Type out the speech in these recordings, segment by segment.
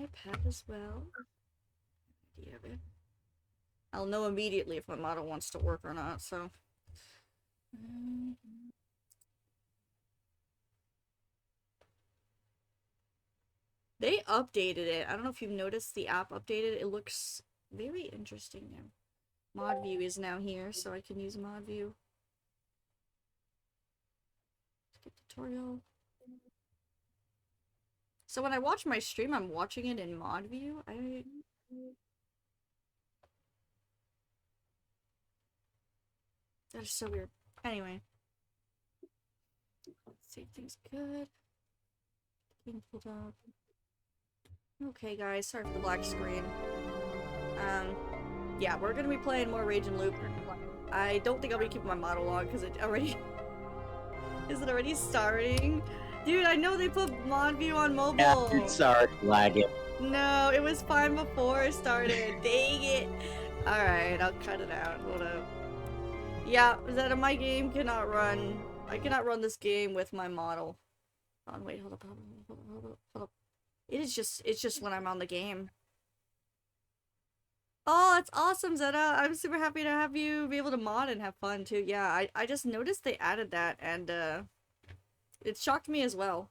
iPad as well. Idea of it. I'll know immediately if my model wants to work or not, so. They updated it. I don't know if you've noticed the app updated. It looks very interesting now. Mod view is now here, so I can use mod view. Skip tutorial. So when I watch my stream, I'm watching it in mod view. That is so weird. Anyway. Let's see if things good. Getting pulled up. Okay, guys, sorry for the black screen. Yeah, we're gonna be playing more Rage and Loop. I don't think I'll be keeping my model log because it already... Is it already starting? Dude, I know they put mod view on mobile! Yeah, dude, sorry, lagging. No, it was fine before it started. Dang it! Alright, I'll cut it out. Hold up. Yeah, that my game cannot run. I cannot run this game with my model. Oh, wait, hold up. It's just when I'm on the game. Oh, that's awesome, Zeta. I'm super happy to have you be able to mod and have fun too. Yeah, I just noticed they added that and it shocked me as well.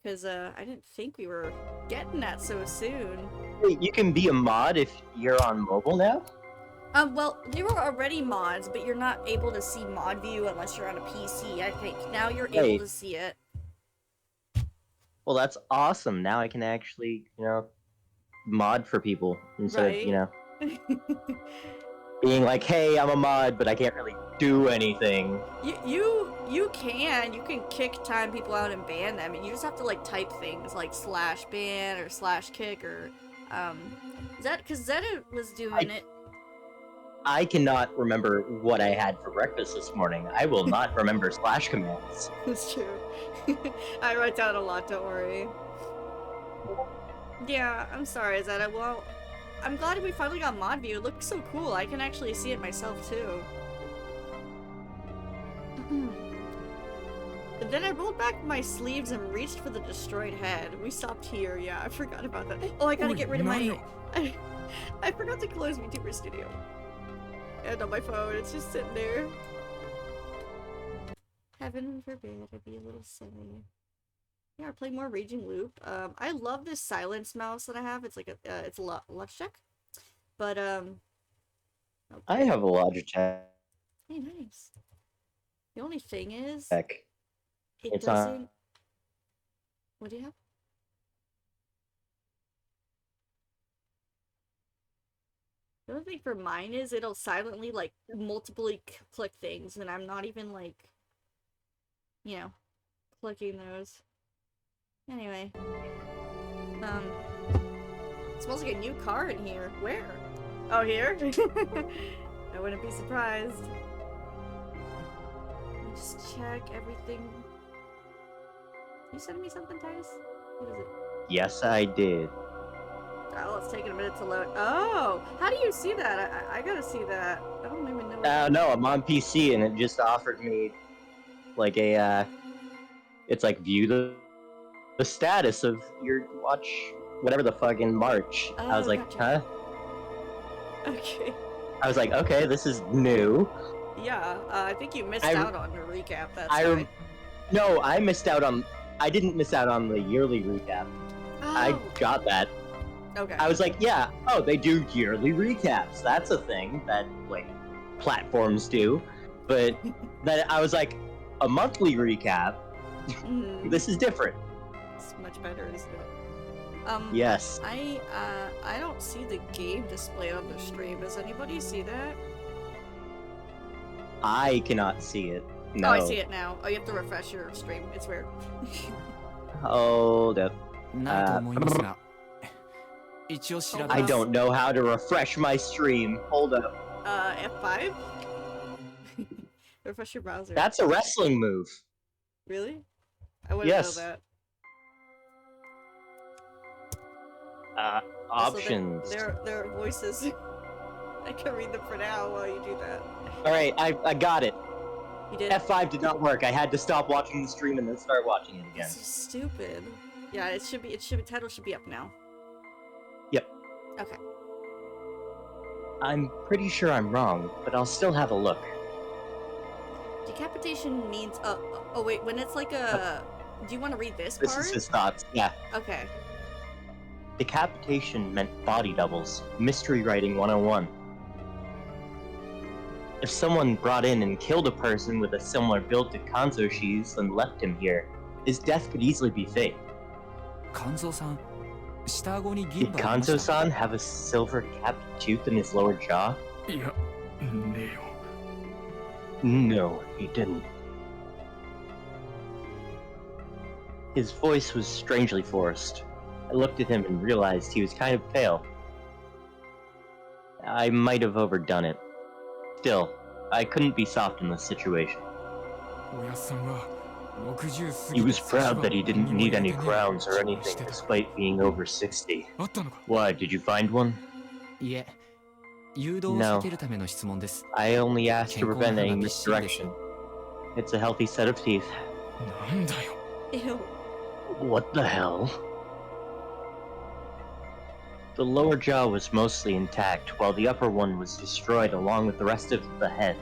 Because I didn't think we were getting that so soon. Wait, you can be a mod if you're on mobile now? Well, there were already mods, but you're not able to see mod view unless you're on a PC, I think. Now you're able to see it. Well, that's awesome. Now I can actually, mod for people instead of, being like, hey, I'm a mod, but I can't really do anything. You can kick time people out and ban them, and you just have to like type things like /ban or /kick or because Zeta was doing it. I cannot remember what I had for breakfast this morning. I will not remember / commands. That's true. I write down a lot, don't worry. Yeah, I'm sorry, Zeta. Well, I'm glad we finally got mod view. It looks so cool. I can actually see it myself too. But then I rolled back my sleeves and reached for the destroyed head. We stopped here. Yeah, I forgot about that. Oh, I gotta get rid of my... I forgot to close VTuber Studio. And on my phone, it's just sitting there. Heaven forbid I'd be a little silly. Yeah, play more Raging Loop. I love this silence mouse that I have. It's like a, it's a Logitech. But, okay. I have a Logitech. Hey, nice. The only thing is, Heck. it doesn't... What do you have? The only thing for mine is it'll silently, like, multiply click things, and I'm not even, like, clicking those. Anyway. It smells like a new car in here. Where? Oh, here? I wouldn't be surprised. Let me just check everything. You send me something, Titus? What is it? Yes, I did. Oh, it's taking a minute to load. Oh! How do you see that? I gotta see that. I don't even know. No, I'm on PC and it just offered me like a, it's like view the status of your watch, whatever the fucking March. Oh, I was like, gotcha. huh? Okay. I was like, okay, this is new. Yeah, I think you missed out on the recap, that's why. No, I missed out on... I didn't miss out on the yearly recap. Oh. I got that. Okay. I was like, yeah, oh, they do yearly recaps. That's a thing that, like, platforms do. But then I was like, a monthly recap? This is different. It's much better, isn't it? Yes. I don't see the game displayed on the stream. Does anybody see that? I cannot see it. No. Oh, I see it now. Oh, you have to refresh your stream. It's weird. Hold up. I don't know how to refresh my stream. Hold up. F5? Refresh your browser. That's a wrestling move. Really? I wouldn't know that. Options. Also, there are voices. I can read them for now while you do that. Alright, I got it. You did? F5 did not work. I had to stop watching the stream and then start watching it again. This is stupid. Yeah, it should be, title should be up now. Yep. Okay. I'm pretty sure I'm wrong, but I'll still have a look. Decapitation means oh wait, when it's like a do you want to read this This part? is his thoughts. Yeah. Okay. Decapitation meant body doubles. Mystery writing 101. If someone brought in and killed a person with a similar build to Kanzoshi's and left him here, his death could easily be fake. 肝臓さん下顎に Did 銀歯ありました Kanzo-san have a silver-capped tooth in his lower jaw? いやねえよ No, he didn't. His voice was strangely forced. I looked at him and realized he was kind of pale. I might have overdone it. Still, I couldn't be soft in this situation. おやっさんは60過 He ぎ was て proud that he didn't need any 何も crowns or 焼いてねえ anything despite being over 60. あったのか Why, did you find one? いえ誘導を No. 避けるための質問です I only asked to prevent any 健康な歯がびっしりです misdirection. It's a healthy set of teeth. なんだよ Ew. What the hell? The lower jaw was mostly intact, while the upper one was destroyed along with the rest of the head.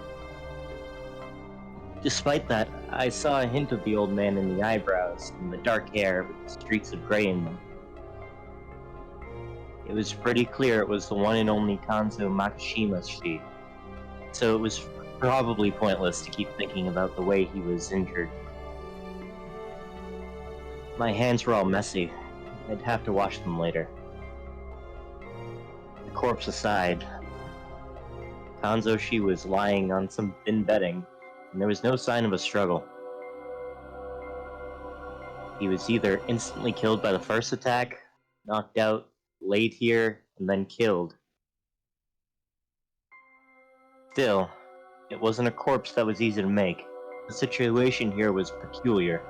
Despite that, I saw a hint of the old man in the eyebrows and the dark hair with streaks of gray in them. It was pretty clear it was the one and only Kanzo Makishima's so it was probably pointless to keep thinking about the way he was injured. My hands were all messy. I'd have to wash them later. The corpse aside, Kanzoshi was lying on some thin bedding, and there was no sign of a struggle. He was either instantly killed by the first attack, knocked out, laid here, and then killed. Still, it wasn't a corpse that was easy to make. The situation here was peculiar.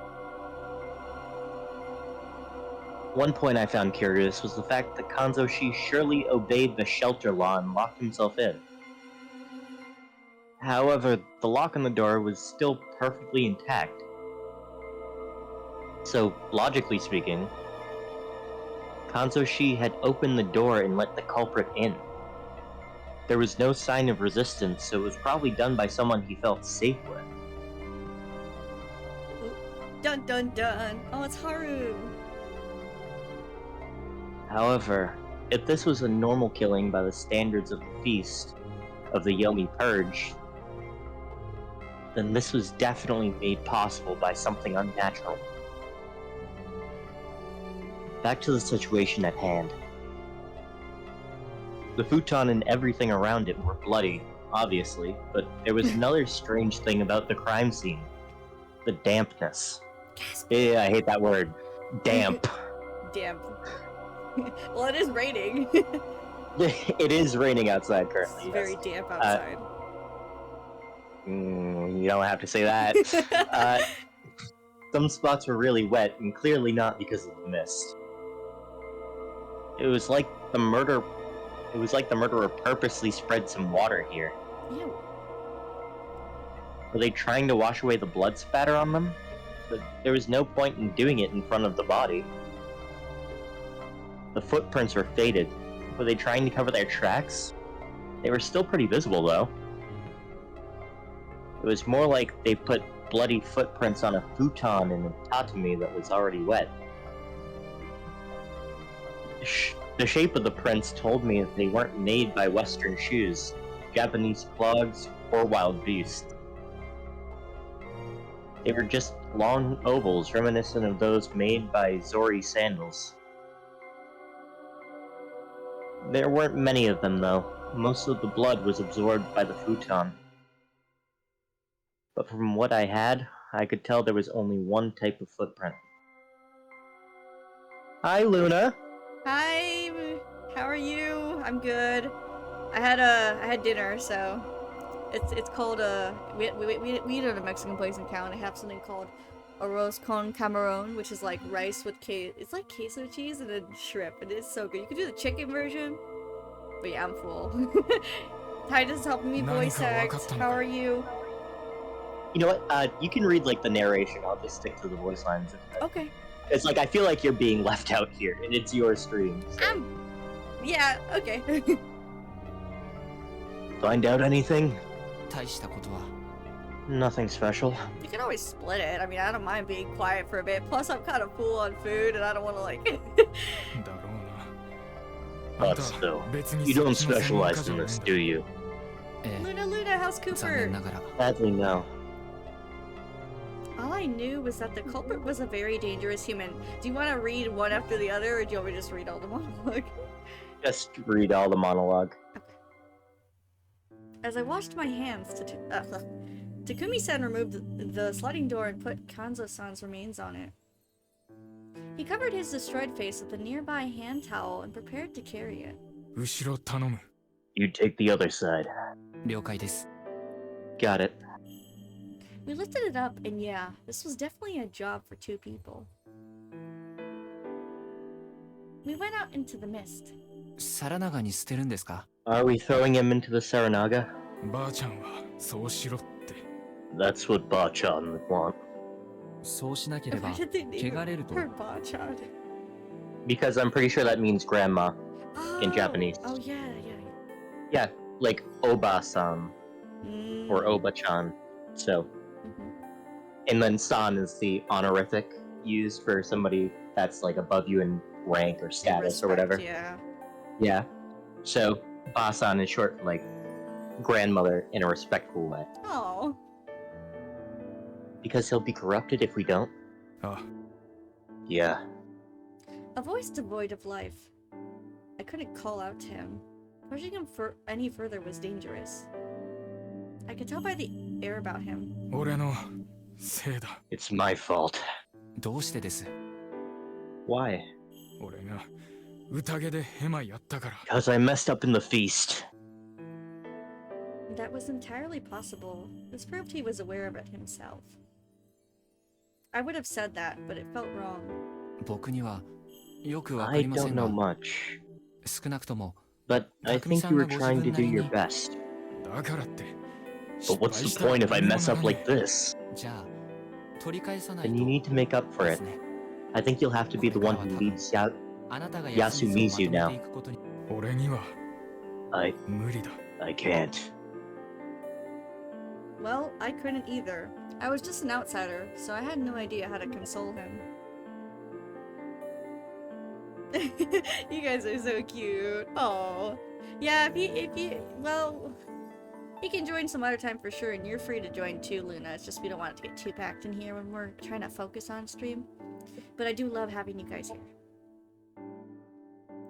One point I found curious was the fact that Kanzoshi surely obeyed the shelter law and locked himself in. However, the lock on the door was still perfectly intact. So, logically speaking, Kanzoshi had opened the door and let the culprit in. There was no sign of resistance, so it was probably done by someone he felt safe with. Dun dun dun. Oh, it's Haru. However, if this was a normal killing by the standards of the feast of the Yomi Purge, then this was definitely made possible by something unnatural. Back to the situation at hand. The futon and everything around it were bloody, obviously, but there was another strange thing about the crime scene. The dampness. Gasp. Yeah, I hate that word. Damp. Damn. Well, it is raining. It is raining outside It's currently. very Yes. damp outside. You don't have to say that. Some spots were really wet, and clearly not because of the mist. It was like the murderer purposely spread some water here. Ew. Were they trying to wash away the blood spatter on them? But there was no point in doing it in front of the body. The footprints were faded. Were they trying to cover their tracks? They were still pretty visible, though. It was more like they put bloody footprints on a futon in a tatami that was already wet. The shape of the prints told me that they weren't made by Western shoes, Japanese clogs, or wild beasts. They were just long ovals reminiscent of those made by Zori sandals. There weren't many of them, though. Most of the blood was absorbed by the futon. But from what I had, I could tell there was only one type of footprint. Hi, Luna! Hi. How are you? I'm good. I had dinner, so it's called we eat at a Mexican place in town. They have something called arroz con camarón, which is like rice with it's like queso cheese and then shrimp. It is so good. You could do the chicken version, but yeah, I'm full. Titus is helping me voice act. How are you? You know what? You can read like the narration. I'll just stick to the voice lines. Okay. It's like I feel like you're being left out here, and it's your stream. So. Yeah, okay. Find out anything? 大したことは。 Nothing special. You can always split it. I mean, I don't mind being quiet for a bit. Plus, I'm kind of full on food, and I don't want to like. だろうな。あん But た still, 別に you don't そっちの専門家 specialize じゃ in ないん this, だ。 do you? え Luna, Luna, how's え、残念 Cooper? ながら。 Sadly, no. All I knew was that the culprit was a very dangerous human. Do you want to read one after the other, or do you want me to just read all the monologue? Just read all the monologue. As I washed my hands, Takumi-san removed the sliding door and put Kanzo-san's remains on it. He covered his destroyed face with a nearby hand towel and prepared to carry it. 後ろ頼む。 You take the other side. 了解です。 Got it. We lifted it up, and yeah, this was definitely a job for two people. We went out into the mist. サラナガに捨てるんですか？ Are we throwing him into the Saranaga? ばあちゃんはそうしろって。 That's what Bachan would want. そうしなければ Why did they name 汚れると。 her Bachan? Because I'm pretty sure that means grandma in Japanese. Oh, yeah. Yeah, like Oba-san Mm. or Oba-chan. So, Mhm. and then san is the honorific used for somebody that's like above you in rank or status or whatever. Yeah. Yeah. So, Ba-san is short for like grandmother in a respectful way. Oh. Because he'll be corrupted if we don't. あ、 Yeah. A voice devoid of life. I couldn't call out to him. Pushing him any further was dangerous. I could tell by the air about him. 俺のせいだ。 It's my fault. どうしてです？ Why? 俺が宴でヘマやったから。 Because I messed up in the feast. That was entirely possible. This proved he was aware of it himself. I would have said that, but it felt wrong. 僕にはよくわか I りませ don't ん know が、 much. 少なくとも But I think you were trying to do your best. だからって。 But what's the point if I mess up like this? じゃあ取り返さない Then と you need to make up for で it. すね。 I think you'll have to be the one who leads out. あなたが Yasumizu をまとめていくことに。俺には I 無理だ。 I can't. Well, I couldn't either. I was just an outsider, so I had no idea how to console him. You guys are so cute. Oh, yeah. Well, he can join some other time for sure, and you're free to join too, Luna. It's just we don't want it to get too packed in here when we're trying to focus on stream. But I do love having you guys here.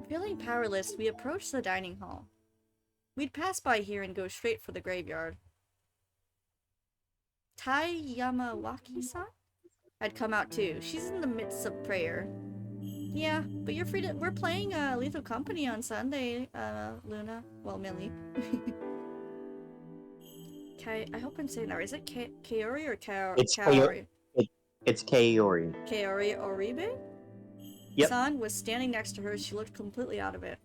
Feeling powerless, we approached the dining hall. We'd pass by here and go straight for the graveyard. Tai Yamawaki-san had come out too. She's in the midst of prayer. Yeah, but you're free to- we're playing Lethal Company on Sunday, Luna. Well, Millie. I hope I'm saying that right. Is it Kaori or It's Kaori? It's Kaori. Kaori Oribe? Yep. San was standing next to her. She looked completely out of it.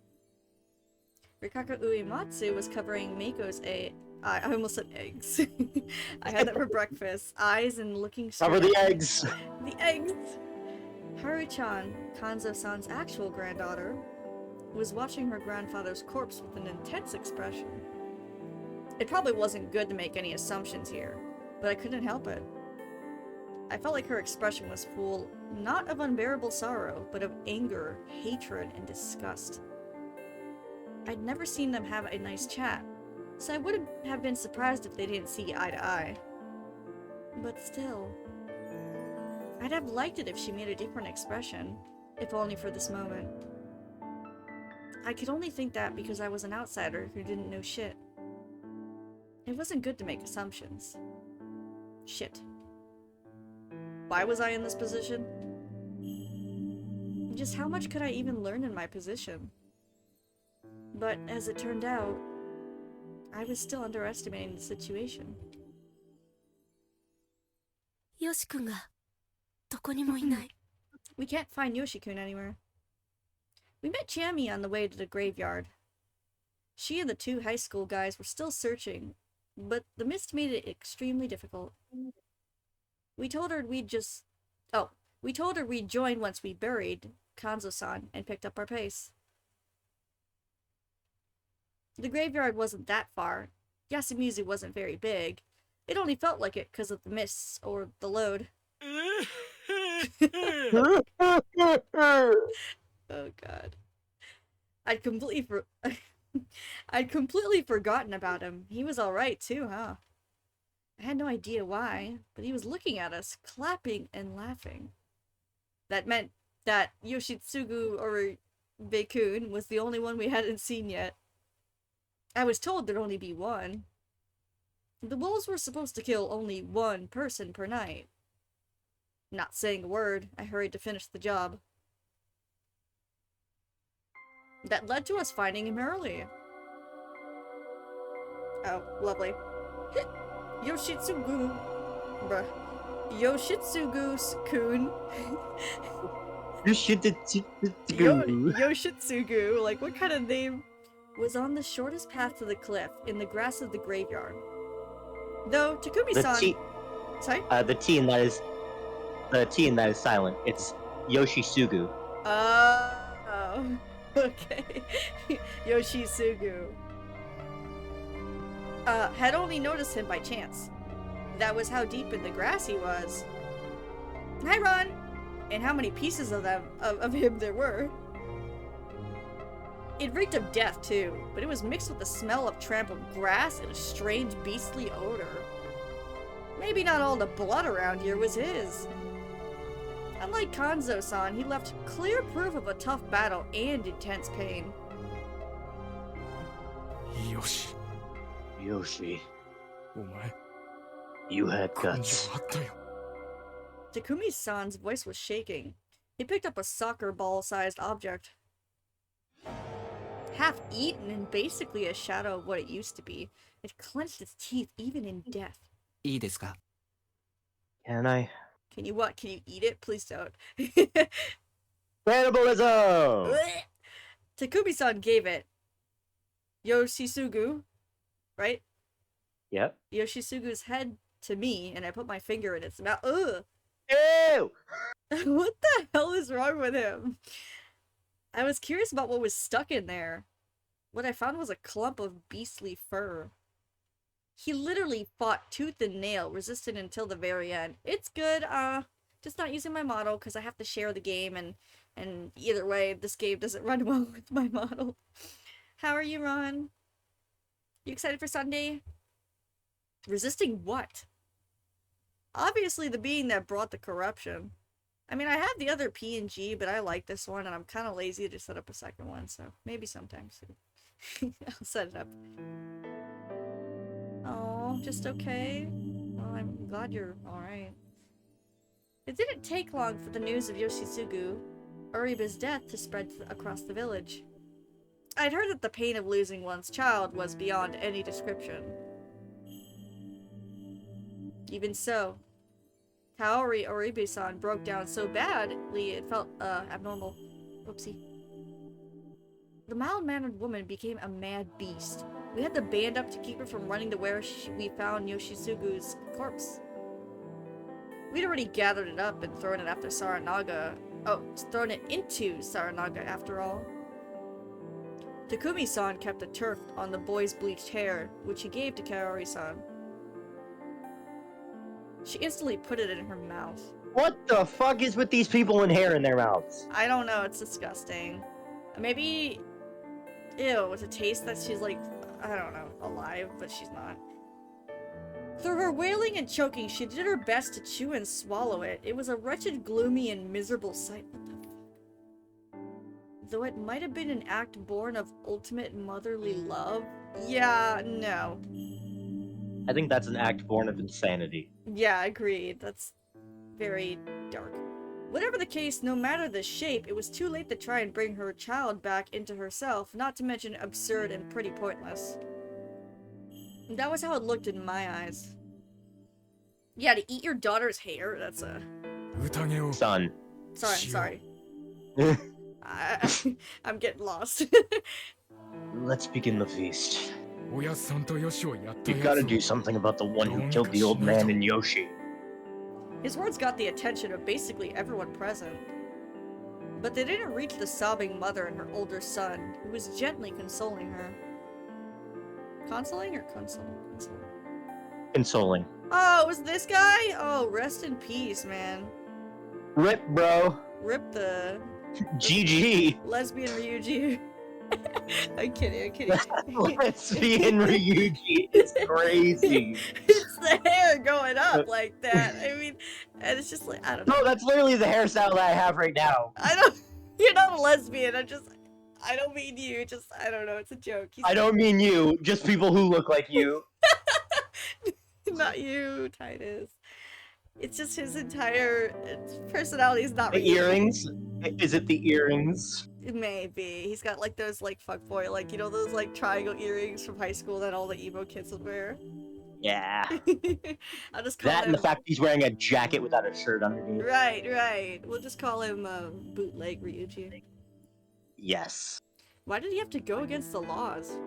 Rikaka Uematsu was covering Mako's I almost said eggs. I had that for breakfast. Eyes and looking straight Cover the at me. eggs. The eggs! Haru-chan, Kanzo-san's actual granddaughter, was watching her grandfather's corpse with an intense expression. It probably wasn't good to make any assumptions here, but I couldn't help it. I felt like her expression was full, not of unbearable sorrow, but of anger, hatred, and disgust. I'd never seen them have a nice chat, so I wouldn't have been surprised if they didn't see eye to eye. But still, I'd have liked it if she made a different expression, if only for this moment. I could only think that because I was an outsider who didn't know shit. It wasn't good to make assumptions. Shit. Why was I in this position? Just how much could I even learn in my position? But as it turned out, I was still underestimating the situation. よし君がどこにもいない。 We can't find Yoshi-kun anywhere. We met Chami on the way to the graveyard. She and the two high school guys were still searching, but the mist made it extremely difficult. We told her we'd join once we buried Kanzo-san and picked up our pace. The graveyard wasn't that far. Yasumizu wasn't very big. It only felt like it because of the mists or the load. Oh god. I'd completely I'd completely forgotten about him. He was alright too, huh? I had no idea why, but he was looking at us, clapping and laughing. That meant that Yoshitsugu or Bekun was the only one we hadn't seen yet. I was told there'd only be one. The wolves were supposed to kill only one person per night. Not saying a word, I hurried to finish the job. That led to us finding him early. Oh, lovely. Yoshitsugu. Bruh. Yoshitsugu-kun. Yoshitsugu, like what kind of name? Was on the shortest path to the cliff, in the grass of the graveyard. Though Takumi-san... Sorry? The T in that is silent. It's Yoshisugu. Oh, okay. Yoshisugu. Had only noticed him by chance. That was how deep in the grass he was. Hi, Ron! And how many pieces of him there were. It reeked of death, too, but it was mixed with the smell of trampled grass and a strange beastly odor. Maybe not all the blood around here was his. Unlike Kanzo-san, he left clear proof of a tough battle and intense pain. Yoshi. Yoshi, お前 you had 根 guts. 性あったよ Takumi-san's voice was shaking. He picked up a soccer ball-sized object. Half-eaten and basically a shadow of what it used to be. It clenched its teeth even in death. いいですか Can I? Can you what? Can you eat it? Please don't. Cannibalism! Takumi-san gave it. Yoshisugu, right? Yep. Yoshisugu's head to me, and I put my finger in its mouth. Ugh! Ew! What the hell is wrong with him? I was curious about what was stuck in there. What I found was a clump of beastly fur. He literally fought tooth and nail, resisted until the very end. It's good, just not using my model because I have to share the game, and either way, this game doesn't run well with my model. How are you, Ron? You excited for Sunday? Resisting what? Obviously the being that brought the corruption. I mean, I have the other PNG, but I like this one, and I'm kind of lazy to set up a second one, so maybe sometime soon. I'll set it up. Oh, just okay? Well, I'm glad you're alright. It didn't take long for the news of Yoshitsugu, Uriba's death, to spread across the village. I'd heard that the pain of losing one's child was beyond any description. Even so, Kaori Uribe-san broke down so badly it felt, abnormal. Oopsie. The mild-mannered woman became a mad beast. We had to band up to keep her from running to where we found Yoshitsugu's corpse. We'd already gathered it up and thrown it after Saranaga. Oh, thrown it into Saranaga after all. Takumi-san kept a turf on the boy's bleached hair, which he gave to Kaori-san. She instantly put it in her mouth. What the fuck is with these people and hair in their mouths? I don't know, it's disgusting. Maybe... Ew, it's a taste that she's like, I don't know, alive, but she's not. Through her wailing and choking, she did her best to chew and swallow it. It was a wretched, gloomy, and miserable sight. What the fuck? Though it might have been an act born of ultimate motherly love, yeah, no. I think that's an act born of insanity. Yeah, agreed. That's very dark. Whatever the case, no matter the shape, it was too late to try and bring her child back into herself, not to mention absurd and pretty pointless. That was how it looked in my eyes. Yeah, to eat your daughter's hair, that's a... 宴を Son. Sorry. I'm getting lost. Let's begin the feast. おやっさんとヨシをやった You や gotta つ do something about the one who killed the old man and Yoshi. His words got the attention of basically everyone present. But they didn't reach the sobbing mother and her older son, who was gently consoling her. Consoling or consoling? Consoling. Oh, it was this guy? Oh, rest in peace, man. Rip, bro. Rip the GG. lesbian Ryuji. I'm kidding. Lesbian Ryuji is crazy. It's the hair going up like that. I mean, and it's just like, I don't know. No, that's literally the hairstyle that I have right now. You're not a lesbian. I don't mean you. I don't know. It's a joke. I don't mean you, just people who look like you. Not you, Titus. It's just his entire personality is not The really- earrings? Is it the earrings? Maybe. He's got like those like fuckboy, like, you know, those like triangle earrings from high school that all the emo kids would wear. Yeah. I'll just call That him. and the fact he's wearing a jacket without a shirt underneath. Right. We'll just call him bootleg Ryuji. Yes. Why did he have to go against the laws?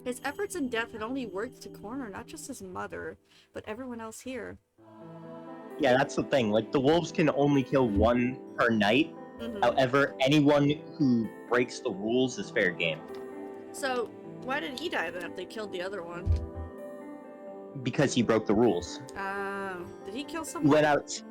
His efforts in death had only worked to corner not just his mother, but everyone else here. Yeah, that's the thing. Like, the wolves can only kill one per night. Mhm. However, anyone who breaks the rules is fair game. So, why did he die then if they killed the other one? Because he broke the rules. Did he kill He someone? went out.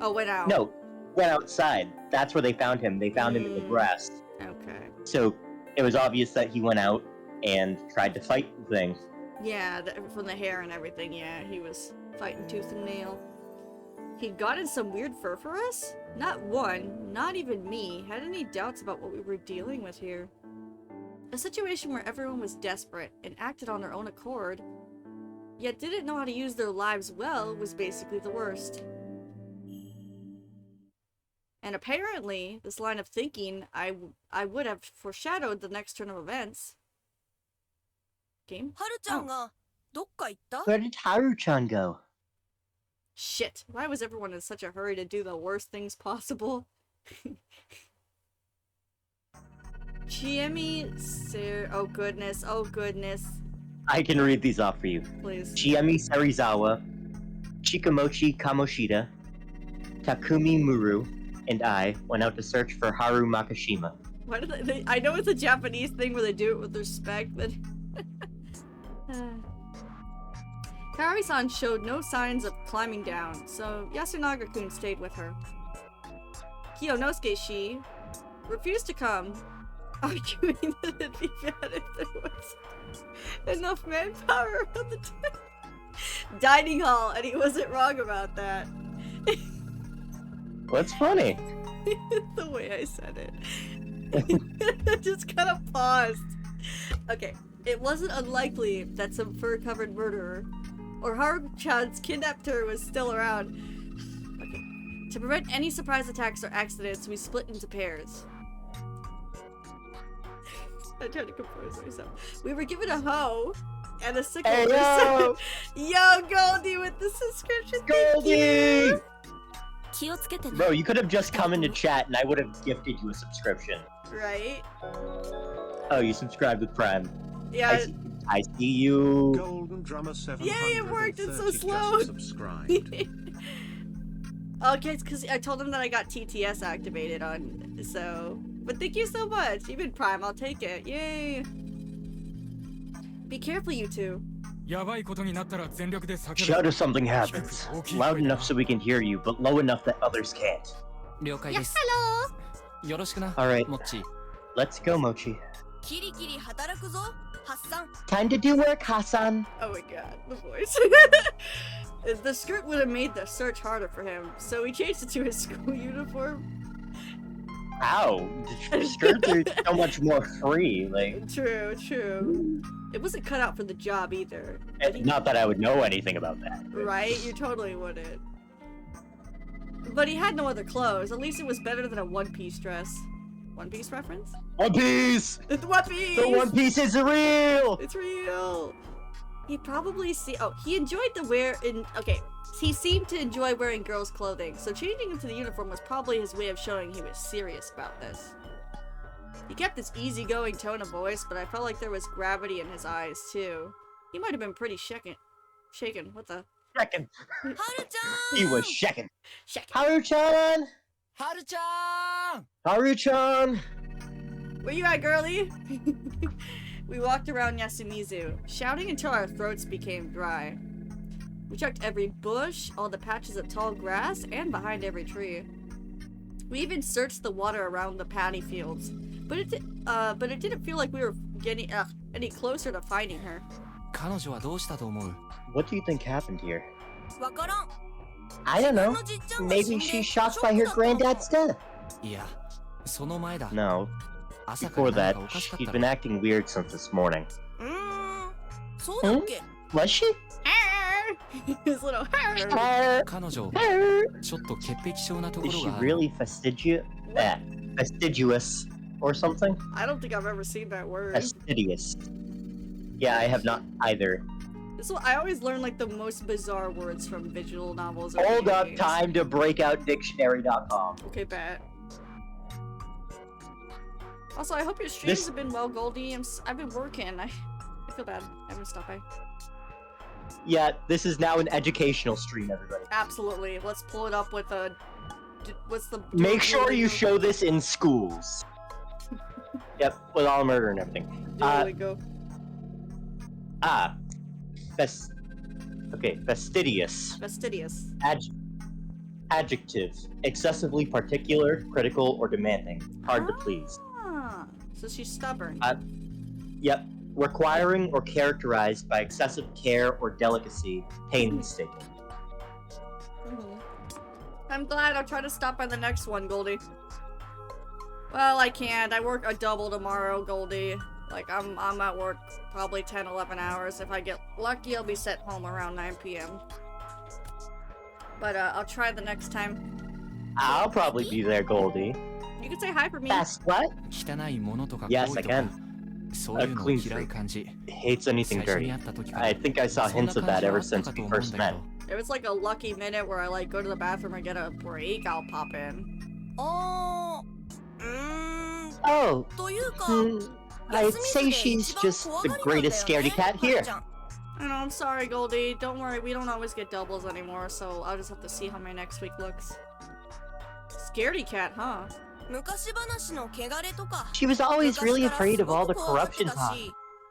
Oh, went out. No, went outside. That's where they found him. They found him in the grass. Okay. So it was obvious that he went out and tried to fight the thing. Yeah, from the hair and everything, yeah, he was fighting tooth and nail. He'd gotten some weird fur for us? Not one, not even me, had any doubts about what we were dealing with here. A situation where everyone was desperate and acted on their own accord, yet didn't know how to use their lives well, was basically the worst. And apparently, this line of thinking, I would have foreshadowed the next turn of events. Game? はるちゃんがどっか行った Where did Haru-chan go? Shit, why was everyone in such a hurry to do the worst things possible? Chiemi Ser... Oh goodness, I can read these off for you. please. Chiemi Serizawa, Chikamochi Kamoshida, Takumi Muru, and I went out to search for Haru Makashima. Why do they... I know it's a Japanese thing where they do it with respect, but... Kaori-san showed no signs of climbing down, so Yasunaga-kun stayed with her. Kiyonosuke refused to come, arguing that it'd be bad if there was enough manpower around the dining hall, and he wasn't wrong about that. What's funny? The way I said it. Just kind of paused. Okay, it wasn't unlikely that some fur-covered murderer or Haru-chan's kidnapper was still around. Okay. To prevent any surprise attacks or accidents, we split into pairs. I'm trying to compose myself. We were given a hoe and a sickle. Hey, yo! Yo, Goldie with the subscription. Thank you. Goldie! 気をつけてね Bro, you could have just come into chat and I would have gifted you a subscription. Right? Oh, you subscribed with Prime. Yeah. I see you. Golden Drummer 730 Yay, it worked, it's so slow. just subscribed. Okay, it's because I told him that I got TTS activated on, so... But thank you so much! Even Prime, I'll take it. Yay! Be careful, you two. やばいことになったら全力で叫ぶ Shout if something happens. Loud enough so we can hear you, but low enough that others can't. 了解です hello! よろしくな Alright, モッチー let's go, Mochi. キリキリ働くぞハッサン Time to do work, Hassan. Oh my god, the voice. The skirt would have made the search harder for him, so he changed it to his school uniform. Ow, the skirts are so much more free. Like, True. It wasn't cut out for the job either. But he- not that I would know anything about that. Right? You totally wouldn't. But he had no other clothes. At least it was better than a one-piece dress. One Piece reference? One Piece! It's One Piece! The One Piece is real! It's real! He probably he enjoyed the okay, he seemed to enjoy wearing girls' clothing, so changing into the uniform was probably his way of showing he was serious about this. He kept this easygoing tone of voice, but I felt like there was gravity in his eyes, too. He might have been pretty shaken. What the? Shaken. はるちゃん He was shaken. Shaken. Haru-chan! はるちゃん Haru-chan! Where you at, girly? We walked around Yasumizu, shouting until our throats became dry. We checked every bush, all the patches of tall grass, and behind every tree. We even searched the water around the paddy fields, but it didn't feel like we were getting any closer to finding her. 彼女はどうしたと思う？ What do you think happened here? わからん。 I don't know. 自分のじっちゃんが死ん Maybe で she's ショッ shocked ク by her だったのかも。 granddad's death. いや、その前だ。 No. 朝か Before らなん that, かおかしかっ she'd た been ろ。 acting weird since this morning. そうだっけ？ Was she? His little彼女、ちょっと潔癖症なとこ Is ろ she がある。 really fastidious or something? I don't think I've ever seen that word. Fastidious. Yeah, I have not either. So I always learn like the most bizarre words from visual novels. Or Hold video up, games. time to break out dictionary.com. Okay, bet. Also, I hope your streams This- have been well, Goldie. I've been working. I feel bad. I haven't stopped by. Yeah, this is now an educational stream, everybody. Absolutely. Let's pull it up with a. What's the? Make sure you show this in schools. Yep, with all murder and everything. There we go. Fastidious. Fastidious. Adjective. Excessively particular, critical, or demanding. Hard to please. Ah, so she's stubborn. Yep. Requiring or characterized by excessive care or delicacy, painstaking. Mhm. I'm glad. I'll try to stop by the next one, Goldie. Well, I can't. I work a double tomorrow, Goldie. Like, I'm at work probably 10, 11 hours. If I get lucky, I'll be sent home around 9 p.m. But, I'll try the next time. I'll probably be there, Goldie. You can say hi for me. Fast what? 汚いものとか Yes, 行為 I とか can. そういうのを嫌う感じ。 Hates anything 最初に dirty. 会った時から I think I saw そんな hints of 感 that じは ever あった since かと we 思うん first だ met. けど。 If it's like a lucky minute where I like go to the bathroom or get a break, I'll pop in. Oh, というか、 I'd say she's just the greatest scaredy cat here. I know, I'm sorry, Goldie. Don't worry, we don't always get doubles anymore, so I'll just have to see how my next week looks. Scaredy cat, huh? 昔話の汚れとか。 She was always really afraid of all the corruption talk.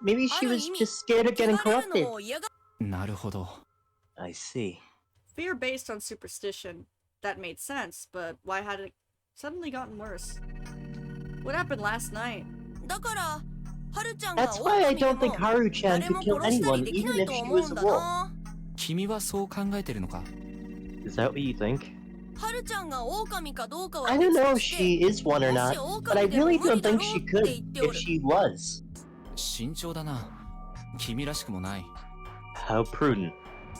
Maybe she was just scared of getting 汚れる corrupted. のを嫌がなるほど。 I see. Fear based on superstition. That made sense, but why had it suddenly gotten worse? What happened last night? だから、はるちゃんが That's why I 狼で don't も think Haru-chan 誰 could も kill 殺したり anyone できな even い if と she 思う was ん a だ wolf. な。君はそう考えてるのか？ Is that what you think? はるちゃんが狼かどうかは I 別 don't know と if して she is one or も not, し but I 狼でも really 無 don't 理だろ think う she って could 言ってお if る。 she was. 慎重だな。君らしくもない。 How prudent.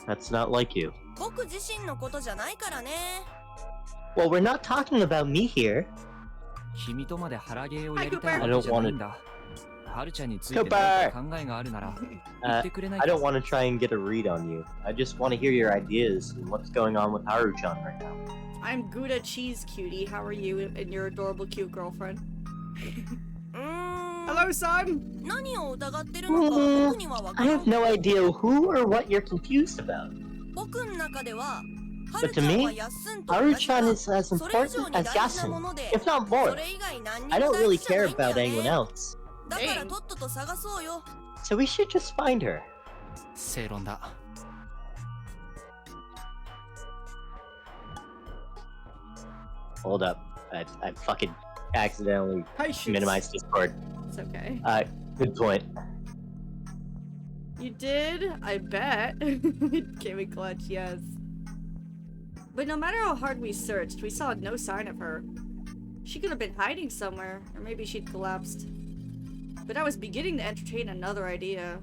That's not like you. 僕自身のことじゃないからね。 Well, we're not talking about me here. 君とまで腹芸をやりたい I わ don't けじゃない wanna- んだ。はるちゃんについて何か考えがあるなら言ってくれない I か don't want to try and get a read on you. I just want to hear your ideas and what's going on with Haru-chan right now. I'm Gouda Cheese Cutie. How are you and your adorable cute girlfriend? Hello, son! 何を疑ってるのか僕には分か I らん have no idea who or what you're confused about. 僕の中では、は But るち to ゃん me, はやっすんと同じか Haru-chan is as それ以上 important に as 大事なも Yasun, ので、 if not そ more. れ以外何に I も don't 大 really 事じゃ care ないんだ about よ anyone ね。 else. だからとっとと探そうよ。 So we should just find her. 正論だ。 Hold up. I fucking accidentally Patience. minimized Discord. It's okay. Good point. You did? I bet. It came in clutch, yes. But no matter how hard we searched, we saw no sign of her. She could have been hiding somewhere, or maybe she'd collapsed. But I was beginning to entertain another idea.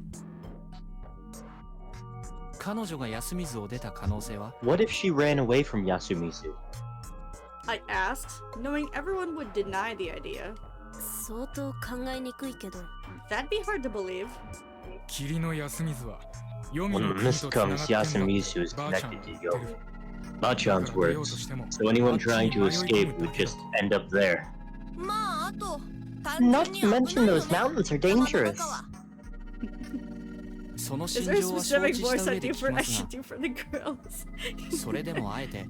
彼女が休みずを出た可能性は？ What if she ran away from Yasumizu? I asked, knowing everyone would deny the idea. 相当考えにくいけど。 That'd be hard to believe. 霧の安水は黄泉 When の国 mist とつなが comes, ってんの Yasumizu is ばあちゃん connected は to 言って Yo. る Bachan's words. So anyone trying to escape would just end up there. まあ、あと、 Not to mention those mountains are dangerous. その Is 心 there a 情は承 specific 知した voice 上 I で do 聞き for ま I す should が、 do for the girls? それでもあえて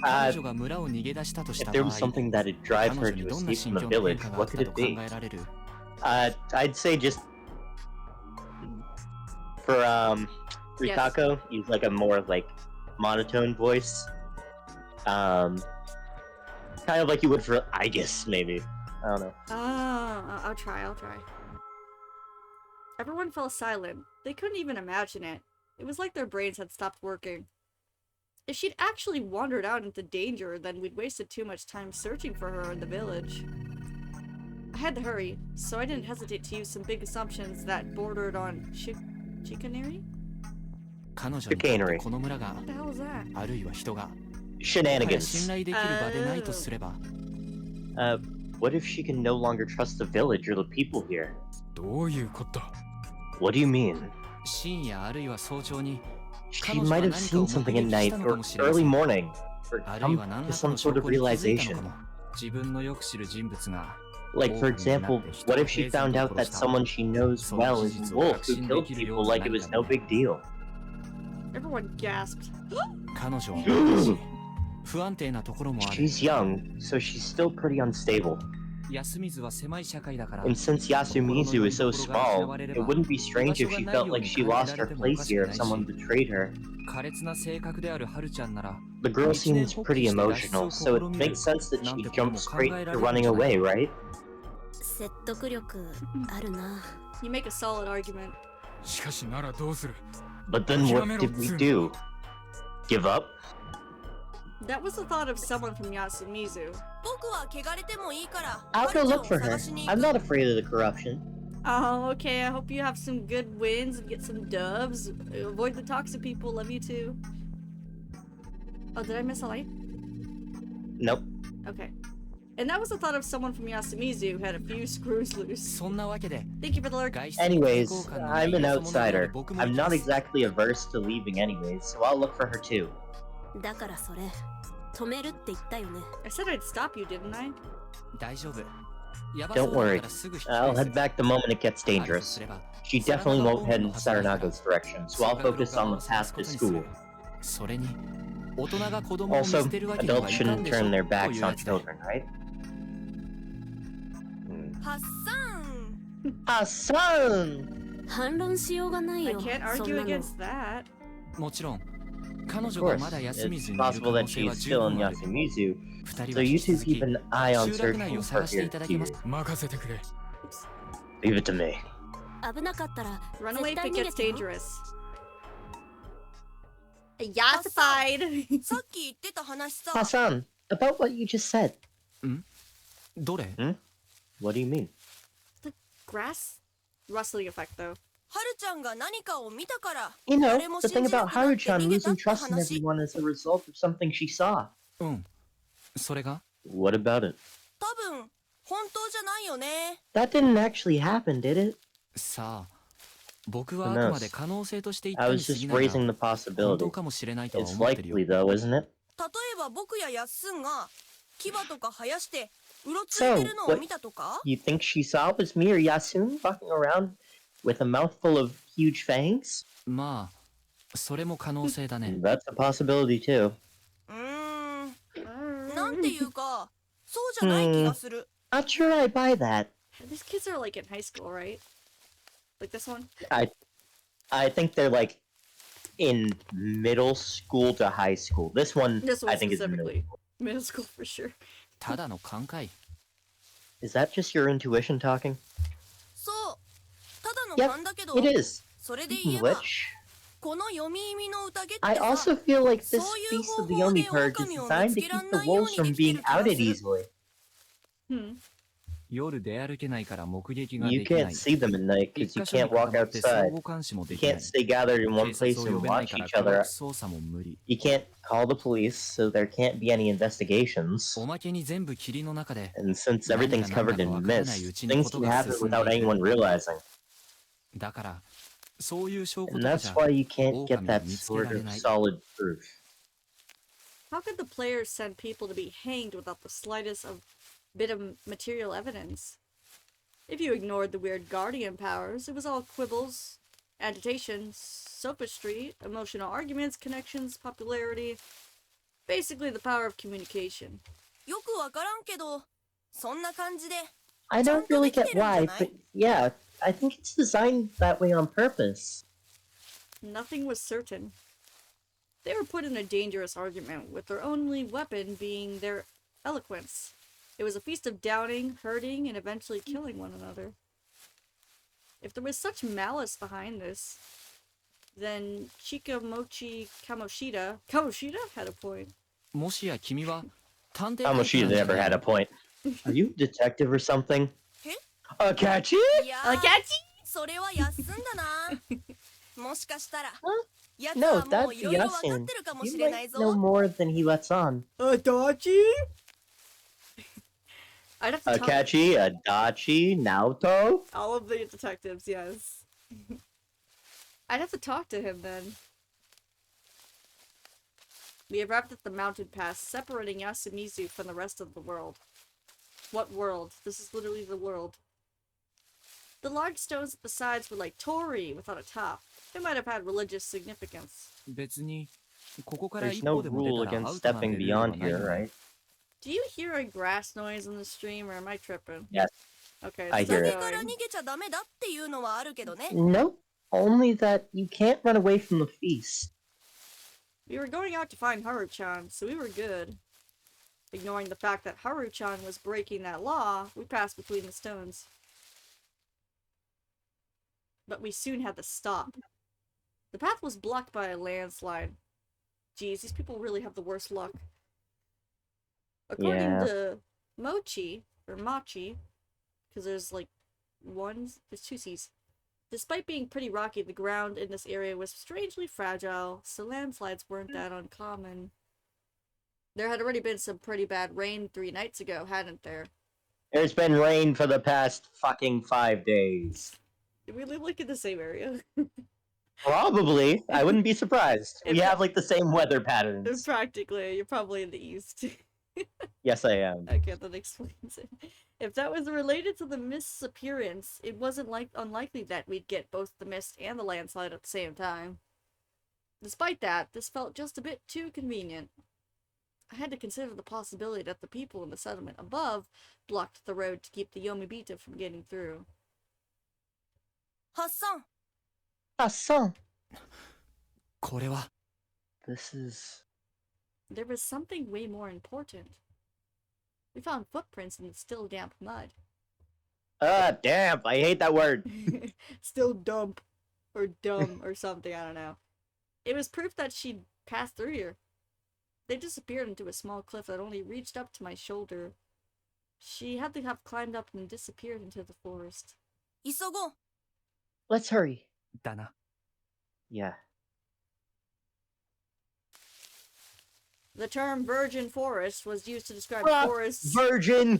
Uh, 彼女が村を逃げ出したとし if た there 場 was 合、 something that'd drive 彼 her 女に to どんな escape 心 from the 境の変 village, 化があっ what た could と it 考 be? えられる？ I'd say just For Yes. Rikako, use like a more like monotone voice. Kind of like you would for Aegis, maybe. I don't know. I'll try. Everyone fell silent. They couldn't even imagine it. It was like their brains had stopped working. If she'd actually wandered out into danger, then we'd wasted too much time searching for her in the village. I had to hurry, so I didn't hesitate to use some big assumptions that bordered on chicanery? 彼女にとってこの村が What the hell is that? あるいは人が Shenanigans. 信頼できる場でないとすれば What if she can no longer trust the village or the people here? どういうこと What do you mean? 深夜あるいは早朝に She might have seen something at night or early morning, or あるいは come 何 to らか some の証 sort 拠 of に気づいたの realization. かも自分のよく知る人物が Like, for example, what if she found out that someone she knows well is a wolf who killed people like it was no big deal? Everyone gasped. 彼女は若いし不安定なところもある She's young, so she's still pretty unstable. 安水は狭い社会だから And since Yasumizu is so small, it wouldn't be strange if she felt like she lost her place here if someone betrayed her. 苛烈な性格であるハルちゃんなら The girl seems pretty emotional, so it makes sense that she'd jump straight to running away, right? 説得力あるな。 You make a solid argument. しかしならどうする But then what did we do? Give up? That was the thought of someone from Yasumizu. 僕は汚れてもいいから I'll ハ go ルちゃん look を for her. 探しに行 I'm く not afraid of the corruption. Oh, okay. I hope you have some good wins and get some doves. Avoid the toxic people. Love you too. Oh, did I miss a light? Nope. Okay. And that was the thought of someone from Yasumizu who had a few screws loose. そんなわけで Thank you for the lurk. 外出 Anyways, 交換の I'm an ないよその中で outsider. 僕も I'm 行きま not す exactly averse to leaving anyways, so I'll look for her too. だからそれ止めるって言ったよね。 I said I'd stop you, didn't I? 大丈夫やば Don't そうだ worry. からすぐ引き I'll 返 head す back the moment it gets あると dangerous. すれば She definitely won't head in Saranago's direction, so I'll focus on the path to school. それに大人が子供を見 Also, 捨てるわけには adults いかん shouldn't でしょ turn their と backs いうや on つで children, right? ハッサン Hassan! 反論しようがない I よ。 can't そん argue なの。 against that. もちろん彼 Of 女が course, まだ休み it's ずにいる可 possible 能 that 性は she's 十 still in 分ある Yasumizu, 二人 so は you 引き two 続き keep an eye on 集落内 searching を for 探して her いただけます here. 任せてくれ Leave it to me. 危なかったら Run away 絶 if 対 it 逃げ gets てよ。 dangerous. Yassified! さっき言ってた話さ Hassan, about what you just said. どれ What do you mean? Grass? Rustling effect, though. ハルちゃんが何かを見たから You know, 誰も the 信 thing じな about くなって Haru-chan 逃げたっ losing て trust in 話 everyone as a result of something she saw. うんそれが What about it? 多分本当じゃないよね That didn't actually happen, did it? さあ僕はあくまで可能性として言っ I た was に過 just ぎない raising が the 本 possibility. 当かもしれないとは It's 思ってるよ likely though, isn't it? 例えば僕やヤッスンが牙とか生やしてうろついてるのを見たとか You think she saw it was me or Yasun walking around with a mouthful of huge fangs? まあそれも可能性だね That's a possibility too. なんていうかそうじゃない気がする Not sure I buy that. These kids are like in high school, right? Like this one? I think they're like in middle school to high school. This one, This one I think is middle. specifically. Middle school for sure. ただの感慨 Is that just your intuition talking? そうただの Yep, 勘だけど it is. それで Speaking 言え of ば which, この読み意味の宴って I さ also feel like this そういう Feast of the 方法 Yomi で Purge is 狼を designed 見つ to けら keep ん the ないよう wolves に from できて being る気が outed する easily. Hmm. 夜出歩けないから目撃が You できな can't い see them at night 一 because you 箇所に can't 固 walk まって相 outside. 互監視も You できない can't stay gathered in one 警 place 察を and 呼べない watch から each 科 other. 学捜査も無理 You can't call the police, so there can't be any investigations. おまけに全部霧の中で And since everything's covered in mist, things can happen without anyone realizing. だからそういう証拠 And とか that's じゃ why you can't get 狼 that を見つけ sort られ of ない solid proof. How could the players send people to be hanged without the slightest of bit of material evidence? If you ignored the weird guardian powers, it was all quibbles, agitation, sophistry, emotional arguments, connections, popularity. Basically the power of communication. よくわからんけどそんな感じで I don't really get why, but yeah, I think it's designed that way on purpose. Nothing was certain. They were put in a dangerous argument, with their only weapon being their eloquence. It was a feast of doubting, hurting, and eventually killing one another. If there was such malice behind this, then Chikamochi Kamoshida had a point. もしや君は探偵タイプなん Kamoshida じゃ never ない had a の point. Are you a detective or something? え Akachi? いや A ー catchy? それは休んだなもしかしたらやつ No, はも that's ういろいろ分かっ Yasin. てるかも You しれない might ぞ know more than he lets on. Adachi? I'd have to talk Akachi, Adachi, Naoto? all of the detectives, yes. I'd have to talk to him then. We arrived at the mountain pass, separating Yasumizu from the rest of the world. What world? This is literally the world. The large stones at the sides were like torii without a top. They might have had religious significance. 別にここから There's 一 no 歩でも出 rule たらア against ウトなんて stepping ルールは beyond ない here, の right? Do you hear a grass noise in the stream, or am I tripping? Yes. Okay, I it's hear still it. 崖から逃 going. げちゃダメだっていうのはあるけどね No, only that you can't run away from the feast. We were going out to find Haru-chan, so we were good. Ignoring the fact that Haru-chan was breaking that law, we passed between the stones. But we soon had to stop. The path was blocked by a landslide. Geez, these people really have the worst luck. According Yeah. to Mochi, or Machi, because there's two C's. Despite being pretty rocky, the ground in this area was strangely fragile, so landslides weren't that uncommon. There had already been some pretty bad rain 3 nights ago, hadn't there? There's been rain for the past fucking 5 days. Did we live in the same area? Probably. I wouldn't be surprised. We If- have like the same weather patterns. Practically, you're probably in the east. Yes, I am. Okay, that explains it. If that was related to the mist's appearance, it wasn't unlikely that we'd get both the mist and the landslide at the same time. Despite that, this felt just a bit too convenient. I had to consider the possibility that the people in the settlement above blocked the road to keep the Yomibita from getting through. ハッサン Hassan. これは This is... There was something way more important. We found footprints in the still damp mud. Damn, I hate that word. Still dump. Or dumb or something, I don't know. It was proof that she'd passed through here. They disappeared into a small cliff that only reached up to my shoulder. She had to have climbed up and disappeared into the forest. 急ごう Let's hurry. だな Yeah. The term virgin forest was used to describe Ah, forests Virgin!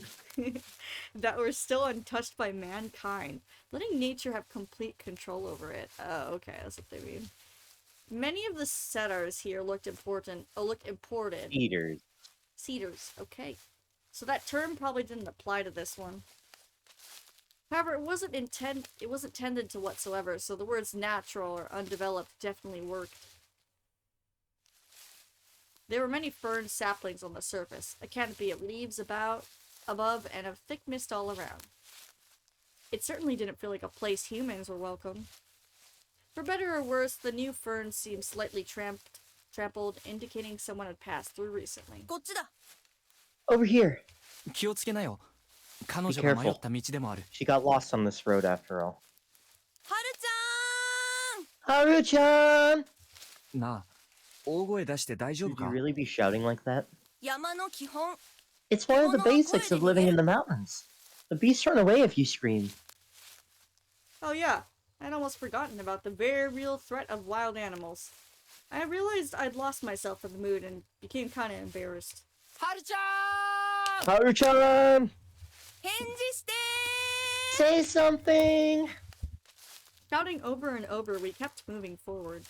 that were still untouched by mankind, letting nature have complete control over it. Oh, okay, that's what they mean. Many of the cedars here looked imported. Eaters. Cedars, okay. So that term probably didn't apply to this one. However, it wasn't tended to whatsoever, so the words natural or undeveloped definitely worked. There were many fern saplings on the surface, a canopy of leaves above, and a thick mist all around. It certainly didn't feel like a place humans were welcome. For better or worse, the new ferns seemed slightly trampled, indicating someone had passed through recently. こっちだ Over here. 気をつけなよ彼女が迷った道でもある She got lost on this road after all. はるちゃん Haru-chan! なあ大声出して大丈夫 Should you か really be shouting like that? 山の基本 It's one of the basics of living in the mountains. The beasts run away if you scream. Oh yeah, I'd almost forgotten about the very real threat of wild animals. I realized I'd lost myself in the mood and became kinda embarrassed. はるちゃん Haru-chan! 返事して Say something! Shouting over and over, we kept moving forward.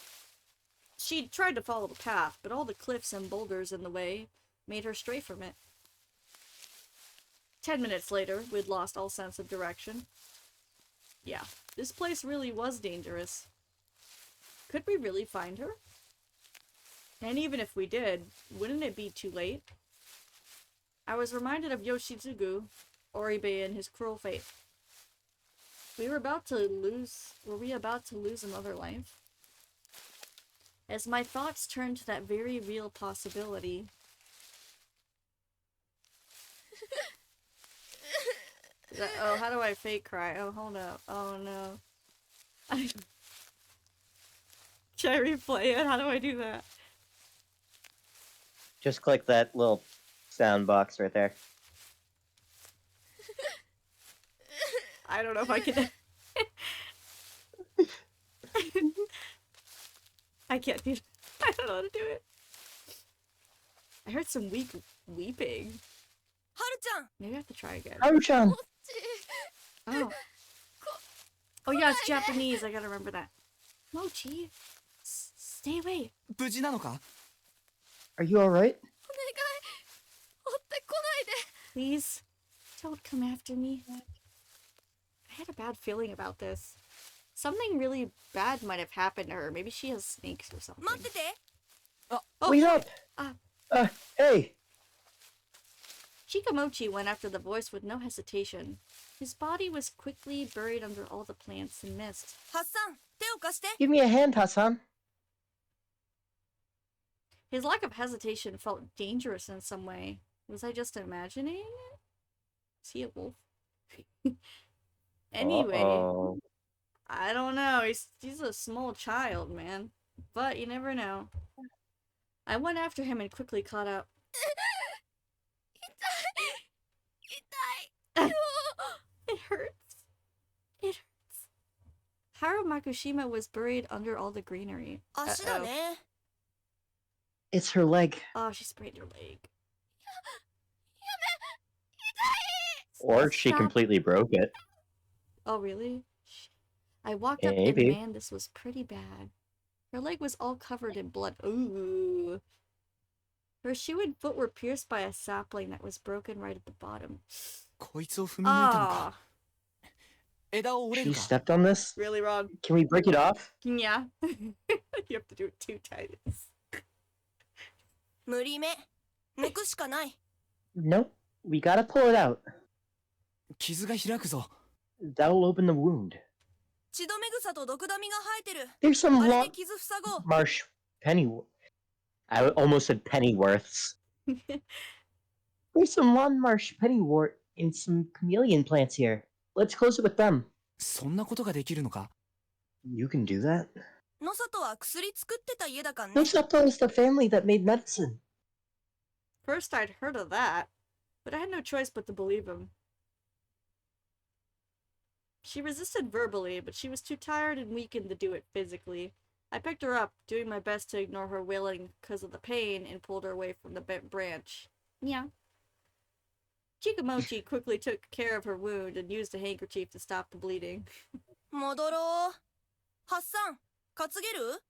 She tried to follow the path, but all the cliffs and boulders in the way made her stray from it. 10 minutes later, we'd lost all sense of direction. Yeah, this place really was dangerous. Could we really find her? And even if we did, wouldn't it be too late? I was reminded of Yoshizugu, Oribe, and his cruel fate. Were we about to lose another life? as my thoughts turned to that very real possibility. Oh, how do I fake cry? Oh, hold up. Oh no. Should I replay it? How do I do that? Just click that little sound box right there. I don't know if I can. I can't do. I don't know how to do it. I heard some weak weeping. はるちゃん Maybe I have to try again. Haru-chan! Oh. Oh yeah, it's Japanese. I gotta remember that. Mochi, stay away. 無事なのか？ Are you alright? お願い追ってこないで Please, don't come after me. I had a bad feeling about this. Something really bad might have happened to her. Maybe she has snakes or something. 待ってて Oh, Wait up! Hey! Chikamochi went after the voice with no hesitation. His body was quickly buried under all the plants and mist. ハッサン手を貸して Give me a hand, Hassan. His lack of hesitation felt dangerous in some way. Was I just imagining it? Is he a wolf? Anyway, Uh-oh. I don't know. He's a small child, man. But you never know. I went after him and quickly caught up. 痛い It hurts. It hurts. Haru Makushima was buried under all the greenery. 足だね It's her leg. Oh, she sprained her leg. Or she Stop. completely broke it. Oh, really? I walked up Maybe. and man, this was pretty bad. Her leg was all covered in blood. Ooh. Her shoe and foot were pierced by a sapling that was broken right at the bottom. こいつを踏み抜いたの Ah, か。枝を折れ She るか。 stepped on this? really wrong. Can we break it off? Yeah. You have to do it 2 times. 無理め抜くしかない Nope. We gotta pull it out. 傷が開くぞ。 That'll open the wound. 血止め草と毒ダミが生えてる There's some あれ long で傷塞ごう marsh I almost said pennyworths. There's some lawn marsh pennywort and some chameleon plants here. Let's close it with them. そんなことができるのか？ You can do that? のさとは薬作ってた家だかんね Nosato is the family that made medicine. First, I'd heard of that, but I had no choice but to believe him. She resisted verbally, but she was too tired and weakened to do it physically. I picked her up, doing my best to ignore her wailing because of the pain, and pulled her away from the branch. Yeah. Chikamochi quickly took care of her wound and used a handkerchief to stop the bleeding. 戻ろうハッサン担げる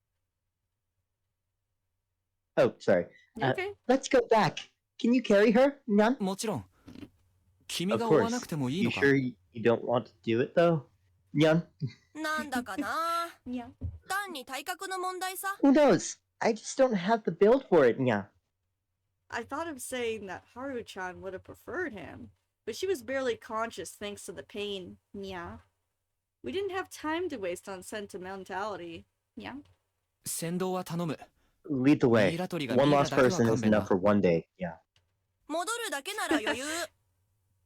Oh, sorry. You okay? Let's go back. Can you carry her, Nyan? もちろん。君 Of が追わ course. なくてもいい You のか？ sure you don't want to do it, though? Nyan? なんだかな Yeah. 単に体格の問題さ Who knows? I just don't have the build for it, Nyan. I thought of saying that Haru-chan would have preferred him, but she was barely conscious thanks to the pain. Yeah. We didn't have time to waste on sentimentality. Yeah. 先導は頼む。 Lead the ミ way. イラ取りが One ミイラ lost だけは person 勘 is 弁 enough だ。 for one day. Yeah. 戻るだけなら余裕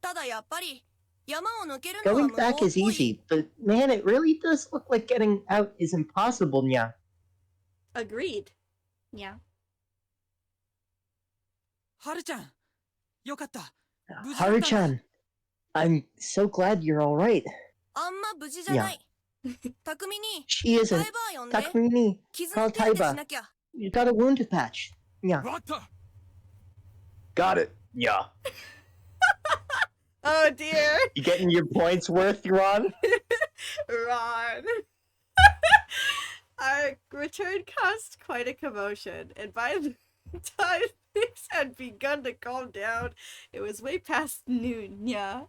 ただやっぱり山を抜けるのは Going 無 back 謀っ is ぽい easy, but man, it really does look like getting out is impossible, Nya. Agreed. Yeah. はるちゃん、よかった。 Haru-chan, I'm so glad you're alright. あんま無事じゃない匠に She タ isn't. イバー呼んで Takumini, 傷の手当てしなきゃ you got a wound to patch. Nya. わかった Got it. Yeah. Oh dear. You getting your points worth, Ron? Ron. Our return caused quite a commotion, and by the time things had begun to calm down, it was way past noon. Yeah.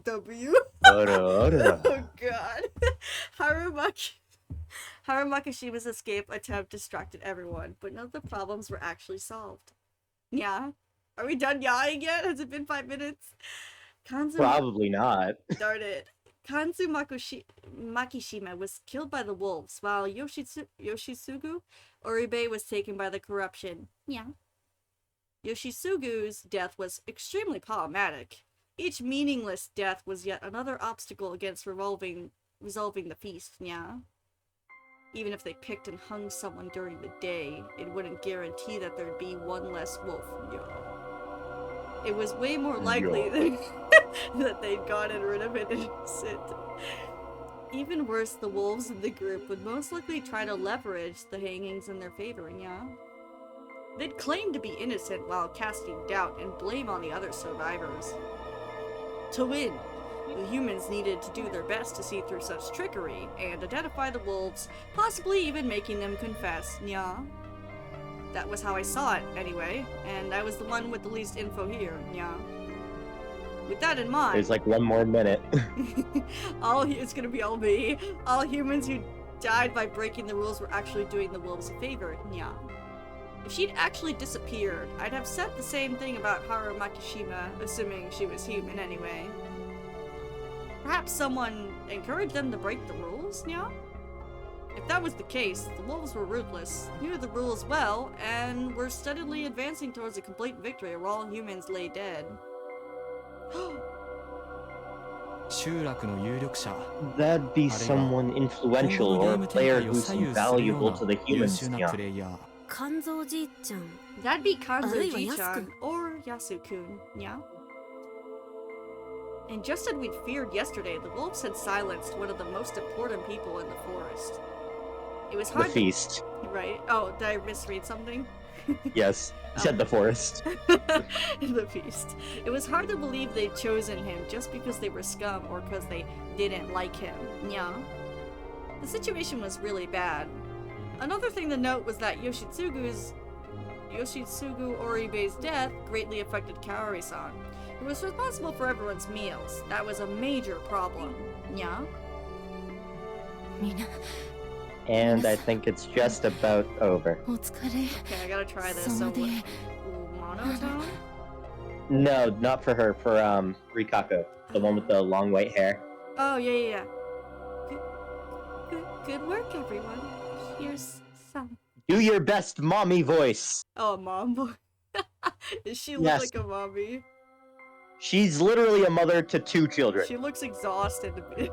W. Oh god. Harumakishima's escape attempt distracted everyone, but none of the problems were actually solved. Yeah. Are we done yawing yet? Has it been 5 minutes? Kanzumi... Probably not. Darn it. Kanzu Makishima was killed by the wolves, while Yoshitsugu Oribe was taken by the corruption. Yeah. Yoshitsugu's death was extremely problematic. Each meaningless death was yet another obstacle against resolving the feast, yeah? Even if they picked and hung someone during the day, it wouldn't guarantee that there'd be one less wolf, yeah. It was way more likely that they'd gotten rid of an innocent. Even worse, the wolves in the group would most likely try to leverage the hangings in their favor, yeah? They'd claim to be innocent while casting doubt and blame on the other survivors. To win, the humans needed to do their best to see through such trickery and identify the wolves, possibly even making them confess, yeah? That was how I saw it, anyway, and I was the one with the least info here, yeah? With that in mind... There's like one more minute. It's gonna be all me. All humans who died by breaking the rules were actually doing the wolves a favor, yeah? If she'd actually disappeared, I'd have said the same thing about Haru Makishima, assuming she was human anyway. Perhaps someone encouraged them to break the rules, yeah? If that was the case, the wolves were ruthless, knew the rules well, and were steadily advancing towards a complete victory where all humans lay dead. That'd be someone influential or a player who's invaluable to the humans, yeah. Kanzo-ji-chan. That'd be Kanzo Aruiwa Ji-chan or Yasu-kun, yeah? And just as we'd feared yesterday, the wolves had silenced one of the most important people in the forest. It was hard The feast. Right? Oh, did I misread something? Yes, you said the forest. The feast. It was hard to believe they'd chosen him just because they were scum or because they didn't like him, yeah? The situation was really bad. Another thing to note was that Yoshitsugu Oribe's death greatly affected Kaori-san, who was responsible for everyone's meals. That was a major problem, yeah? And I think it's just about over. Okay, I gotta try this. So, monotone? No, not for her. For Rikako, the one with the long white hair. Oh, yeah. Good work, everyone. Here's some. Do your best mommy voice. Oh, mom voice. Does she look Yes. like a mommy? She's literally a mother to 2 children. She looks exhausted a bit.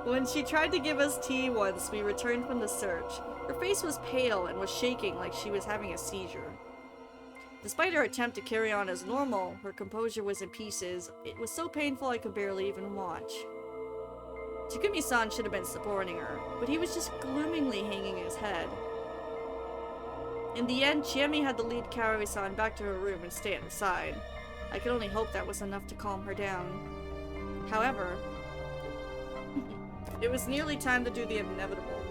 When she tried to give us tea once, we returned from the search. Her face was pale and was shaking like she was having a seizure. Despite her attempt to carry on as normal, her composure was in pieces. It was so painful I could barely even watch. Takumi-san should have been supporting her, but he was just gloomingly hanging his head. In the end, Chiemi had to lead Kaori-san back to her room and stay at her side. I could only hope that was enough to calm her down. However, it was nearly time to do the inevitable.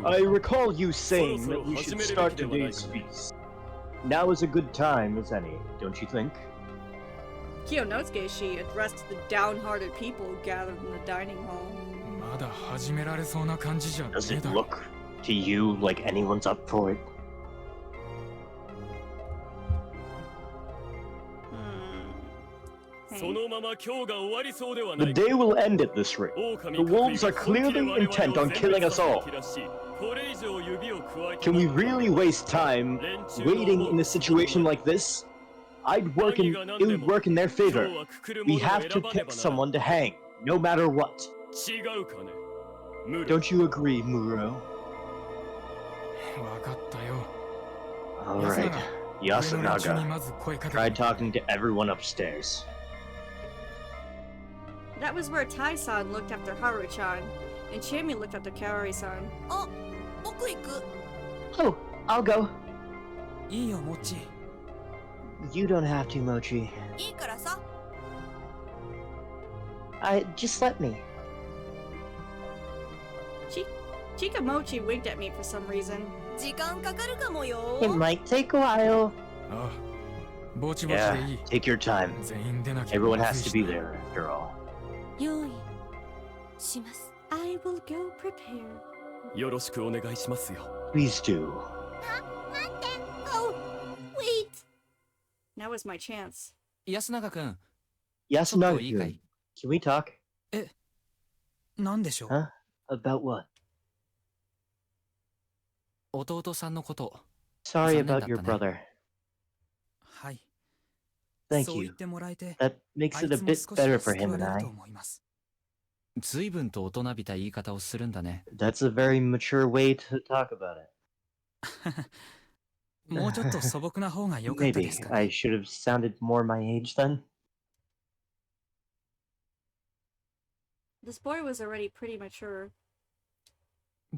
I recall you saying that we should start today's feast. Now is a good time as any, don't you think? Kiyonosuke, she addressed the downhearted people gathered in the dining hall. Does it look to you like anyone's up for it? The day will end at this rate. The wolves are clearly intent on killing us all. Can we really waste time waiting in a situation like this? It would work in their favor. We have to pick someone to hang, no matter what. Don't you agree, Muro? Alright, Yasunaga. Try talking to everyone upstairs. That was where Tai-san looked after Haru-chan, and Chiemi looked after Kaori-san. Oh, 僕行く。 Oh, I'll go. いいよ、モッチ。 You don't have to, Mochi. いいからさ。 Just let me. Chikamochi winked at me for some reason. 時間かかるかもよ。 It might take a while. ああ、ぼちぼちでいい。 take your time. 全員出なきゃ Everyone ま has ずい to し be there, after all. 用意します。 I will go prepare. よろしくお願いしますよ。 Please do. Oh, wait! Now is my chance. 安永くん、ちょっといいか Yasunaga-kun, い can we talk? なんでしょう Huh? About what? 弟さんのこと。 Sorry 残念 about だ your ったね。 brother. はい。 Thank そう言 you. ってもらえて、 That makes あ it い a つも bit 少し better は for 救 him わ and れると I. 思います。随分と大人びた言い方をするんだね。 That's a very mature way to talk about it. もうちょっと素朴な方が良かったで Maybe すか I ね。 should have sounded more my age then. This boy was already pretty mature.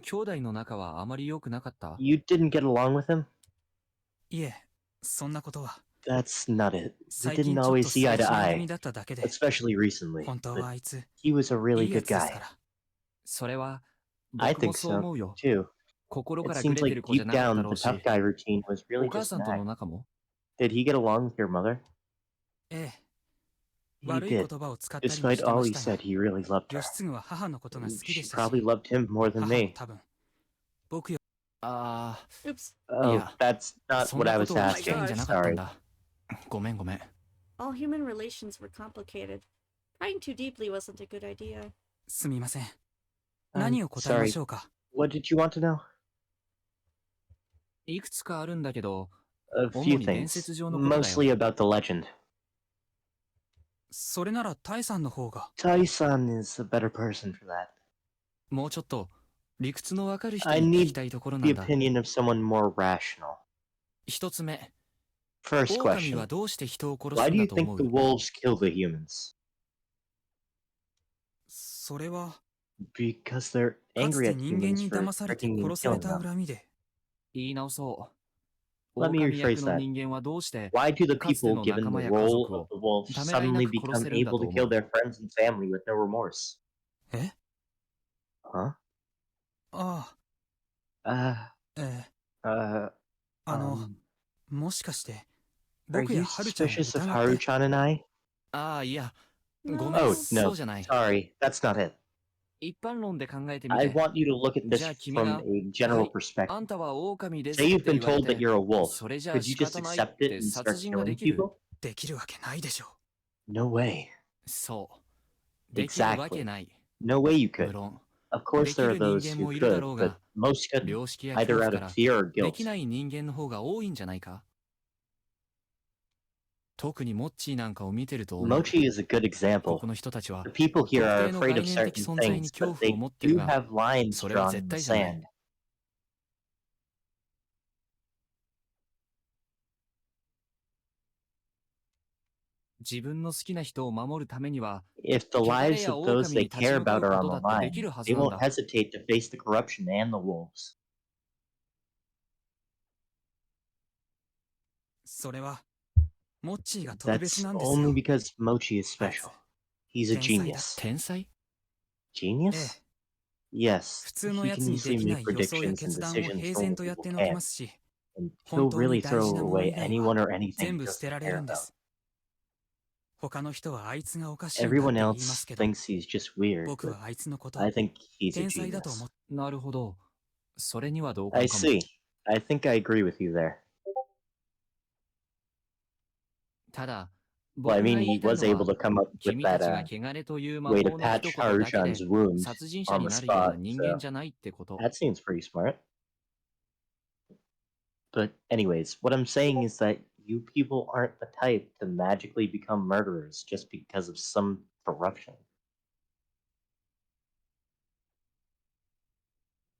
兄弟の仲はあまり良くなかった。 You didn't get along with him? いえ、そんなことは。 That's not it. We 最 didn't 近ちょっと always す see れ eye 違 to い気 eye, 味だっただけで、 especially recently. 本当 But はあいつ、 he was a い really いや good つですか guy. ら。それは I 僕も think そう so 思うよ。 too. 心か It らグ seems レて like る子じゃ deep なかった down ろ the うし、 tough guy routine was お really 母 just さ an んとの act. 仲も Did he get along with your mother? ええ、 He 悪い言 did. 葉を使ったりもし Despite て all ま he したが、 said, he really loved her. 義継は母のことが好きで She したし、 probably loved him more than 母も me. 多分、僕よ あ Oops. Oh, Yeah. that's あ、 not そん what な I こ was とを聞きたい asking. んじゃなかったん Sorry. だ。ごめんごめん。 All human relations were complicated. Prying too deeply wasn't a good idea. すみません。 I'm 何を答えま sorry. しょうか。 What did you want to know? いくつかあるんだけど、 A 主 few に伝 things. 説上のことだよ。 Mostly about the legend. それならタイさんの方が。 Tai-san is a better person for that. もうちょっと理屈のわかる人 I に聞 need きたいところな The んだ。 opinion of someone more rational. 一つ目、 First 狼 question. はどうして人を殺 Why すん do だ you と think 思う the wolves kill the humans? それは、 Because they're かつ angry て at 人間 humans に for 騙されて tricking and 殺され killing た them. 恨みで、言い直そう。 Let me 狼役 rephrase の that. 人間はどうして Why do the かつて people の given 仲間 the や家 role 族 of を the wolves ためらいな suddenly く殺 become せるんだと able to 思 kill う。 their friends and family with no remorse? え Huh? あ Uh, あ、ええ、 uh, もしかして、 are 僕や you ハルちゃんを suspicious of 疑って、 Haru-chan and I? ああ、いや、 No. ごめん、 Oh, そ no. うじゃない。 Sorry, that's not it. 一般論で考えてみ I て。 want you to look at this じゃあ君 from が、 a general はい、 perspective. あんたは狼ですっ Say て you've 言 been われ told that て、 you're a wolf. それじゃ Could あ you 仕 just 方ないっ accept it て and 殺 start 人が killing できる。 people? できるわけないでしょ No way. そう。できるわけ Exactly. ない。 No way you 無 could. 論、 Of course で there き are る人 those 間 who もいるだろ could, う but が、 most couldn't. 良識や恐 Either 怖 out か of ら fear or で guilt. きない人間の方が多いんじゃないか。特にモッチーなんかを見てると思う。 Mochi is a good こ example. この人たちは The people 特 here are 定の afraid 概 of 念的 certain 存在 things, に恐 but 怖を they 持ってる do が、 have lines それは drawn 絶 in the 対じゃない。 sand. If 自分の好きな人を守るためには、 If the 汚れ lives や of those 狼に they 立ち care 向か about う are こ on と the だってでき line, るは they ずなん won't だ。 hesitate to face the corruption and the wolves. それは、モッチーが特別 That's なんですよ only。because Mochi is あいつ special. He's a 天才だ。 genius. 天才 Genius? ええ、 Yes, 普通の he や can つにで easily きな make い予想や predictions and 決断を decisions 平 normal 然とやって people のけ can't. ますし、 And 本 he'll 当に really 大事 throw なもの away 以外 anyone は or anything 全 he 部捨 doesn't てられる care んで about. す。他の人はあいつがおかしいんだって Everyone 言いま else すけど、 thinks he's just weird, 僕 but はあいつのこと、 I think he's a 天才だと genius. 思って、なるほど。それには同 I 感かも。 see. I think I agree with you there. ただ、 Well, I 僕が mean, 言 he いたい was の able は、 to come up with 君た that ちが汚れという魔 way to 法の patch 一言だけで Haruchan's wound 殺人者 on に the なるような spot, 人間 so じゃないってこと。 that seems pretty smart. But anyways, what I'm saying is that you people aren't the type to magically become murderers just because of some corruption.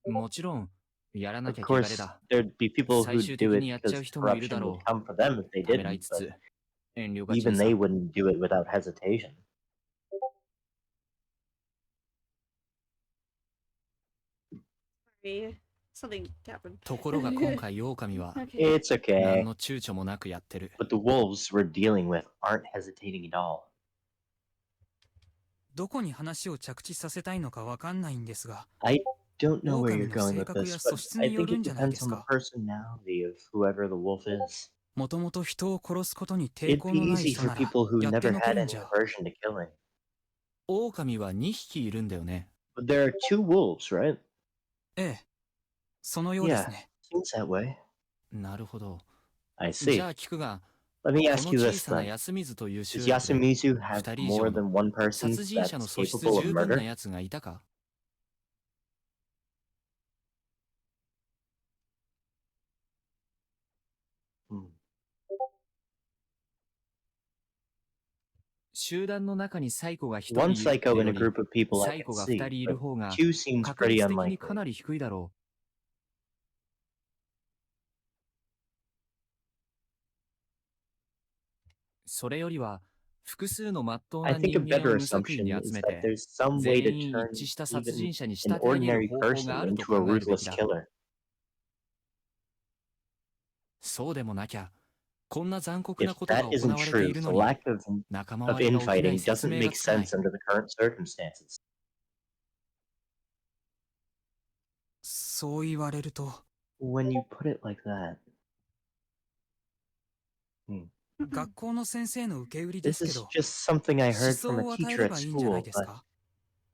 もちろん、やらな Of きゃ汚れ course, だ。 there'd be people 最 who'd 終 do 的 it にやっちゃう because 人もいるだ corruption ろ would come for them if う。 they ためらい didn't, つ but つ、遠慮が小 even さ they い。 wouldn't do it without hesitation. Sorry. Something happened. ところが今回、狼は Okay. It's 何 okay, の躊躇もなくやってる。 but the wolves we're dealing with aren't hesitating at all. どこに話を着地させたいのかわかんないんですが、 I don't know where you're 狼の going 性 with 格 this, や but 素質 I によ think るん it じゃないで depends す on the か。 personality of whoever the wolf is. もともと人を殺すことに抵 It'd 抗 be のない easy 人 for なら、 people who やって never のけ had るん any じゃ。 aversion to killing. 狼は2匹いるんだよね。 But there are two wolves, right? ええ、そのようです Yeah, ね。 seems that way. なるほど。I じ see. ゃあ聞くが、Let me こ ask の you 小 this さな then. 安水という集 Does 落で Yasumizu have 二人以 more 上 than の one person 殺人者の that's 素質 capable of 十分な murder? 奴がいたか？ Hmm. 集団の中にサイコが一 One 人いるって psycho よ in a り group of people サ I イ can コが see, 二人いる but 方が two seems 確 pretty 率的にか unlikely. なり低いだろう。それよりは複数の真っ当 I な think 人 a 間 better を無作為に assumption 集 is め that て there's some way to 全員 turn 一致した殺 even 人者に仕 an 立て上げる ordinary 方法 person があると into 考 a えるべき ruthless だ。 killer. そうでもなきゃこんな残酷 If なことが that 行 isn't われてい true, る the のに lack 仲間 of 割れが起きない infighting 説 doesn't 明が make つかない。 sense under the current circumstances. そう言われると、 When you put it like that, 学校の先生の受け売りで this すけ is ど、 just something I 思 heard 想 from a を与え teacher れ at ばいいんじゃない school, です but か？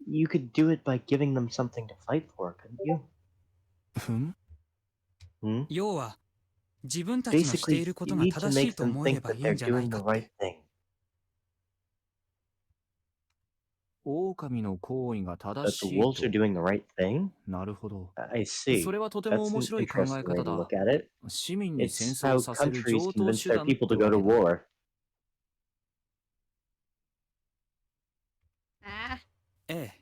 you could do it by giving them something to fight for, couldn't you? ふん Hmm? 要は、自分たちのしてい Basically, るこ you とが need to 正しい make と them 思え think ば that いいん they're じゃない doing か the っ right て。 thing. 狼の行為が正 That し the い wolves are と。 doing the right thing? なるほど。 I そ see. れはとても That's 面 an 白い考え interesting way 方 to だ。 look at it. 市民に戦 It's 争 how させる countries 常套 convince 手 their 段って people to わ go to けだ。 war. Ah. ええ、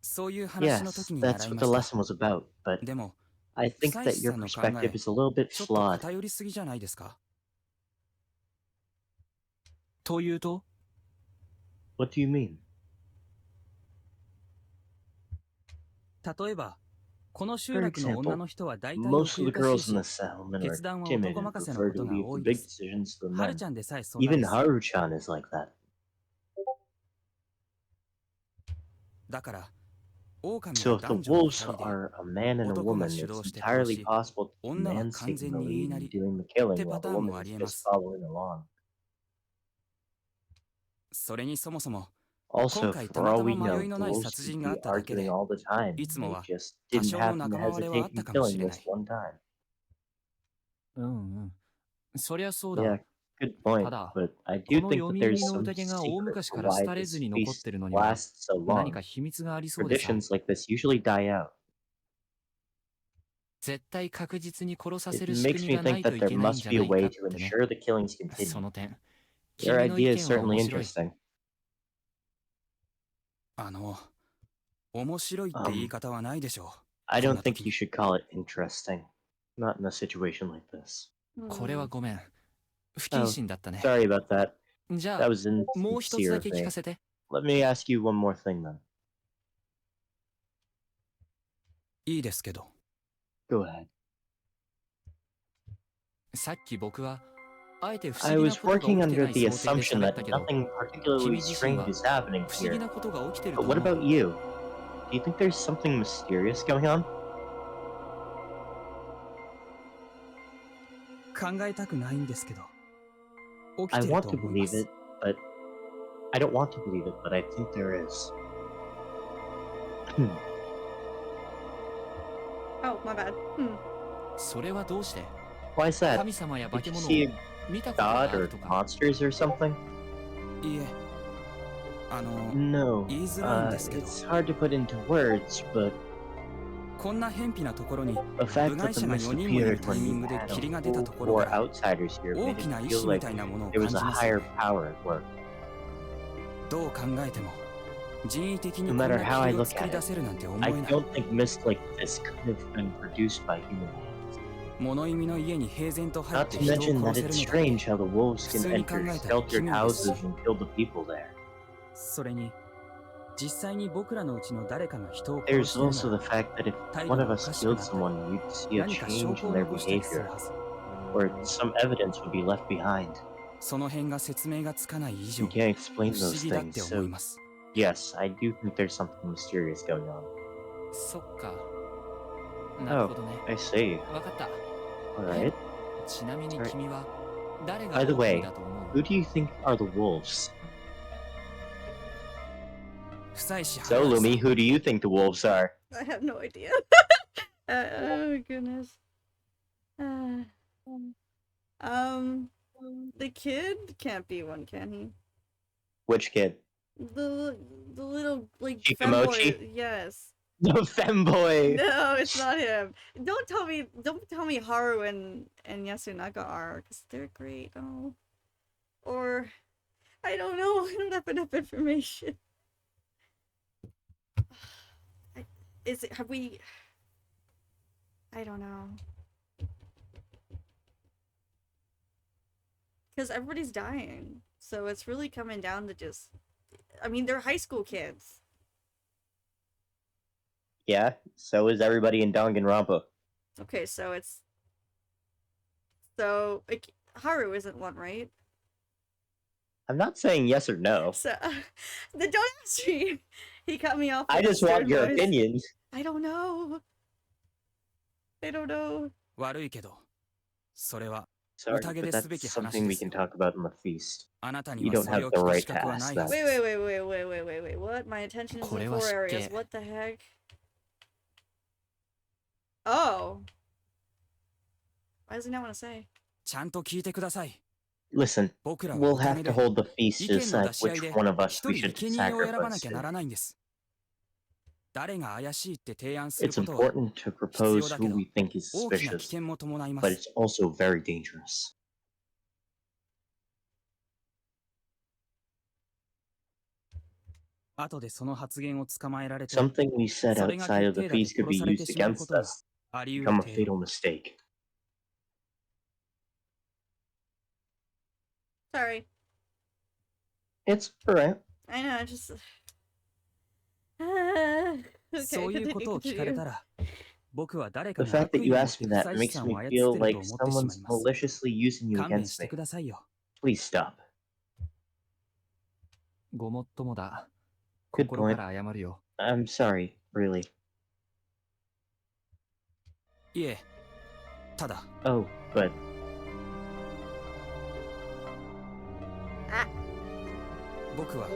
そういう話の Yes, 時に that's 習い what ま the した。 lesson was about, but でも、 I think that your 久石さんの考え、 perspective is a little bit ちょっと flawed. 偏りすぎじゃないですか？というと What do you mean? 例えば、この集 For 落の女 example, の人は大体 most 奥 of the ゆかしい girls in し、 the settlement 決 are 断は timid 男 and 任せの prefer こと to が leave 多 the いで big す。 decisions to the はる men. ちゃんでさえそんな Even です。 Haru-chan is like that. だから、狼 So が if the 男女の wolves 二人で、 are a man and a 男が woman, 主 it's 導して entirely 殺し、 possible that the 女は man's 完 taking 全 the に言い lead な and り doing the っ killing て while パ the ターンも woman あ is りえま just す。 following along. それにそもそも、 Also, 今回た for ま all た we ま know, 迷い the のない wolves 殺 could 人があ be っただけ arguing で、 all the time. いつも They は just 多 didn't 少の happen to 仲間割れはあっ hesitate た in かもし killing れな this い。 one time. うんうん。そりゃそう Yeah, だ。 good た point, だ、 but I こ do の think 読 that み there's 耳の some 宴が大 secret 昔 to から why 廃れず this に残っ feast てるのには lasts so 何 long. か秘密がありそうでさ。 Traditions like this usually die out. 絶対確実に殺させ It る仕組 makes み me がな think いと that い there けないん must じゃ be a ないか way っ to てね。 ensure the killings そ continue. の点、 Your 君の意 idea 見 is は certainly 面白い。 interesting. 面白いって言い方はないでしょう。 I こん don't な think 時 you に。 should call it interesting. Not in a situation like this. これは Hmm. ごめん。不謹 Oh, 慎だったね。 sorry about that. じゃ That あ、 was もう一つ insincere だ of け聞か me. せて。 Let me ask you one more thing then. いいですけど。 Go ahead. さっき僕は、あえて不 I 思議な was ことが起 working きて under ない the 想定で assumption 喋っ that たけど、 nothing particularly 君自身 strange は is happening 不思議 here. なことが起きてると But what 思う。 about you? Do you think there's something mysterious going on? 考えたくないんですけど。起 I きてる want と to 思いま believe す。 it, but I don't want to believe it, but I think there is. Oh, my bad. Hmm. それはどうして Why is that? 神様や化 Did け you 物を see 見たことがあ God る or とか。 monsters or something? いいえ。No. 言いづらいんですけど。 It's hard to put into words, but こんな偏僻なところに the fact 部 that 外 the 者が mist 4人もいる appeared タイ when ミン you グで had 霧が a 出た full ところ four から outsiders here 大 made き it な意 feel 志み like たいなものを there 感 was じ a ますよ higher ね。 power at work. どう考えても人為的に No こんな matter how I 霧を look 作り at 出 it, せるなんて思 I えない。 don't think mist like this could have been produced by human beings. 物意味の家に平然と入っ Not て to 人を mention 殺 that せ it's るのだって strange how the wolves can 普通に考 enter えたら奇 sheltered 妙ですし。 houses and kill the people there. それに実際に僕らのうちの誰かが人を殺 There's してる also な the ら fact that if 態 one 度 of がお us かしく killed なったり someone, you'd see a 何か証 change 拠 in を their 残したりする behavior, はず。 or some evidence would be left behind. その辺が説明がつかない以 You 上 can't explain 不思 those 議だっ things, て思 so います。 yes, I do think there's something mysterious going on. そっか。なるほどね。 I see. わかった。 Alright. ちなみに君は誰が By the 狼 way, だと思 who う？ do you think are the wolves? 不妻子 So, 原田さん Lumi, who do you think the wolves are? I have no idea. Oh goodness. Uh, The kid can't be one, can he? Which kid? The little like Shikamochi? femboy. Yes. The femboy. No, it's not him. Don't tell me Haru and Yasunaka are, because they're great. Oh. Or I don't know. I don't have enough information. Have we? I don't know. Because everybody's dying. So it's really coming down to just... I mean, they're high school kids. Yeah, so is everybody in Danganronpa. Okay, so it's... So, like, Haru isn't one, right? I'm not saying yes or no. So, then don't ask me! He cut me off. I with just his want third your voice. opinions. I don't know. I don't know. 悪いけど、それは Sorry, 宴 but ですべき that's 話 something で we す can よ。 talk about in the feast. あなたに You は don't それ have を the 聞く right 資格は to な ask い that. はず Wait, です wait. What? My attention is Kore in wa four areas. shitte. What the heck? Oh. Why does he not want to say? ちゃんと聞いてください。 Listen, 僕らは we'll お have 互 to いで hold the feast 意 to 見の decide 出し合い which で one of us 一 we 人 should 生贄を選ばな sacrifice きゃな to. らないんです。誰が怪しいって提案する It's ことは important to propose who we think is 大きな危 suspicious, 険も伴いま but す。 it's also very dangerous. 後でその発言を捕まえられて Something we said それが outside of 決 the 定打で feast could be 殺されて used しまう against ことは us, あり得 become る a 程 fatal 度。 mistake. Sorry. It's alright. I know, just... okay, そういうことを continue, 聞かれ continue. たら、僕は誰か The が fact 悪 that 意 you を持っ asked て me 不 that 採 makes 算を me 操ってい feel ると like 思ってしま someone's います。 maliciously using you 勘弁 against して me. くださいよ。 Please stop. ごもっともだ。 Good 心 point. から謝るよ。 I'm sorry, really. いえ、ただ、 Oh, but 僕は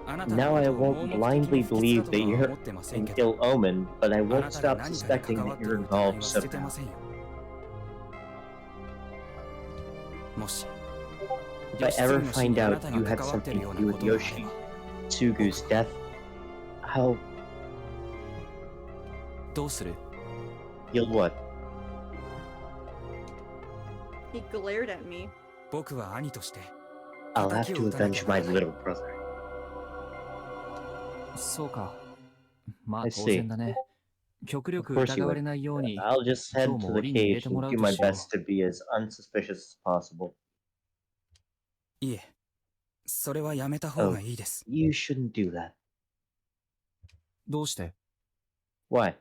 あなた now の I ことを won't 盲目的に blindly 不吉 believe だと that は you're 思ってません an けど、 ill omen, but I あ won't なたが stop 何かに suspecting 関わ that ってい you're る疑い involved は捨てて somehow. ませんよ。もし、 If I 吉 ever 次の死 find にあな out た you が had 関わっている something よう to な do こ with とがあれ Yoshi, ば、 Tsugu's death, I'll... どうする？ You'll what? He glared at me. 僕は兄として I'll 敵 have を to 撃たなき avenge ゃな my らない。 little brother. そうか。まあ I 当 see. 然だね。極 Of 力 course 疑 you わ would. れないように。 I'll just head 今 to 日も the 檻に入れ cage ても and らう do と my しよう。 best to be as unsuspicious as possible. いえ、それはやめた方がいいです。 You shouldn't do that. どうして？ Why?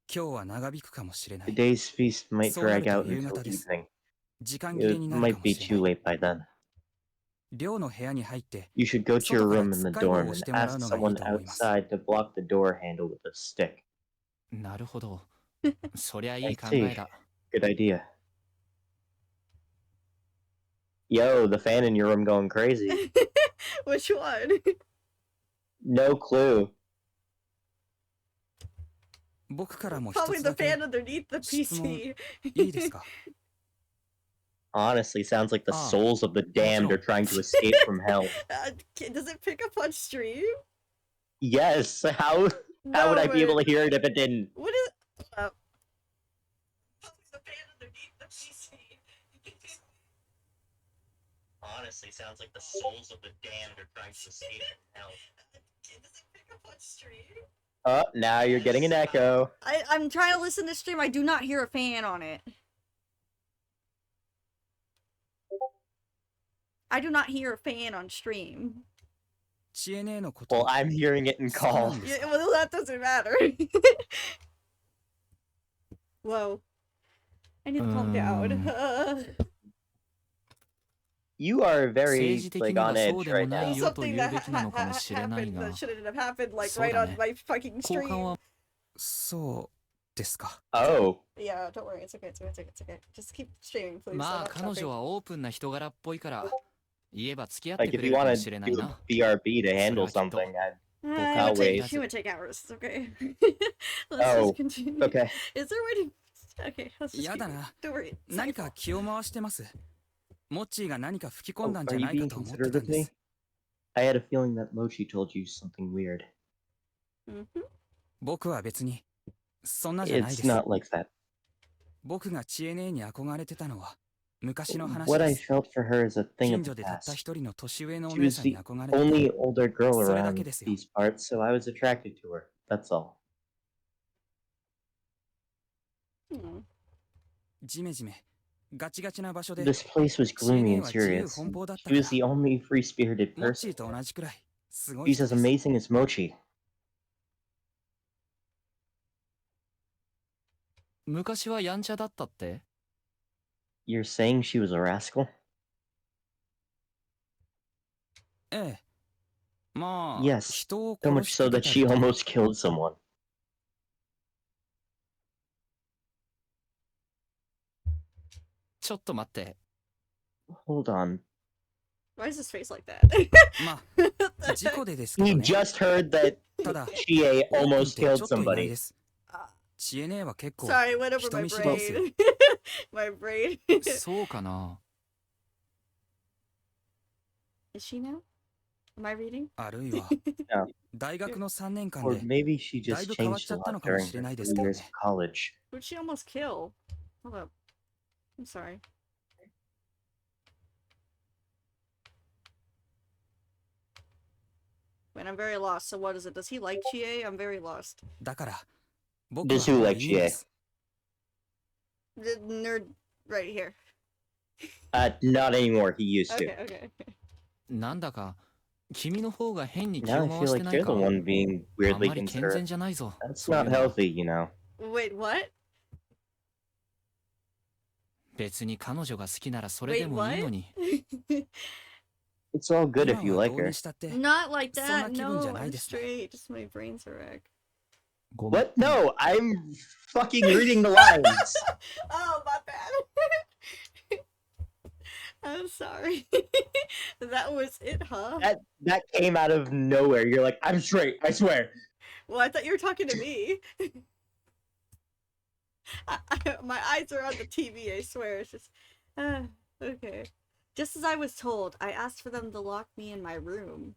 今日は長引くかもしれな The い。 day's feast might そうな drag ると out 夕 until 方です。 evening. 時間切れ It になるか might も be しれ too ない。 late by then. 寮の部屋に入って You should go to your 外から room in the 使い棒 dorm を and してもらう ask のがいい someone と思います。 outside to block the door handle with a stick. なるほど。そりゃい I い考 see. えだ。 Good idea. Yo, the fan in your room going crazy. Which one? No clue. 僕からも一 Probably つ the だけ fan underneath the 質問 PC. いいですか？ Honestly, sounds like the Ah, souls of the damned are trying to escape from hell. Does it pick up on stream? Yes, how would No, I be able but- to hear it if it didn't? What is? Probably the fan underneath the PC. Honestly, sounds like the souls of the damned are trying to escape from hell. Does it pick up on stream? Oh, now you're getting an echo. I'm trying to listen to stream. I do not hear a fan on it. I do not hear a fan on stream. 知恵ねえのこと Well, I'm hearing it in そうな call. んですか？ Yeah, well, that doesn't matter. Whoa. I need to calm down. You are 政 very 治的 like には on そう edge でも right な now. いよと Something 言う that べきなのかもしれない happened が that。shouldn't have happened like そう right だ on ね。 my fucking 交換 stream. はそうですか。 Oh, Yeah, don't worry. It's okay. It's okay. It's okay. It's okay. Just keep streaming, please. まあ I'm not 彼女 stopping. はオープンな人柄っぽいから言えば付き合って like く if れ you るか want も to しれない do な。 BRB to handle それはきっと。 something, It would wait. take hours. It's okay. Let's Oh, just continue. okay. Is there a way to Okay, let's just 嫌 keep だ it. な。 Don't worry. 何か気を回してます。モッチーが何か吹き込んだん Oh, じ are ゃ you ないか being と思って considerate たん of で me? す。 I had a feeling that Mochi told you something weird. Mhm. 僕は別に、そんなじゃないで It's す。 not like that. 僕がチエネーに憧れてたのは、昔の話 What で I す。 felt for her is a thing 近 of 所 the でたった past. 一人の年上のお She 姉 was さんに the 憧れてた。 only older girl それだけ around ですよ。 these parts, so I was attracted to her. That's all. Hmm. ジメジメ、ガチガチな場所で、 This place was チエ gloomy ネー and は自由 serious. 奔放だった She か was ら、 the only free-spirited モッチ person. ーと同じくらい、すごい She's 人 as です。 amazing as Mochi. 昔はやんちゃだったって？ You're saying she was a rascal? ええ。まあ、 Yes, 人を so 殺 much し so か that けた she りとか。 almost killed someone. ちょっと待って。 Hold on. Why is his face like that? まあ、事故でですけ He どね。 just heard that ただ、 Chie オープンっ almost てちょ killed っと意外 somebody. です。チエネーは結構、 Sorry, went over 人 my 見知りですよ。 brain. My brain. そうかな。 Is she now? Am I reading? あるいは No. 大学の3年間 Or で maybe she だい just ぶ変わっ changed ちゃ a ったの lot かも during しれない her です few けど years ね of。college. Who'd she almost kill? Hold up. I'm sorry. Wait, I'm very lost. So what is it? Does he like Chie? I'm very lost. だから、僕 Does は who もう like いいんです The nerd right here. Not anymore. He used to. Okay, okay. なんだか君の方が変に気 Now を I 回 feel して like ない you're か？ the one being あん weirdly まり健 considerate. 全じゃないぞ。 That's そういう not のは healthy, you know. Wait, what? 別に彼女が好きならそれで Wait, もいいの what? に。 It's all good 今 if you は like どう her. にしたって、 Not like そんな that. 気分じゃ No, ない I'm ですね。 straight. Just my brain's a wreck. ごめん。 What? No, I'm fucking reading the lines. Oh, my bad. I'm sorry. That was it, huh? That came out of nowhere. You're like, I'm straight, I swear. Well, I thought you were talking to me. My eyes are on the TV, I swear. It's just. Okay. Just as I was told, I asked for them to lock me in my room.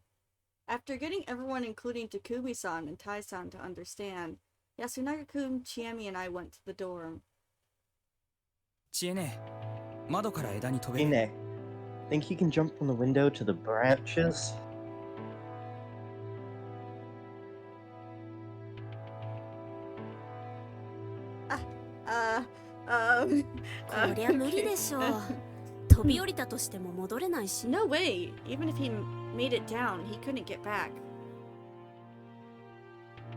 After getting everyone, including Takumi-san and Tai-san, to understand, Yasunaga-kun, Chiemi, and I went to the dorm. チエネー、窓から枝に飛べる。 Ine, think he can jump from the window to the branches? Um. こりゃ無理でしょう。飛び降りたとしても戻れないし。 No way! Even if he made it down, he couldn't get back.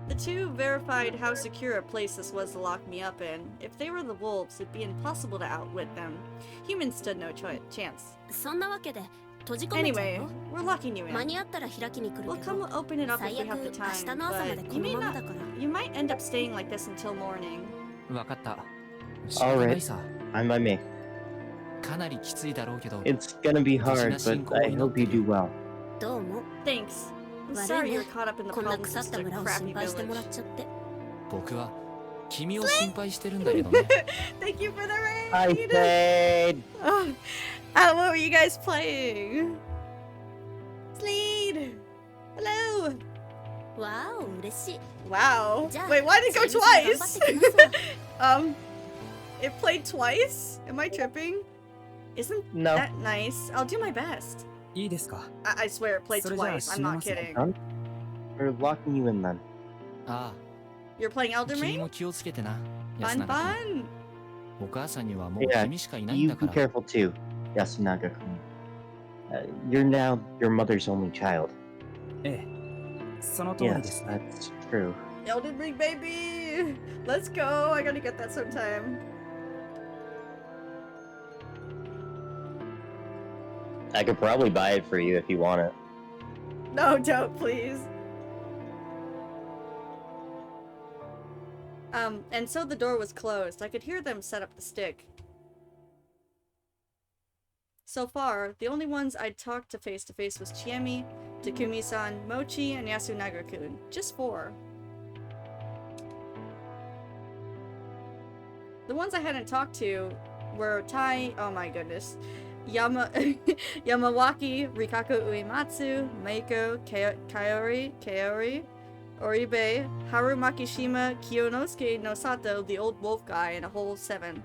The two verified how secure a place this was to lock me up in. If they were the wolves, it'd be impossible to outwit them. Humans stood no chance. そんなわけで閉じ込めちゃう Anyway, よ。 we're locking you 間 in. に合ったら開きに来る We'll け come ど、 open it up if 最 we 悪 have the 明 time, 日の朝まで but こ you の may まま not. だから。 You might end up staying like this until morning. わかった。仕方ないさ。 I'm by me. かなりきついだろうけど。 It's gonna be hard, but I hope you do well. どうも。 Thanks. I'm 悪 sorry い you're ね。 caught up in the こんな problems 腐っ of た such a 村を crappy 心配してもらっ village. ちゃって。僕は君を心配してるんだけどね。 Thank you for the raid! I played! What were you guys playing? Sleed! Hello! わお、嬉しい。 Wow. じゃあ、 Wait, why did it go 先生頑張 twice? ってきますわ It played twice? Am I tripping? Isn't No. that nice? I'll do my best. いいですか。 I swear it played それじゃあ twice. I'm not 閉め kidding. ます。We're locking you in then. あ You're playing あ、 Elder 君 Ring? も気をつけてな。 Fun, 安永君。 fun. お母さんにはもう Yeah, 君しかいないん You だ be から。 careful too, Yasunaga-kun. You're now your mother's only child. ええ。その通りで Yes, すね。 that's true. Elden Ring, baby! Let's go. I gotta get that sometime. I could probably buy it for you if you want it. No, don't, please. And so the door was closed. I could hear them set up the stick. So far, the only ones I'd talked to face was Chiemi, Takumi-san, Mochi, and Yasunaga-kun. Just 4. The ones I hadn't talked to were oh my goodness. Yamawaki, Rikaku Uematsu, Meiko, Kaori, Oribe, Haru Makishima, Kiyonosuke no Sato, the old wolf guy, and a whole 7.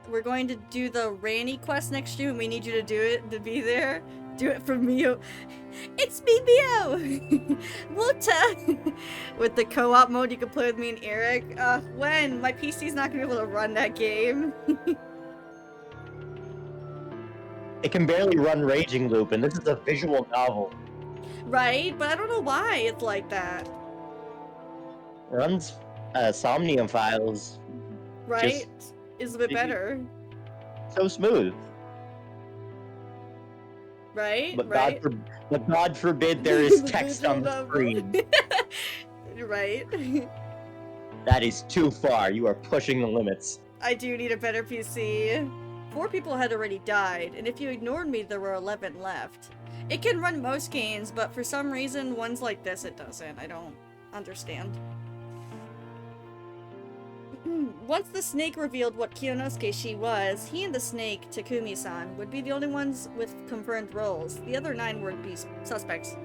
We're going to do the Ranny quest next stream, and we need you to do it, to be there. Do it for Mio. It's me, Mio! Muta! With the co-op mode, you can play with me and Eric. When? My PC's not gonna be able to run that game. It can barely run Raging Loop, and this is a visual novel. Right? But I don't know why it's like that. Runs Somnium Files Right? Is a bit Did you- better. so smooth. Right? But right? God forbid there is text on the screen. Right? That is too far. You are pushing the limits. I do need a better PC. 4 people had already died, and if you ignored me, there were 11 left. It can run most games, but for some reason, ones like this, it doesn't. I don't understand. Once the snake revealed what Kiyonosuke she was, he and the snake, Takumi-san, would be the only ones with confirmed roles. The other 9 would be suspects.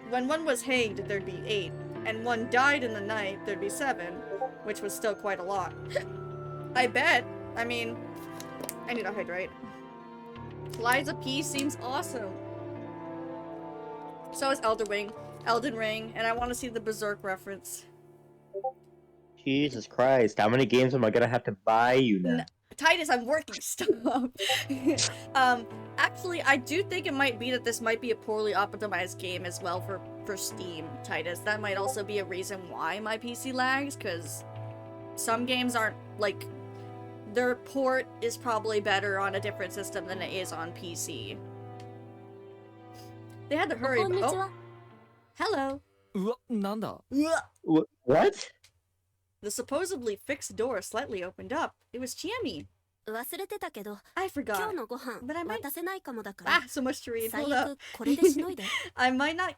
When one was hanged, there'd be 8, and one died in the night, there'd be 7, which was still quite a lot. I bet. I mean, I need to hydrate. Liza P seems awesome. So is Elden Ring, and I want to see the Berserk reference. Jesus Christ, how many games am I gonna have to buy you now? Titus, I'm working. Stop. Actually, I do think it might be that this might be a poorly optimized game as well for Steam, Titus. That might also be a reason why my PC lags, because some games aren't, like, their port is probably better on a different system than it is on PC. They had to hurry. こんにちは Hello. うわ、なんだ What? The supposedly fixed door slightly opened up. It was Chiemi. 忘れてたけど I 今 forgot. 日のご飯 But I might- 渡せないかもだから Ah, so much to read. 最 Hold up. 悪これでしのいで I might not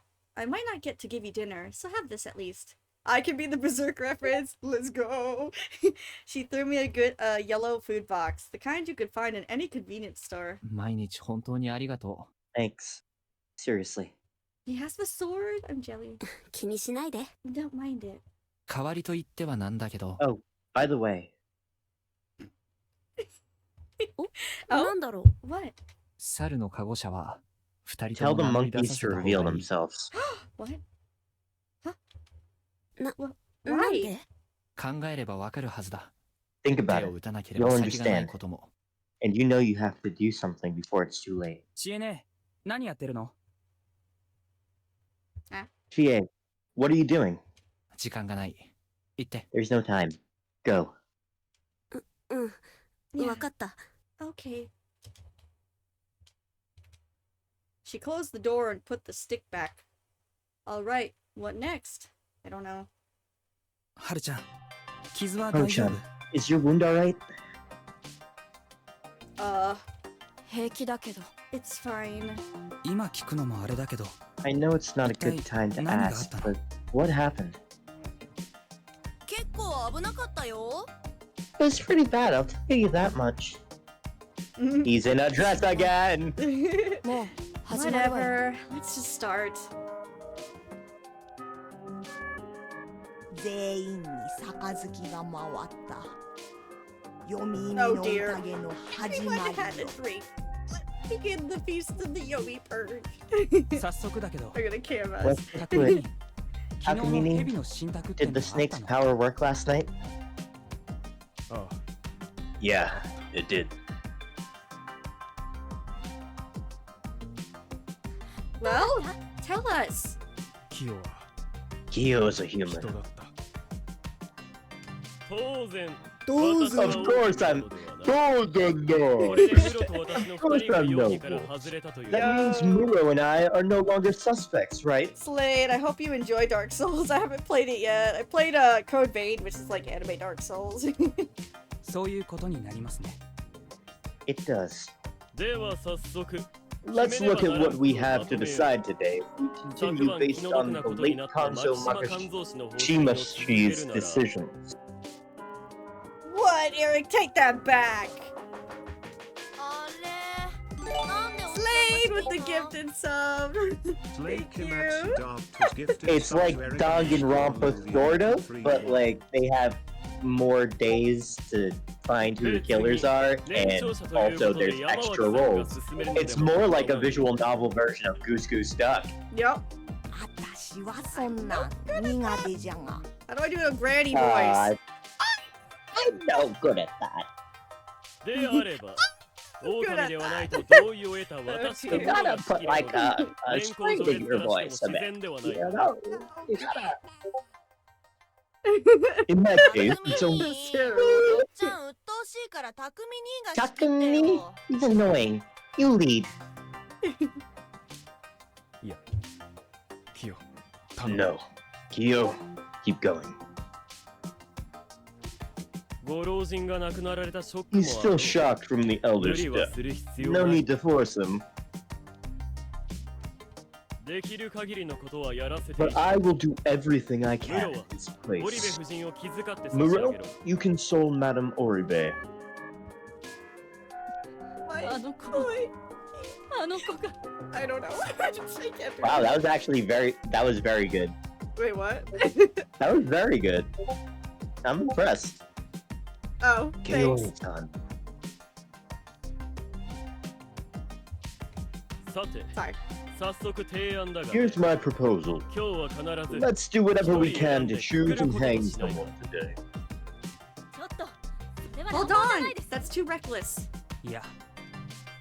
get to give you dinner, so have this at least. I can be the Berserk reference. Let's go. She threw me a good yellow food box, the kind you could find in any convenience store. 毎日本当にありがと Thanks. Seriously. He has the sword. I'm jelly. 気にしないで Don't mind it. う。代わりと言ってはなんだけど、 By the way, なんだろう What? 猿のカゴ車は二人 tell と the も名乗り出 monkeys させ to た方 reveal がいい。 themselves. What? な What? なん Why? で考えればわかるはずだ。 Think 手 about を it. 打たなければ You'll 先がない understand. ことも。 And you know you have to do something before it's too late. 知恵ね何やってるの GA, what are you doing? 時間がない。行って。 There's no time. Go. うん Yeah. わかった Okay. She closed the door and put the stick back. Alright, what next? I don't know. はるちゃん傷は大丈夫 Haru-chan, is your wound alright? 平気だけど It's fine. 今聞くのもあれだけど I know it's not a good time to ask, but what happened? 結構危なかったよ It was pretty bad, I'll tell you that much. He's in a dress again! もう始まるわよ Whatever. Let's just start. 全員に杯が回った読み入り Oh の dear. 宴の始 Everyone まり had a よ drink. Let's begin the feast of the Yomi Purge. 早速だけど They're gonna kill What? us. 匠に Wait, 昨日の Akumini, 蛇の信託って did の the があっ snake's たの power work last night? ああ Yeah, it did. Well, tell us. キヨは Kyo is a 人 human. だった当然当然 Of course I'm- Oh, これでムロと私の二人が容疑から外れたという That means Muro and I are no longer suspects, right? Slade, I hope you enjoy Dark Souls. I haven't played it yet. I played Code Vein, which is like anime Dark Souls. そういうことになりますね It does. では早速 Let's look at what we have to decide today. We 昨 continue 晩気 based の毒 on な the ことに late なった Kanzo 牧島勘造氏の方針を Makashima's 続けるなら decisions. What, Eric? Take that back. あれなんで Slade with the gifted sub. Slade Thank Kimetsu you. Dog was gifted It's sub like to Eric Danganronpa Nishimura sort of, 3 but days. like they have more days to find who the killers are, and also there's extra roles. It's more like a visual novel version of Goose Goose Duck. Yep. 私はそんな苦手じゃが。 How do I do a granny voice? I'm no good at that. であれば狼ではないと同意を得た私 You が gotta put like a strain in your voice a 自 bit. 然ではな You い know, you gotta. In that case, it's よ only っちゃん鬱陶しいから匠兄が仕切って Takumi. よ He's annoying. You lead. キヨ No. Kyo, keep going. ご老人が亡くなられたショックも He's あ still る shocked from the 無 elder's 理は death. する必要 No ない need to force him, できる限りのことはやらせてい but い I will do everything I can in his オリベ place. 夫人を気遣って差し上げ Muro, ろ you console Madame Oribe. My あの子 boy. あの子が I don't know. I can't do Wow, it. that was actually that was very good. Wait, what? That was very good. I'm impressed. Oh, thanks. Kyo-san. さて Sorry. 早速提案だが Here's my proposal. 今日は必ず Let's do whatever we can to shoot and hang someone today. ちょっとそれは Hold 乱暴じゃ on. ないです That's too reckless. いや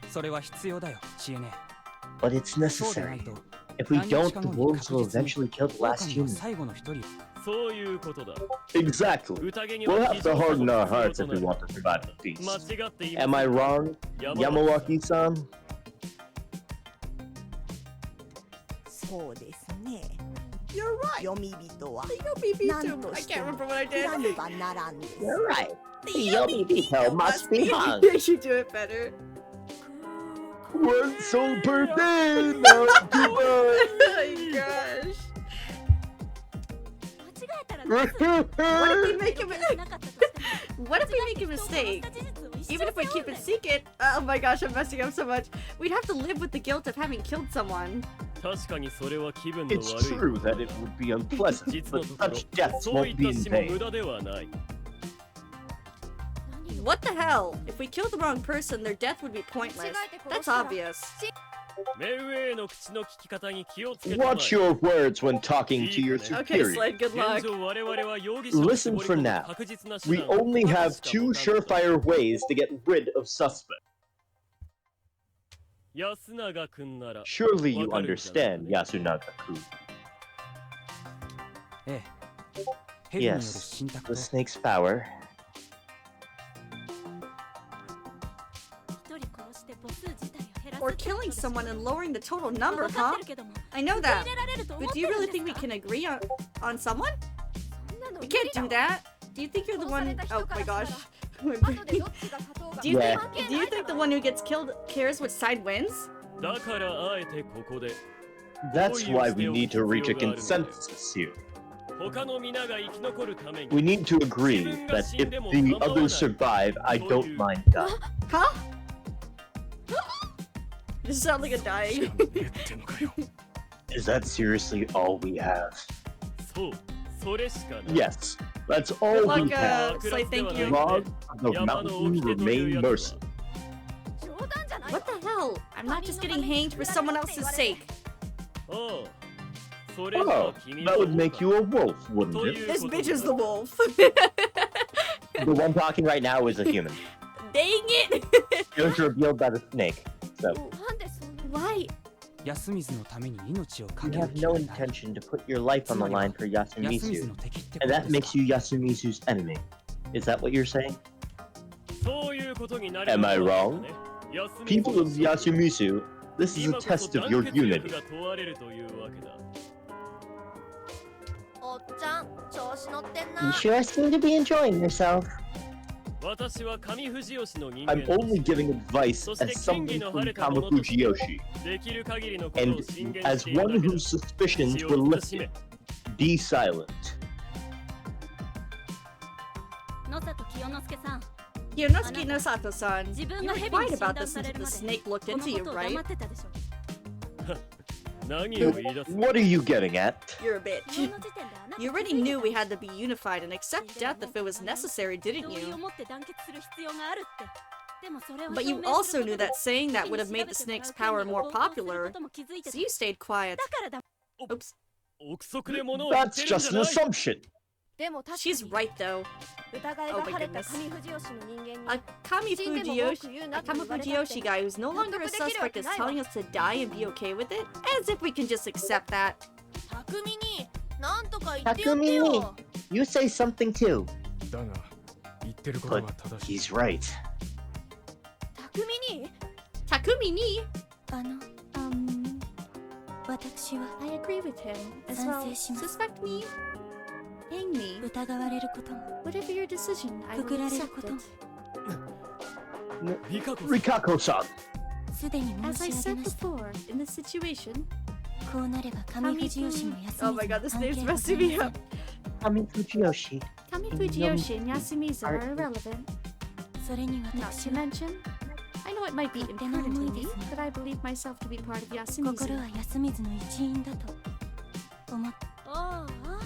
それは必要だよ知恵ね But it's そうでない necessary. と If we 何日 don't, か the 後に wolves will 確実に eventually kill the last 狼の human. 最後の一人そういうことだ Exactly. 宴に We'll は have 非 to 常 harden に our 必要 hearts と if な we る want to survive the feast. 間違ってい Am I wrong, 山 Yamawaki-san? そうですね。 You're right. 読み人は Yo, beep, 何 too. と I して can't も remember what I 切ら did. ねばならんです。 You're right. The Yomi Yomibito must be hung. You should do it better. One soul per day. Now goodbye. Oh my gosh. 間違えたらどうする What if we make 予 him? 見しなかったとしても What if we make a mistake? Even if we keep it secret, oh my gosh, I'm messing up so much. We'd have to live with the guilt of having killed someone. 確かにそれは気分の悪 It's い true that it would be unpleasant, 実の but ところ such deaths そうい won't っ be た in 死も vain. 無駄ではない What the hell? If we killed the wrong person, their death would be pointless. That's obvious. 目上への口の利き方に気をつけてもらえ Watch your words when talking to your Okay, superior. Slade, good 現 luck. 状我々は容疑者を Listen 絞り for 込む now. 確実な手 We 段を only ただ have しか two 持たない surefire ways to get rid of suspects. 安永くんなら Surely you わかるんじゃないかね understand, Yasunaga-kun. ええヘビによる Yes, 信託と the snake's power. 一人殺して母数自体を減らす Or killing someone and lowering the total number, 分かっ huh? てるけども I know 受け that. 入れられると思 But っ do て you るん really です think we か can agree on someone? そんなの We 無理 can't だ do わ that. Do you think you're the 殺さ one? れた人 Oh か my ら gosh. したら後でどっちが勝とうが Do you Yeah. think? Do you think the one who gets killed cares which side wins? だからあえてここで That's why we need to reach a consensus here. 他の皆が生き残るため We に need to agree that if the others survive, I don't mind that. Huh? This sounds like a dying. Is that seriously all we have? そうそれしかない Yes, that's all Good we luck, have. Slade. Thank you. Log of the mountain remain merciful. 冗談じゃない What the hell? I'm not just getting hanged for someone else's sake. ああそれ Oh, は君 that の would make you a wolf, wouldn't と it? いう This こと bitch is だ the wolf. The one talking right now is a human. Dang it! It was revealed by the snake. So なんでそんな Why? 安水のために命を you 懸ける have 気 no がない intention to put your life on the line for 安水 Yasumizu, の敵ってこ and と that で makes すか you Yasumisu's enemy. Is that what you're saying? そういうことになる Am I のだ wrong? ね休み People of Yasumizu, this is a 今こそ test of 団 your 結力 unity. が問われるというわけだおっちゃん調子乗ってん You な sure seem to be enjoying yourself. 私は上藤吉の人間 I'm only giving advice そして as 金 someone 義の from 晴れた者として Kamafuji Yoshi, できる限りのことを and 進言 as しているだ one けだ whose suspicions 口 were を慎 lifted, め be silent. 野里清之助さん Yonosuke Nosato-san, 自分 you が were 蛇に quiet 診 about 断 this され until る the まで snake looked この into こ you, とを right? 黙ってたでしょ何を言い出す What are you getting at? You're a こ bitch. の時点であなた You already knew we had to be unified and accept death if it was necessary, didn't 同意を you? 持って団結する必要があるってでもそれを But you 証明す also る knew ことで that saying that 時 would に have 調べ made て the もらう snake's 権 power 利 more を暴行するこ popular, とも気づいて so た you stayed quiet. だからだ Oops. 憶測で物を言っ That's てるん just じゃ an ない assumption. でも確か She's に right though. 疑い Oh が my 晴れた goodness. 上藤吉の人間に A Kami 死んでも Fujiyoshi, 文句言うな a と言 Kami われたって Fujiyoshi guy who's no longer a suspect is telling us to die and be okay with it? As if we can just accept that. 匠になんとか言ってやってよ You say something too. だが言ってることは But 正しい he's right. 匠に Takumi ni. 私は I agree with him as well. 賛成します Suspect me, hang me, 疑われることも whatever your decision, I くく will られる accept ことも it. リカコさん Rikako-san. すでに As 申 I し上げ said ました before, in this situation, こうなれば上藤吉も休 oh み my ず god, も this 関係 name's ござ messing い me ませ up. ん Kami Fujiyoshi. Kami Fujiyoshi and Yasumizu are irrelevant. それに Not 私 to は mention, I know it might be imprudent to me, but I believe myself to be part of 心 Yasumizu. は休みずの一員だと思って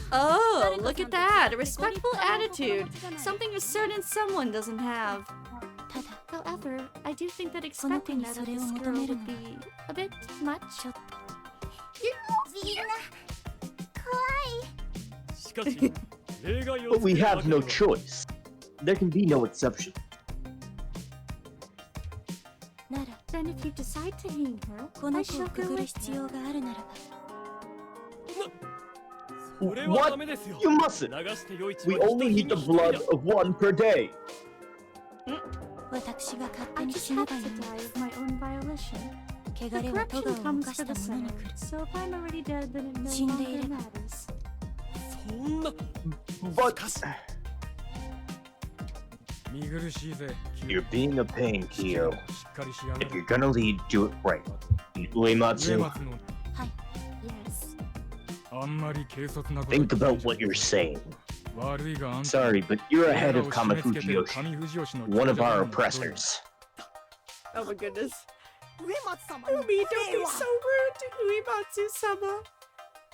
Oh, look at that! A respectful attitude! Something a certain someone doesn't have. ただ However, I do think that expecting that of this girl would be a bit much. ちょっとしかし例外を But we 作るわ have け no には choice. There can be no exception. なら Then if you decide to hang her, こ I の子 shall をく go ぐる with 必 her. 要があるならばそれは What? ダメですよ You mustn't. 流してよいち We は only 一 need 人 the 一人 blood だ of one per day. 私が勝手 I に just 死ね have ばいい to の die です of my own violation. 汚 The れは咎 corruption を comes 犯し for た the 者に来 sinner, る so if I'm already dead, then it no 死んでい longer れば matters. そんな But 見苦しいぜ you're being a pain, し Kyo. っかりしやが If れ you're gonna lead, do it right. 上 Uematsu, 松の Yes. あんまり軽率なこと think about what you're saying. 悪いがあんた Sorry, but you're 俺 ahead ら of を締め付けてる Kamafuji 上藤吉の one of 長 our 者のどう oppressors. Oh my goodness. 上松様 Umi, の don't be so rude to Uematsu-sama.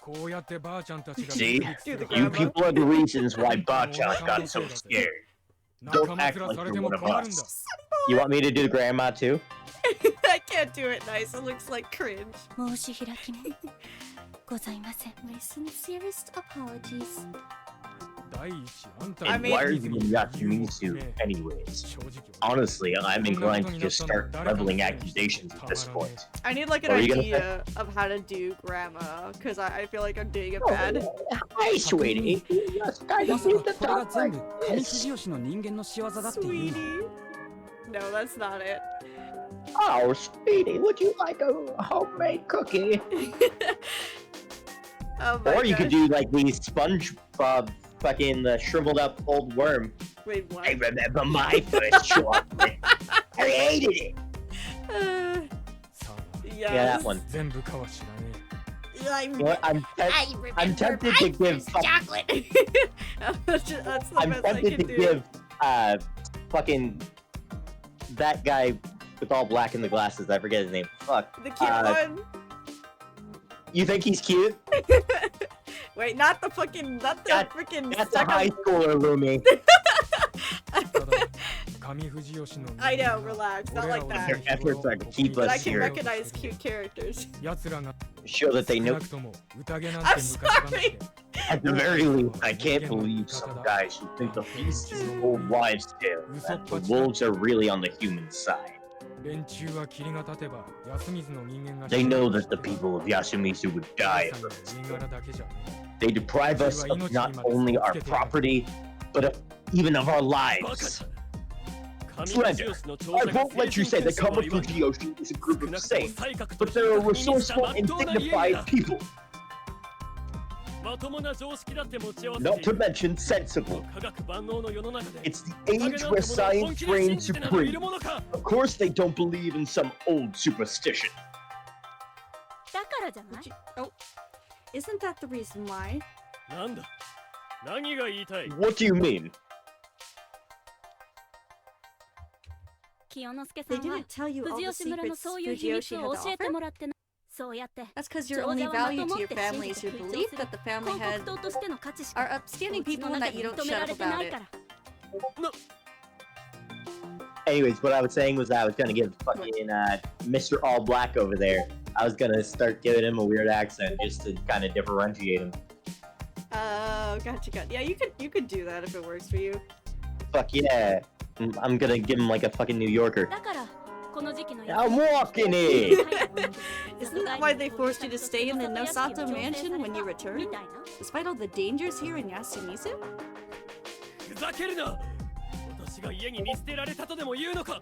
こうやってばあちゃんたちが See? 導きする You Grandma? people are the reasons why Bachan got so scared. 仲 Don't 間 act 面 like され you're ても one of 困るんだ us. You want me to do the grandma too? I can't do it nice. It looks like cringe. 申し開きもございません My sincerest apologies. 第一あんた I And mean- why are you in Yasumizu anyways? 正直 Honestly, I'm inclined to just start leveling accusations at this point. I need like an What were you gonna idea of how to do grandma, because I feel like I'm doing it bad. Hi, sweetie. You just kind ま of さ need か to これが talk 全 like 部上 this. 藤吉の人間の仕業だっていうの Sweetie. No, that's not it. Oh, sweetie, would you like a homemade cookie? Oh my Or you could gosh. do like the SpongeBob fucking shriveled up old worm. Wait, what? I remember my first chocolate. I hated it. Yes. Yeah, that one. 全部かは知らね I'm, You know what? I'm tempted to give chocolate. that's the I'm best I tempted can to do. give fucking that guy with all black in the glasses. I forget his name. Fuck. The cute one. You think he's cute? Wait, not the fucking, not the That- freaking That's a high schooler, Lumi. えただ上藤吉の I know, relax, not like Their that. efforts are to keep But I us can here. recognize cute characters. 奴らが Show that they 少 know. なくとも宴なん I'm て昔話で At the very least, I can't believe some guys who think the beast is an old wives' tale. That the wolves are really on the human side. 連中は霧が立てば安水の人間が They know that the people of Yasumizu would die if 人柄だけじゃね they deprive us of not only our property, but even of our バカ lives. だ上 Slender, 藤吉の調 I 査が won't let you say that 精神検査を言わ Kamafuji Yoshi is a group 少 of なくとも saints, 才覚と but they're a 確認した resourceful 真っ and 当な理由 dignified だ people. まともな常識だって持ち合わせ Not てい to る mention sensible. 科学万能の世の中で It's the age where science 本気で信 reigns じてなどい supreme. るものか Of course, they don't believe in some old superstition. だからじゃない Oh, isn't that the reason why? なんだ何が言いたい What do you mean? 清之助さ They んは didn't tell you all 藤 the 吉村の secrets そういう秘密 Fujioshi を had 教 to えて offer? もらってな。そうやって That's because your only value to your family is your belief that the family 広 had 告塔としての価値し are か upstanding うち people の and 中 that で you don't 認め shut ら up れて about ない it. から。 Anyways, what I was saying was I was gonna give fucking Mr. All Black over there. I was gonna start giving him a weird accent just to kind of differentiate him. Oh, gotcha. Yeah, you could do that if it works for you. Fuck yeah. I'm gonna give him like a fucking New Yorker. だからこの時期の I'm walking it! Isn't that why they forced you to stay in the Nosato mansion when you returned? みたいな。 Despite all the dangers here in Yasumizu? ふざけるな私が家に見捨てられたとでも言うのか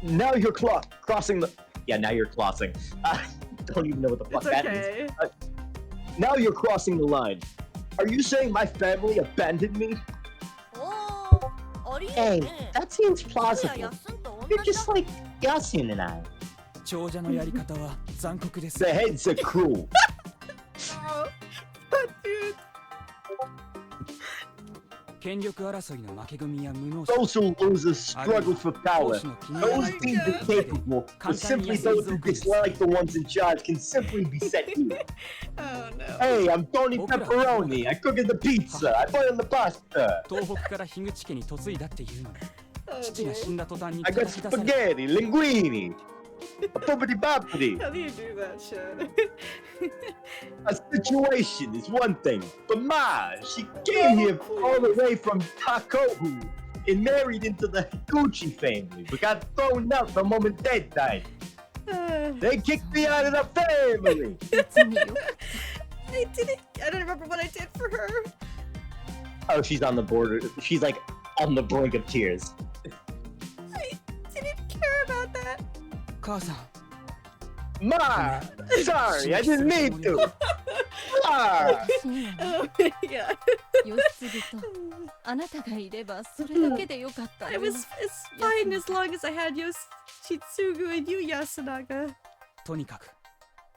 Now you're crossing the... Yeah, now you're crossing. Don't even know what the fuck It's that means. okay. Now you're crossing the line. Are you saying my family abandoned me? おーありえ Hey, るね that seems そうや plausible. やすんと You're 同じだ just like Yasun and I. 長者のやり方は残酷です The heads are cruel. Dude. 権力争いの負け組や無能 Those who lose struggle for 者 power. の気に Those deemed incapable, or simply those who dislike the ones in charge, can simply be set here. Oh no. Hey, I'm Tony Pepperoni. I cook the pizza. I boil the pasta. 東北から樋口家に嫁いだっていうのに Oh, 父が dear. 死んだ途端に I 叩 got き出され spaghetti, linguine, boppity boppity. How do you do that shit? A situation is one thing, but Ma, she came here all the way from Takohu and married into the Higuchi family, but got thrown out the moment Dad died. They kicked me out of the family. I didn't. I don't remember what I did for her. Oh, she's on the border. She's like on the brink of tears. I didn't care about that. 母さん Ma, sorry, I didn't mean to. Ma. Oh my god. 義継とあなたがいればそれだけでよかったの I よ was it's fine as long as I had Yoshitsugu and you, Yasunaga. とにかく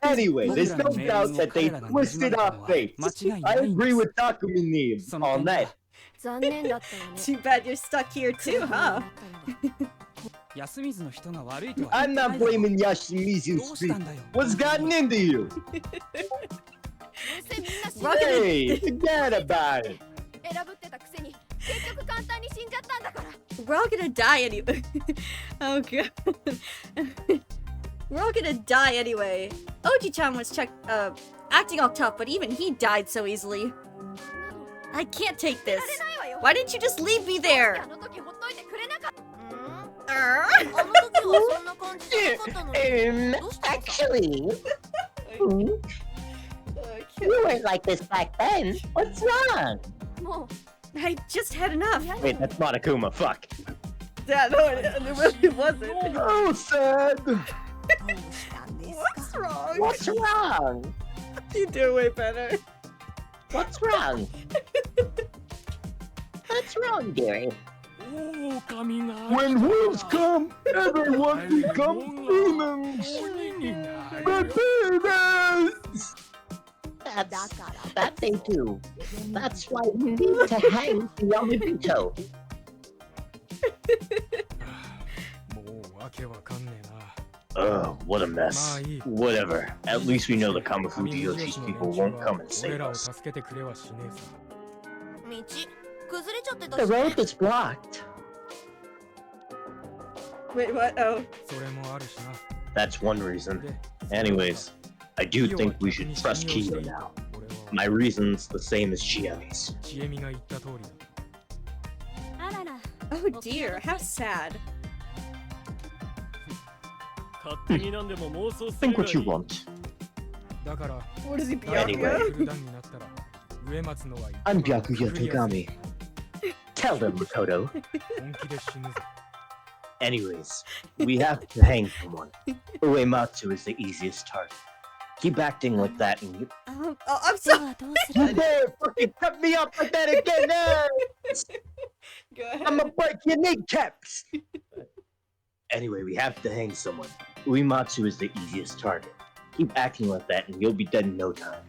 Anyway, there's no doubt that they twisted our fates. I agree with Takumi on that. 残念だったよね Too bad you're stuck here too, huh? 安水の人が悪いとは I'm 言っ not てないだろ blaming Yashimizu どうし Street. たんだよ What's gotten into you? どうせみんな死ん Hey, forget about it. 選ぶってたくせに結局簡単に死んじゃったんだから We're all gonna die anyway. Oh god. We're all gonna die anyway. Oji-chan was acting all tough, but even he died so easily. I can't take this. れないわよ Why didn't you just leave me there? あの時ほっといてくれなかった Arr. あの時はそんな感じじゃなかったのにどうしたのさ Actually, Okay. you weren't like this back then. What's wrong? も I just had enough. Wait, that's Monokuma. Fuck. Yeah, no, it really wasn't. Oh, sad. どうしたんですか What's wrong? What's wrong? You do way better. What's wrong? What's wrong, dearie? 狼が When wolves come, everyone becomes demons. 鬼になる But demons! だ That's から that they do. That's why we need to hang Yamabito. もうわけわかんねえな Oh, what a mess. Whatever. At least we know the Kamafuji 神 Yoshi's の people 連中 won't は come and 俺 save らを us. 助けてくれはしねえさ道崩れちゃってた The し road is blocked. Wait, what? Oh. それもあるしな That's one reason. で Anyways, I do キヨは think we 逆 should に trust 信用して Kiyo いい now. 俺は My reason's the same as Chiami's. ちえみが言った通りだあらら Oh dear, how sad. 勝手になんでも妄想す Think るが what い you い want. だから What is he, Anyway. Byakuya? 来る段になったら植松のは I'm Byakuya Togami. Tell them, Makoto. 本気で死ぬぞ Anyways, we have to hang someone. Uematsu is the easiest target. Keep acting like that and you... I'm で sorry. はどうする You dare fucking cut me up like that again! Go ahead. I'm gonna break your kneecaps! Anyway, we have to hang someone. Uematsu is the easiest target. Keep acting like that and you'll be dead in no time.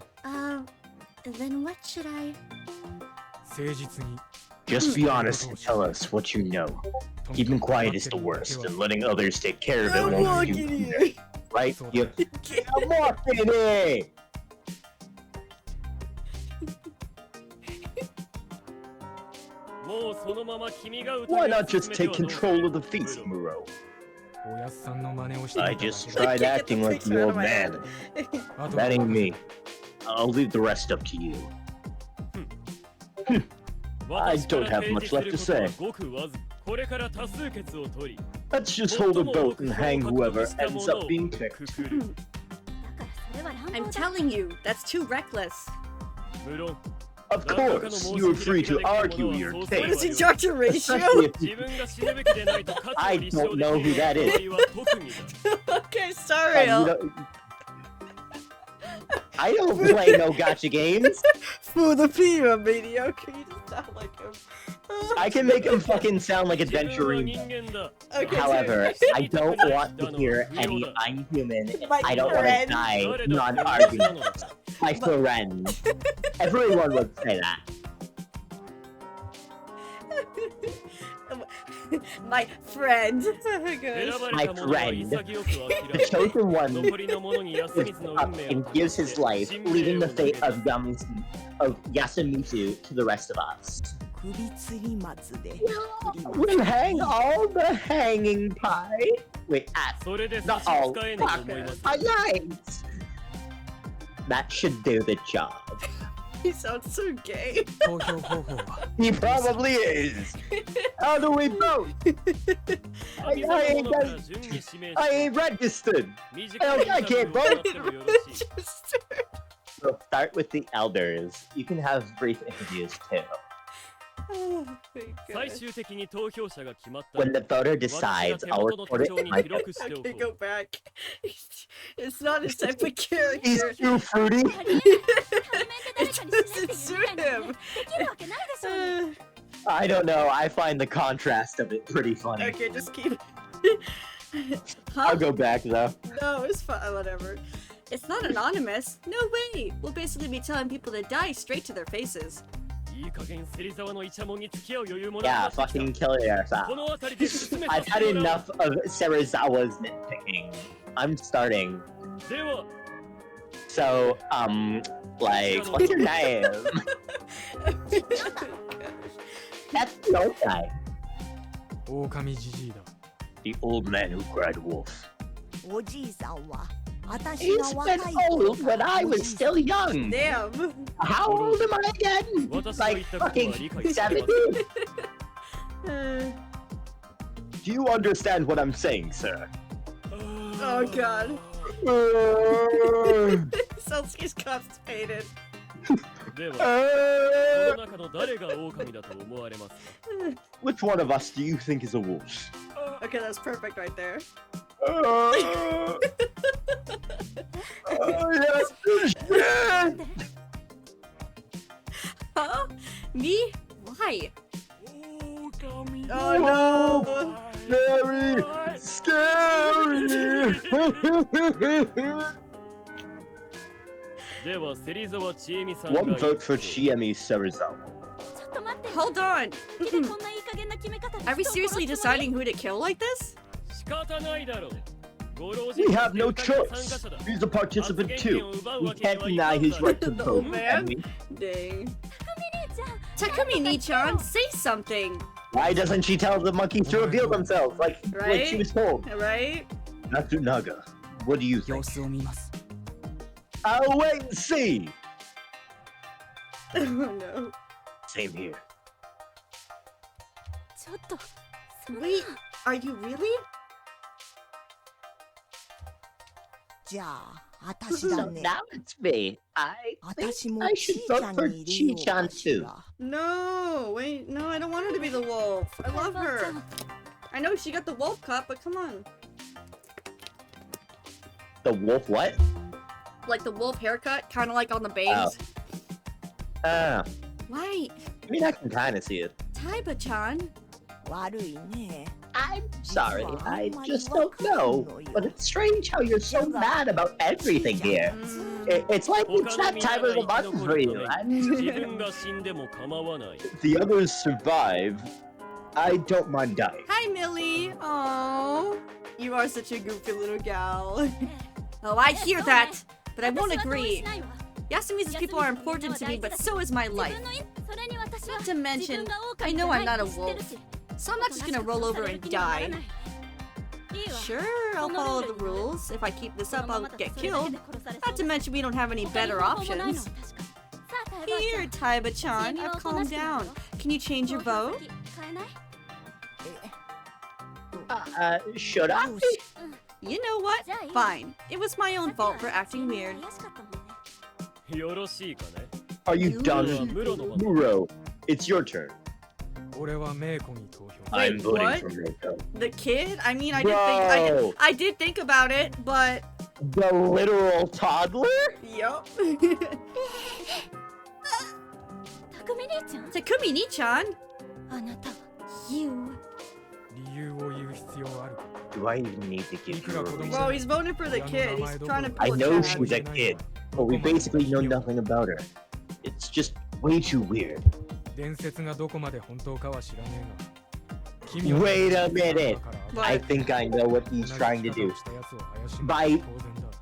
Then what should I... 誠実に Just be honest and tell us what you know. Keeping quiet is the worst, and letting others take care of it I'm won't walking do here. either. Right? You... I'm walking here! Why not just take control of the feast, Muro? おやっさんの真似をして I みただ just けだ tried acting like the old man. あと That は ain't me. I'll leave the rest up to you. I don't have much left to say. Let's just hold a vote and hang whoever ends up being picked. だからそれは乱 I'm 暴だ telling you, that's too reckless. Of course, you are free to argue your What case. is ejaculation ratio? Especially if you... I don't know who that is. Okay, sorry. I don't play no gotcha games. For the Pima mediocre, you just sound like him. I can make him fucking sound like Adventurine. Okay, However, I don't want to hear any I'm human. My I don't want to friend. die non-argument. My friend. Everyone would say that. My friend. Gosh. My friend. The chosen one is up and gives his life, leaving the fate of Yasumitsu to the rest of us. 首吊り松で We hang all the hanging pie. Wait, not all. Fuck, I lied. That should do the job. He sounds so gay. 投票方法は He probably is. How do we vote? I ain't registered. I can't vote. We'll start with the elders. You can have brief interviews too. Oh my gosh. When the voter decides, I'll report it in my notes. Okay, go back. It's not his type of He's character. too fruity. 仮面で誰かにしなきゃいけないなんてできるわけないでしょうに I don't know. I find the contrast of it pretty funny. Okay, just keep. I'll go back though. No, it's fine. Whatever. It's not anonymous. No way. We'll basically be telling people to die straight to their faces. Yeah, fucking kill yourself. I've had enough of Serizawa's nitpicking. I'm starting. So, like, what's your name? That's the old guy. 狼じじいだ The old man who cried wolf. おじいさんは私 He's が若 been い old 頃か when ら I お was じいさん still young. Damn. How old am I again? Like fucking 70? Do you understand what I'm saying, sir? Oh god. Selski's constipated. Which one of us do you think is a wolf? Okay, that's perfect right there. Yes. Huh? Me? Why? Oh no! Very scary. One vote for Chiemi Serizawa. ちょっと待って Hold on. 好きでこんないい加減な決め方で Are we 人を殺 seriously すつもり deciding who to kill like this? We have no choice. He's a participant too. We can't deny his right to The vote, old man? can we? Dang. じゃ Takumi Nichan, say something! Why doesn't she tell the monkeys to reveal themselves like she Right? was told? Right? Natsunaga, what do you 様 think? 子を見ます I'll wait and see. Oh no. Same here. ちょっとそんな Wait, are you really? じゃあ私 So だね now it's me. I think 私も I ち should ーちゃ vote ん for に入れよう Chi-chan かし too. ら No, wait, no, I don't want her to be the wolf. I love her. I know she got the wolf cup, but come on. The wolf what? like the wolf haircut, kind of like on the base. Ah, Why, I mean, I can kind of see it. Taiba-chan? 悪いね。 I'm sorry, I just don't know. But it's strange how you're so mad about everything here. It's like it's that time of the month for you. 自分が死んでも構わない。 If the others survive, I don't mind dying. Hi, Millie. Oh, you are such a goofy little gal. Oh, I hear that, but I won't agree. Yasumi's people are important to me, but so is my life. Not to mention, I know I'm not a wolf, so I'm not just gonna roll over and die. Sure, I'll follow the rules. If I keep this up, I'll get killed. Not to mention we don't have any better options. Here, Taiba-chan, I've calmed down. Can you change your vote? Should I? You know what? Fine. It was my own fault for acting weird. よろしいかね。 Are you done? Muro, it's your turn. 俺はメイコに投票。 I'm Wait, voting what? for Mako. The kid? I mean, I Bro. did think about it, but The literal toddler? yup. 匠兄ちゃん Takumi Ni-chan? あなたは You. 理由を言う必要あるか。 Do I even need to give you a reason? Well, he's voting for the kid. He's trying to I pull a know Chad. she's a kid, but we basically know nothing about her. It's just way too weird. 伝説がどこまで本当かは知らねえが。 Wait a minute. What? I think I know what he's trying to do. By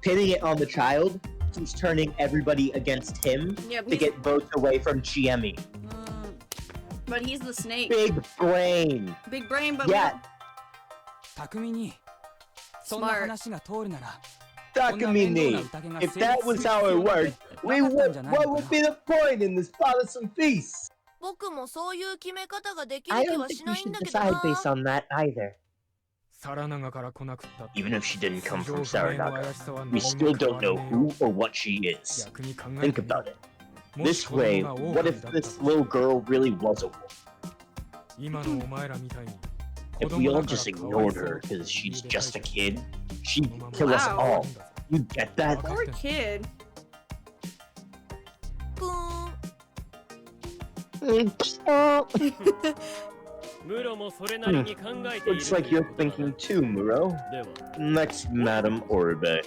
pinning it on the child, he's turning everybody against him Yep, to he's- get votes away from Chiemi. But he's the snake. Big brain. Big brain, but Yeah. 匠にそんな話が通るなら Takamine, if that was how it worked, what would be the point in this bothersome feast? 僕もそういう決め方ができ I る気 don't は think し we ないん should だけど decide な。 based on that either. サラナガから来なくったって Even if she didn't come 素 from 性不明の Saranaga, 怪しさは we 何 still も変 don't わら know ねえ who or what she is. 逆に考え Think てみ about る it. も This し子供 way, が what 狼 if だったと this little girl really was a wolf? 今のお前らみたいに If we all just ignored her because she's just a kid, she'd kill us Wow. all. You get that? poor kid. ぷーん。ムロもそれなりに考えている Looks like you're thinking too, Muro. では Next, Madam Oribe.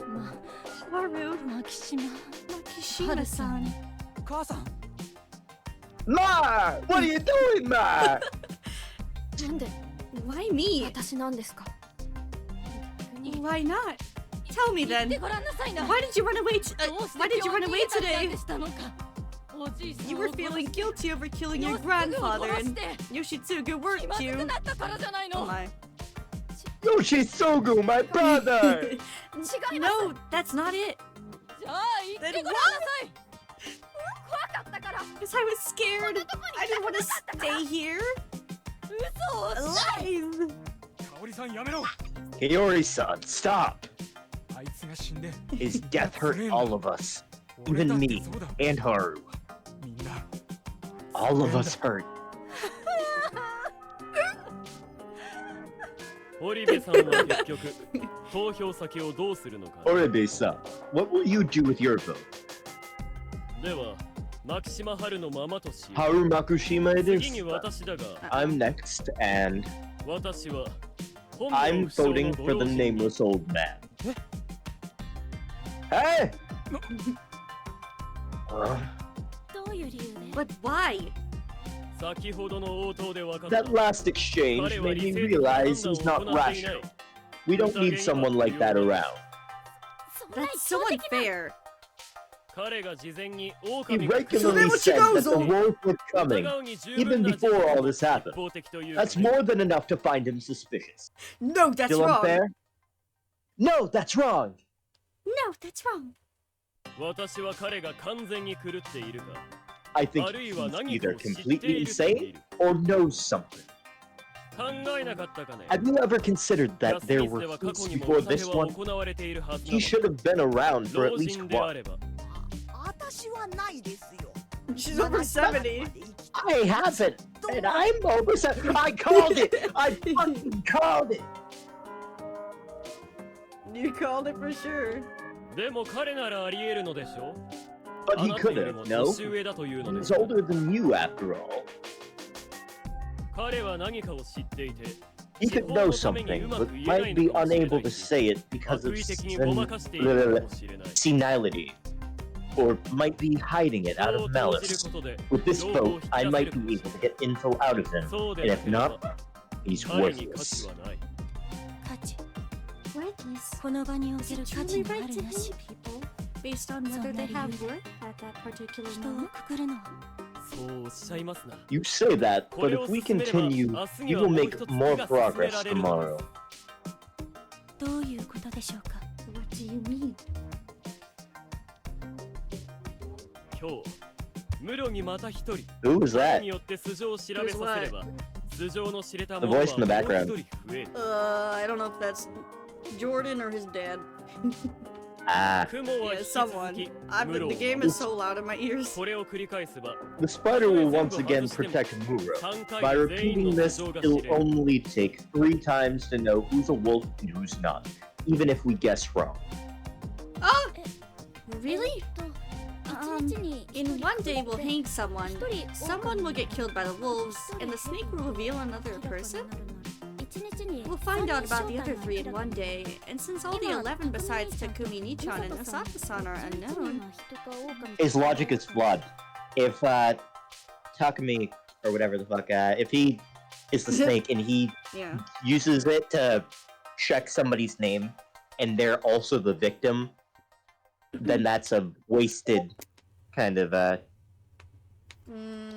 ま Haru. 牧島 Makishima-san. 母さん Ma! What are you doing, Ma? なんで Why me? 私なんですか Why not? Tell me 言って then. ごらんなさいな Why did you run away? どうして Why did you run 今日 away 逃げたん today? でしたのかおじいさん You を were 殺 feeling して guilty over killing よ your すぐ grandfather, 殺し and て Yoshitsugu 気 worked まず you. くなったからじゃないの Oh my. Yoshisogu, my brother! 違います No, that's not it. じゃあ言ってごらんなさい怖かったから Because I was scared. I didn't want to stay here 嘘を alive. 香織さんやめろ Kaori-san, stop! あいつが死んで His death hurt all of us. 俺だ Even って me そうだ and Haru. みんな All of us hurt. 堀部さんは結局投票先をどうするのか。 Oribe-san, what will you do with your vote? では、牧島春のままとし、 Haru Makushima it 次に is. 私だが、 I'm next, and 私は本名 I'm 不詳 voting の for ご the 老人 nameless old man. Hey! どういう理由で But why? 先ほどの応答で分かった。 That last exchange made me realize he's not rational. We don't need someone like that around. そんな That's so 一方的な unfair. 彼が事前に He 狼が regularly said that the wolf was coming, 疑うに十 even 分な before all this 一 happened. 方的という That's more than enough to find him suspicious. No, that's Still wrong. unfair? No, that's wrong. No, that's wrong. 私は彼が完全に狂っているか、 I think あるいは he's 何か either を知って completely いると見 insane る。 or knows something. 考えなかったかね。 Have you ever considered ラ that ス there ミス were では過 feats 去にも before お酒 this は one? 行われているはずな He should have been around for の at 老 least 人であ one. れば、私はないですよ。 She's over 70. I haven't, and I'm over. I called it. I fucking called it. You called it for sure. でも彼ならあり得るのでしょ But あ he なた could より have, も no? 年上だというので He's す。 older than you, after all. 彼は何かを知っていて、 He could know something, but might be unable to say it because of 悪意的にごまかしているかもしれない。 senility, or might be hiding it out 人 of を投じる malice. ことで、 With this 情報を vote, 引 I き出せ might る be able to get info out of him, そう and でな if ければ not, he's 彼に価値 worthless. はない。価値 Worthless. この場におけ Is る it 価値 truly のあ right る to なし hate people based on whether they have worth at that particular 人を moment? くくるのはそうおっしゃいますな。 You say that, but if we continue, we will make more progress tomorrow. どういうことでしょうか。 What do you mean? 今日、室にまた一人、 Who was 彼 that? によって素性を調べさせれば、素性の知れた The ものは voice in the もう background. 一人増える。 I don't know if that's Jordan or his dad. Ah, 雲は Yeah, 引き続 someone. き、 The game is so loud in my ears. これを繰り返せば、 the spider will once again protect Muro. 3 By 回全員 repeating の this, 素性が it'll 知れる。 only take 3 times to know who's a wolf and who's not, even if we guess wrong. Really? 一日に In one day we'll hang someone. 一人 Someone will get killed by the wolves, and the snake will reveal another person? 一日に We'll find out about the other 3 in one day, and since all the 11 besides Takumi Nichan and Asaka-san are unknown, His logic is flawed. If Takumi or whatever the fuck, if he is the snake and he yeah. uses it to check somebody's name and they're also the victim, then that's a wasted kind of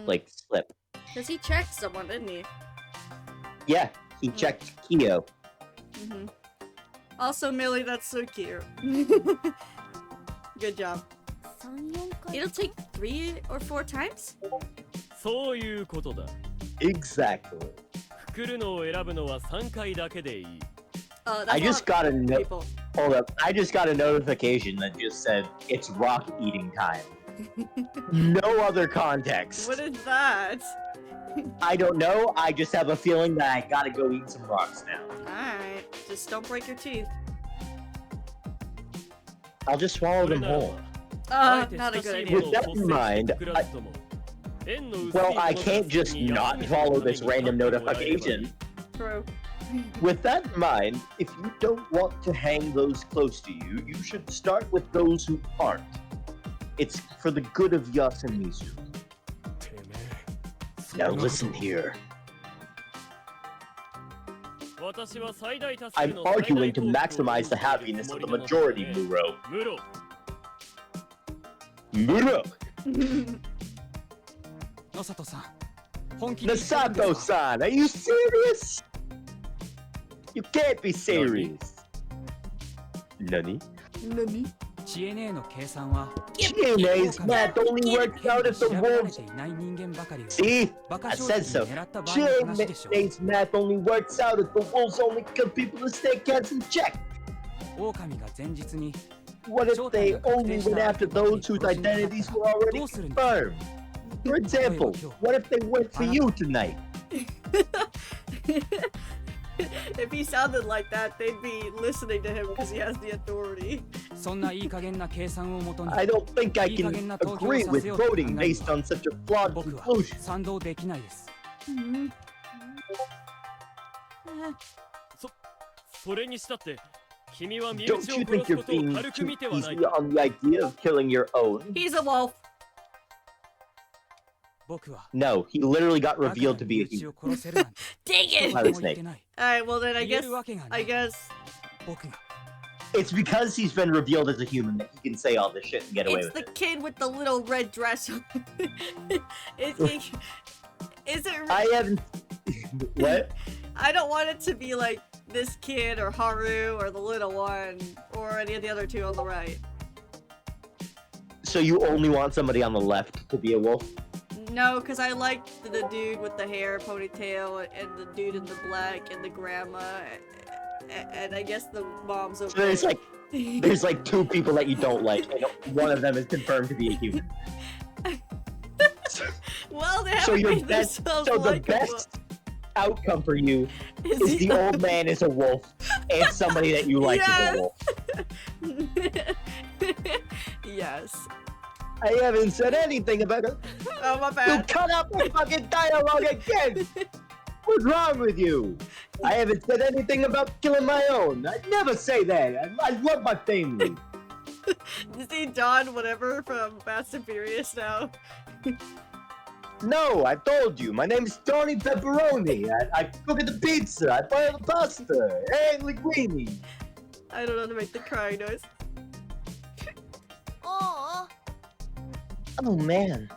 like slip. Because he checked someone, didn't he? Yeah, he checked Kyo. Mm-hmm. Also, Millie, that's so cute. Good job. 3、4回 It'll take 3 or 4 times? そういうことだ。 Exactly. くくるのを選ぶのは3回だけでいい。 Oh, that's I a just lot got a of note. people. Hold up. I just got a notification that just said it's rock eating time. No other context. What is that? I don't know. I just have a feeling that I gotta go eat some rocks now. Alright, just don't break your teeth. I'll just swallow それ them ならば whole. あえて Not a 親 good しいも idea. のを With that 骨 in 折 mind, してくらずとも、縁の薄い Well, I 者 can't たち just に not 休みの follow ため this に random 立ってもらえればいい。 notification. True. With that in mind, if you don't want to hang those close to you, you should start with those who aren't. It's for the good of Yasamizu. てめえそん Now なこと listen here. 私は最大多数 I'm の arguing to 最大 maximize the 幸福を happiness of the つもりなの majority, で Muro. ムロ、 Muro! 野里さん本気で言ってるんですか Nasato-san, are you serious? You can't be serious. Nani? CNA の計算は GNA's math only works out if the 調べられ wolves... ていない人間ばかりを See? バカ I 正 said 直 so. に狙った場合の話でしょう GNA's math only works out if the wolves only kill people the snake hasn't checked. 狼が前日に What if they only went after those whose identities were already confirmed? For example, what if they went for you tonight? If he sounded like that, they'd be listening to him because he has the authority. そんないい加減な計算をもとに I don't think I can agree with voting based on such a flawed 僕は conclusion. 賛同できないです。それにしたって君は身 Don't 内を you 殺 think す you're ことを being 軽く too 見てはない easy on the idea of killing your own? He's a wolf. 僕は No, he literally got だから revealed to be a 身内 human. を殺せるなんて Dang it! はいとても言ってない Alright, well then I 言え guess るわけがな I い guess 僕が It's because he's been revealed as a human that he can say all this shit and get away it's with the it. kid with the little red dress. Is it? I haven't. What? I don't want it to be like this kid or Haru or the little one or any of the other 2 on the right. So you only want somebody on the left to be a wolf? No, because I like the dude with the hair ponytail and the dude in the black and the grandma and I guess the mom's over So there's like 2 people that you don't like, and one of them is confirmed to be a human. Well, they So haven't your made best, themselves so the likable. best outcome for you Is is the old man is a wolf, and somebody that you like is a wolf. Yes. I haven't said anything about it. Oh, my You bad. cut out my fucking dialogue again! What's wrong with you? I haven't said anything about killing my own. I'd never say that. I love my family. You see Don whatever from Fast and Furious now? No, I told you. My name is Tony Pepperoni. I cook the pizza. I boil the pasta. Hey, linguine. I don't know how to make the crying noise. ああ Oh man.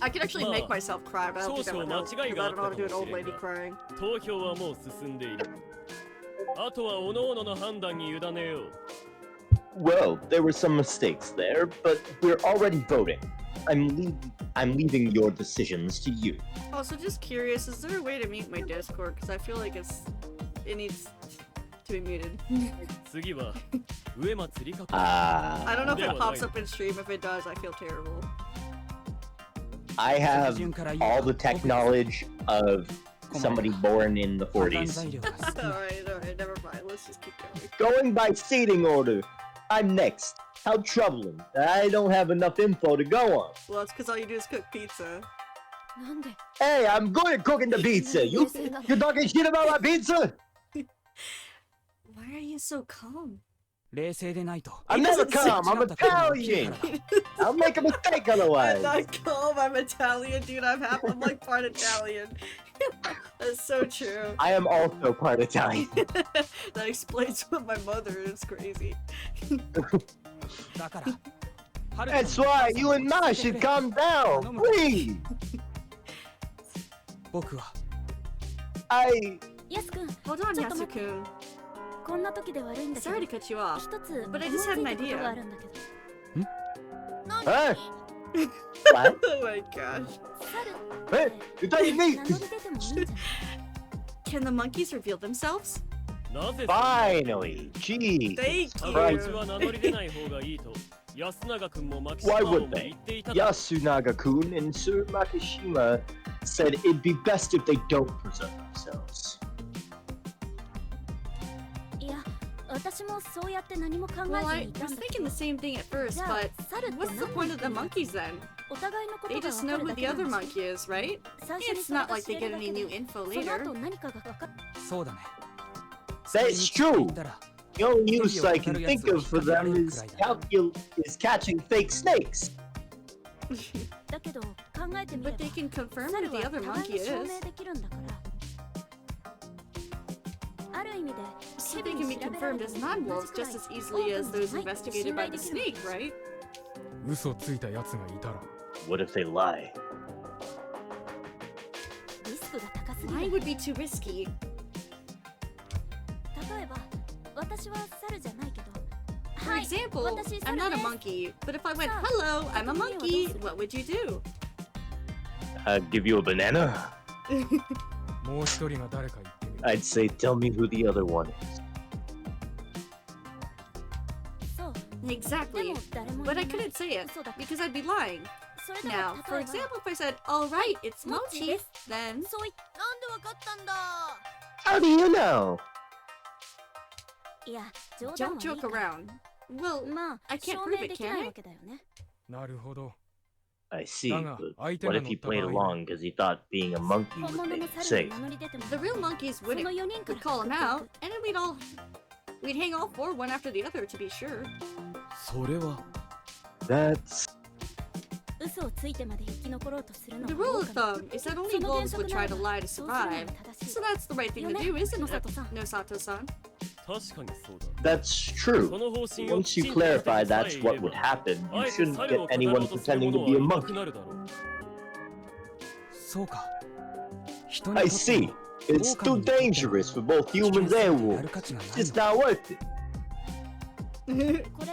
I can actually make Ma, myself cry, but I don't think that would help. 少々間違い Because が I あ don't know how to do an ったかも old しれん lady が crying. 投票はもう進んでいる。あとは各々の判断に委ねよう。 Well, there were some mistakes there, but we're already voting. I'm leaving your decisions to you. Also, just curious, is there a way to mute my Discord? Because I feel like it needs to be muted. 次は植松理香子。 I don't know if it Yeah. pops up in stream. If it does, I feel terrible. I have all the tech knowledge of somebody born in the 40s. Alright, never mind. Let's just keep going. Going by seating order. I'm next. How troubling. I don't have enough info to go on. Well, it's because all you do is cook pizza. なんで Hey, I'm good at cooking the pizza. You talking shit about my pizza? Why are you so calm? 冷静でないと I'm never calm. I'm Italian. I'll make a mistake I'm otherwise. not calm. I'm Italian, dude. I'm like part Italian. That's so true. I am also part Italian. That explains what my mother is crazy. だから That's why you and Ma should calm down. Please. 僕は I ヤスくん Hold on, ちょっと待って Yasu-kun. こんな時で悪いんだけど Sorry to cut you off. 一つ But I 思い just つ had い an たこと idea. があるんだけど huh? What? Oh my gosh. 猿 Hey, you're telling 名 me? 乗り出てもいいんじゃない Can the monkeys reveal themselves? なぜ Finally. Jeez. Thank そ you. のうちは名乗り出ない方がいいと安永君も牧 Why 島王 would も they? 言っていただろう。 Yasunaga-kun and Sir Makishima said it'd be best if they don't present themselves. いや私もそうやって何も考 Well, えず I にいた was んだけ thinking ど the same thing at first, じゃあ but 猿って what's the 何 point of the なんだ monkeys then? お互いのこと They が just 分 know かる who だ the けな other んだし monkey is, right? 最初に It's それ not が like 知 they れる get だ any け new で info その later. 後何かが分かっ そうだね That's true. The only use I can think of for them is catching fake snakes. だけど考えてみれ But ば they can confirm 猿 who は the other 互い monkey に証 is. 明できるんだからある意味で So ヘ they ビ can に be 調べられ confirmed る as のと同 non-wolves じくら just い as easily as オープン those じゃないって investigated 信 by 頼 the できるんだ snake, right? 嘘ついた奴がいたら What if they lie? リスクが高すぎ Mine る would be too risky. 例えば私は猿じゃないけど For はい example, 私 I'm not 猿 a です monkey, but if I went, So, hello, I'm a what monkey, do what would you do? I'd give you a banana. もう一人が誰か言ってみる I'd say, tell me who the other one is. そうで Exactly. も誰も But 言 I えない couldn't say it 嘘だ because I'd be lying. それでも Now, for 例えば example, if I said, alright, it's Mochi Mochi, です then そういなんでわかったんだ How do you know? いや冗談 don't はいい joke から around. Well, まあ I can't 証 prove 明 it, でき can ない I? わけだよね なるほど I see, Danga, but相手 what が if he 乗った played 場合 along because he thought being a monkey 本 would 物 make の him 猿 safe? が名乗り出ても The real monkeys その wouldn't 4人か would ら call him 確 out, 認 and then we'd hang all four one after the other to be sure. それは That's 嘘をついてまで生き残ろうとするの The は rule どう of かな thumb is that そ only の原 wolves 則 would な try ら to lie to そうするのが survive. 正しい So that's the right thing to do, isn't it, Nosato-san? 確かにそうだ。 that's true. この方針を Once き you ちんと立て clarify てさえ that's いれ what would ば happen, あ you えて shouldn't 猿 get を語ろ anyone うとする pretending 者 to は be a いなく monkey. なるだろう。そうか人に I とって see. It's too dangerous for both humans and やる wolves. 価値がない It's の not worth it. これ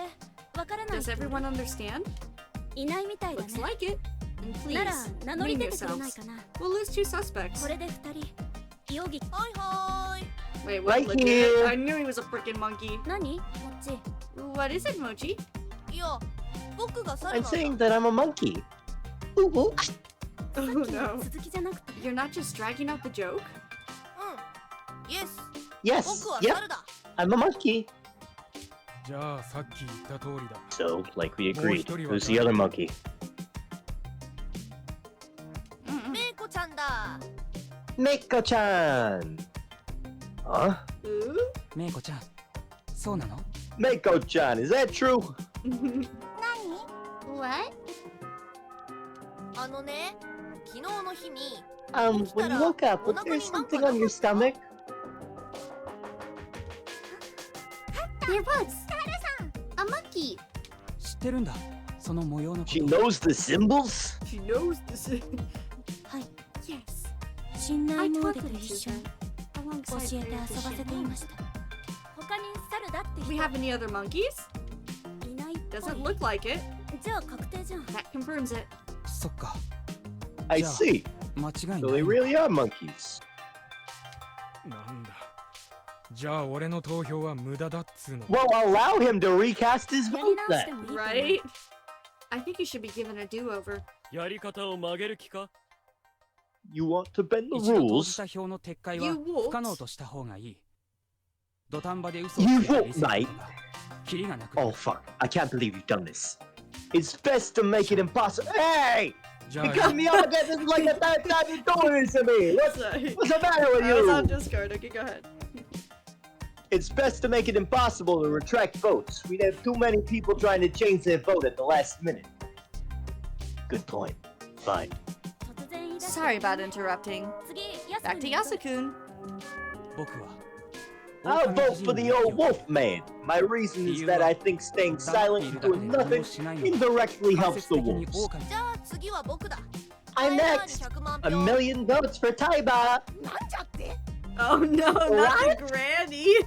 わからない Does 人 everyone understand? いないみたいだ Looks ね like it. And なら please, 名乗り name 出てくれない yourselves. かな We'll lose two suspects. これで2人容疑はいは Wait, what? Right Look at here. it. I knew he was a freaking monkey. 何もっち What is it, Mochi? ーい。いや、僕が猿 I'm なんだ。 saying that I'm a monkey. Ooh, ooh. Oh の no. 続きじゃなくて You're not just dragging out the joke? うん。イエス。 Yes, 僕は yep, 猿だ。 I'm a monkey. じゃあさっき言った通りだ。 So, like we agreed, who's the other monkey? メイコちゃんだ。 Meiko-chan! Huh? Ooh? メイコちゃん、そうなの？ Meiko-chan, is that true? What? あのね、昨日の日に When you woke up, was there something on your stomach? There was a monkey. 知ってるんだ。その模様のこと。 She knows the symbols? She knows this. はい。Yes. 信頼モーデと一緒に教えて遊ばせていました。他に猿だって人 We have any other monkeys? いないっぽい。 Doesn't look like it. じゃあ確定じゃん。 That confirms it. そっか。 I じゃあ see. 間違いない。 So they really are monkeys. なんだ。じゃあ俺の投票は無駄だっつうの。 Well, allow him to recast his や vote り直して then. もいいと思う。 Right? I think you should be given a do-over. やり方を曲げる気か？ You want to bend the 一度投じ rules? た票の撤回は You won't. 不可能とした方がいい。土壇場で嘘を You ついて won't, 見せる mate. ことがキリがなくな Oh る。 fuck, I can't believe you've done this. It's best to make it impossible. Hey! じゃあ You cut me off, this is like the third time you're doing this to me! Sorry. What's the matter with I was on you? Discord. Okay, go ahead. It's best to make it impossible to retract votes. We'd have too many people trying to change their vote at the last minute. Good point. Fine. 突然言い出して Sorry about interrupting. 次、 Back to Yasukun. 僕は I'll vote for the old wolf man. My reason is that I think staying silent and doing nothing indirectly 間 helps 接 the 的に wolves. 狼じゃあ次は僕だ。 I'm タイバーに next. 100万 A 票。 million votes for Taiba. なんじゃって Oh no, not What? the granny.